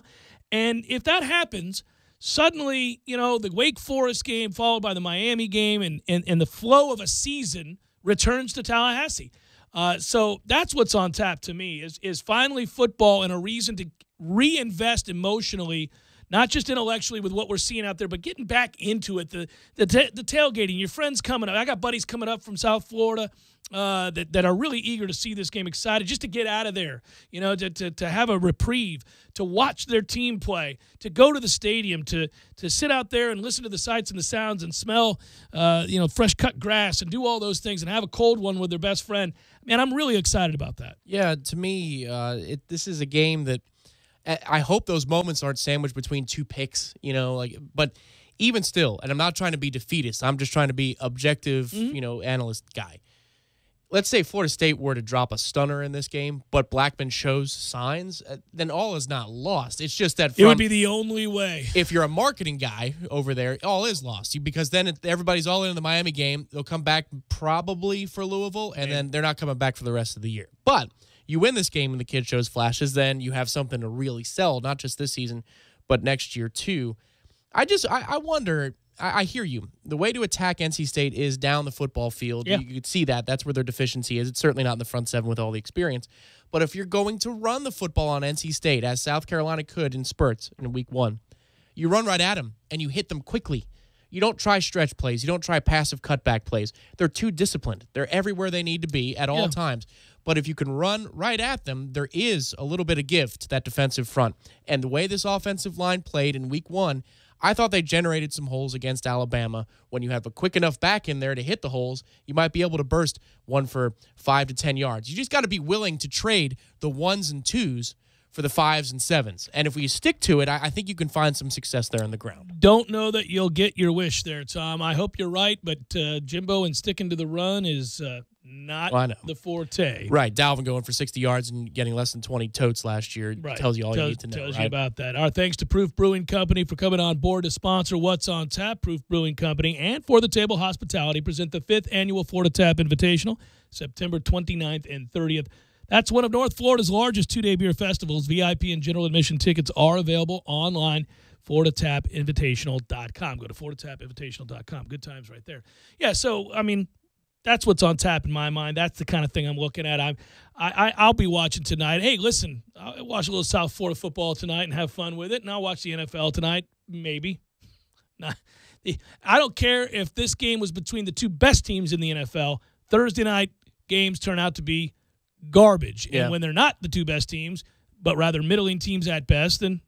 And if that happens, suddenly, the Wake Forest game followed by the Miami game and the flow of a season returns to Tallahassee. So that's what's on tap to me is finally football and a reason to reinvest emotionally, not just intellectually with what we're seeing out there, but getting back into it. The tailgating, your friends coming up. I got buddies coming up from South Florida that are really eager to see this game, excited just to get out of there, to have a reprieve, to watch their team play, to go to the stadium, to sit out there and listen to the sights and the sounds and smell, fresh cut grass and do all those things and have a cold one with their best friend. Man, I'm really excited about that. Yeah, to me, this is a game that I hope those moments aren't sandwiched between two picks, but even still, and I'm not trying to be defeatist, I'm just trying to be objective, analyst guy. Let's say Florida State were to drop a stunner in this game, but Blackman shows signs, then all is not lost. It's just that it would be the only way. If you're a marketing guy over there, all is lost because then everybody's all in the Miami game. They'll come back probably for Louisville, and then they're not coming back for the rest of the year. But you win this game and the kid shows flashes, then you have something to really sell, not just this season, but next year too. I wonder, I hear you. The way to attack NC State is down the football field. Yeah. You could see that. That's where their deficiency is. It's certainly not in the front seven with all the experience. But if you're going to run the football on NC State, as South Carolina could in spurts in week one, you run right at them and you hit them quickly. You don't try stretch plays. You don't try passive cutback plays. They're too disciplined. They're everywhere they need to be at all times. But if you can run right at them, there is a little bit of give to that defensive front. And the way this offensive line played in week one, I thought they generated some holes against Alabama. When you have a quick enough back in there to hit the holes, you might be able to burst one for 5 to 10 yards. You just got to be willing to trade the 1s and 2s for the 5s and 7s. And if we stick to it, I think you can find some success there on the ground. Don't know that you'll get your wish there, Tom. I hope you're right, but Jimbo and sticking to the run is not the forte. Right. Dalvin going for 60 yards and getting less than 20 totes last year tells you all you need to know. Tells you about that. Our thanks to Proof Brewing Company for coming on board to sponsor What's on Tap. Proof Brewing Company and For the Table Hospitality present the 5th Annual Florida Tap Invitational, September 29th and 30th. That's one of North Florida's largest two-day beer festivals. VIP and general admission tickets are available online, FloridaTapInvitational.com. Go to FloridaTapInvitational.com. Good times right there. Yeah, so, that's what's on tap in my mind. That's the kind of thing I'm looking at. I'll be watching tonight. Hey, listen, I'll watch a little South Florida football tonight and have fun with it, and I'll watch the NFL tonight, maybe. I don't care if this game was between the two best teams in the NFL. Thursday night games turn out to be garbage. Yeah. And when they're not the two best teams, but rather middling teams at best, then,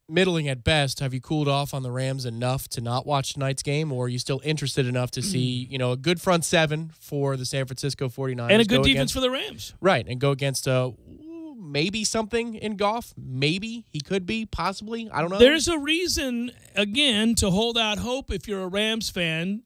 Middling at best. Have you cooled off on the Rams enough to not watch tonight's game, or are you still interested enough to see, a good front seven for the San Francisco 49ers? And a good defense for the Rams. Right, and go against maybe something in Goff. Maybe he could be, possibly. I don't know. There's a reason, again, to hold out hope if you're a Rams fan,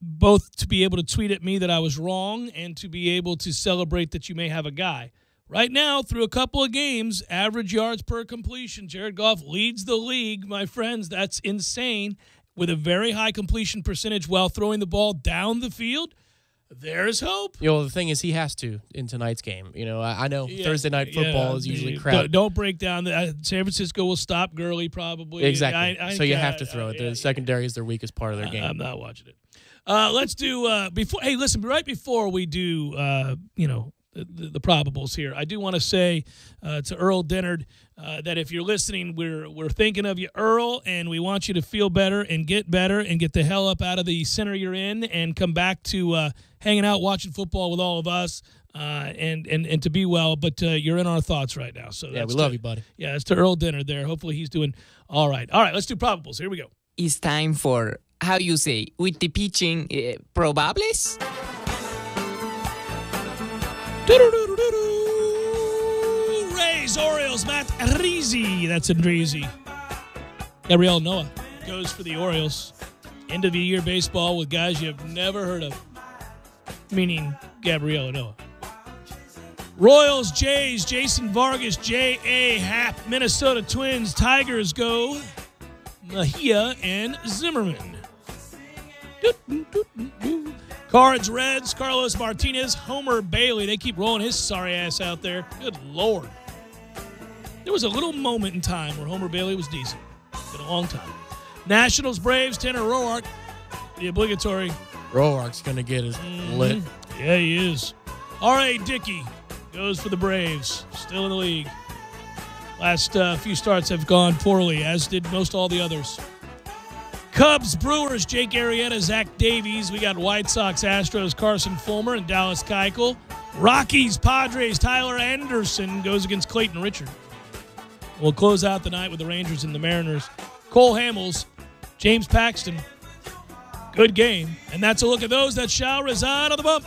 both to be able to tweet at me that I was wrong and to be able to celebrate that you may have a guy. Right now, through a couple of games, average yards per completion, Jared Goff leads the league, my friends. That's insane. With a very high completion percentage while throwing the ball down the field, there's hope. The thing is, he has to in tonight's game. I know Thursday night football is usually crap. Don't break down. San Francisco will stop Gurley probably. Exactly. So you have to throw it. The secondary is their weakest part of their game. I'm not watching it. Let's do before. Hey, listen. Right before we do, the probables here, I do want to say to Earl Dennard that if you're listening, we're thinking of you, Earl, and we want you to feel better and get the hell up out of the center you're in and come back to hanging out, watching football with all of us, and to be well. But you're in our thoughts right now. So we love you, buddy. Yeah, it's to Earl Dennard there. Hopefully he's doing all right. All right, let's do probables. Here we go. It's time for, how you say, with the pitching, probables? Rays, Orioles, Matt Rizzi. That's Andreezy. Gabriel Noah goes for the Orioles. End of the year baseball with guys you've never heard of, meaning Gabriel Noah. Royals, Jays, Jason Vargas, J.A. Happ. Minnesota Twins, Tigers go Mejia and Zimmerman. Cards, Reds, Carlos Martinez, Homer Bailey. They keep rolling his sorry ass out there. Good Lord. There was a little moment in time where Homer Bailey was decent. Been a long time. Nationals, Braves, Tanner Roark. The obligatory. Roark's going to get his lit. Yeah, he is. R.A. Dickey goes for the Braves. Still in the league. Last few starts have gone poorly, as did most all the others. Cubs, Brewers, Jake Arrieta, Zach Davies. We got White Sox, Astros, Carson Fulmer and Dallas Keuchel. Rockies, Padres, Tyler Anderson goes against Clayton Richard. We'll close out the night with the Rangers and the Mariners. Cole Hamels, James Paxton. Good game. And that's a look at those that shall reside on the bump.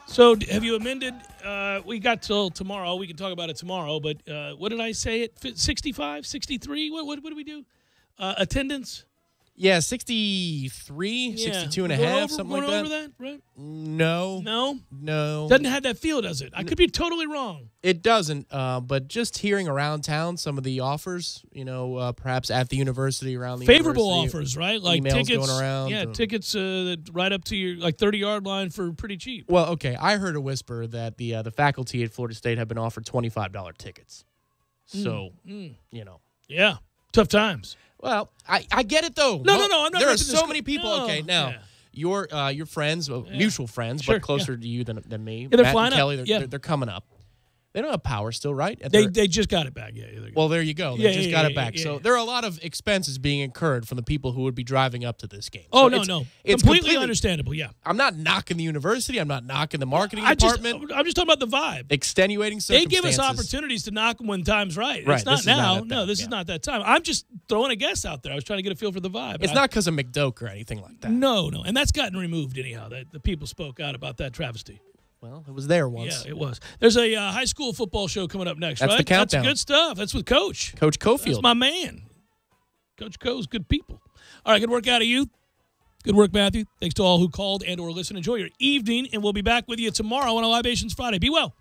So have you amended? We got till tomorrow. We can talk about it tomorrow. But what did I say? At 65, 63? What did we do? Attendance? Yeah, 63, 62 and a half, something like that. Over that, right? No. Doesn't have that feel, does it? I could be totally wrong. It doesn't, but just hearing around town some of the offers, perhaps at the university, around the favorable university, offers, right? Like emails tickets going around. Yeah, tickets right up to your 30-yard line for pretty cheap. Well, okay, I heard a whisper that the faculty at Florida State have been offered $25 tickets. So, Yeah, tough times. Well, I get it though. No, I'm not. There are so many people. No. Okay, now your friends, mutual friends, Sure, but closer to you than me. Yeah, they're Matt flying and Kelly, up. they're coming up. They don't have power still, right? They just got it back. Yeah. Well, there you go. They just got it back. Yeah. So there are a lot of expenses being incurred from the people who would be driving up to this game. Oh, So no. It's completely understandable, yeah. I'm not knocking the university. I'm not knocking the marketing I'm department. just talking about the vibe. Extenuating They circumstances. give us opportunities to knock them when time's right. Right, It's not this is now. not at that, This is not that time. I'm just throwing a guess out there. I was trying to get a feel for the vibe. It's not because of McDoke or anything like that. No. And that's gotten removed anyhow. The people spoke out about that travesty. Well, it was there once. Yeah, it was. There's a high school football show coming up next, That's right? the countdown. That's good stuff. That's with Coach Cofield. That's my man. Coach Co's good people. All right, good work out of you. Good work, Matthew. Thanks to all who called and or listened. Enjoy your evening, and we'll be back with you tomorrow on Libations Friday. Be well.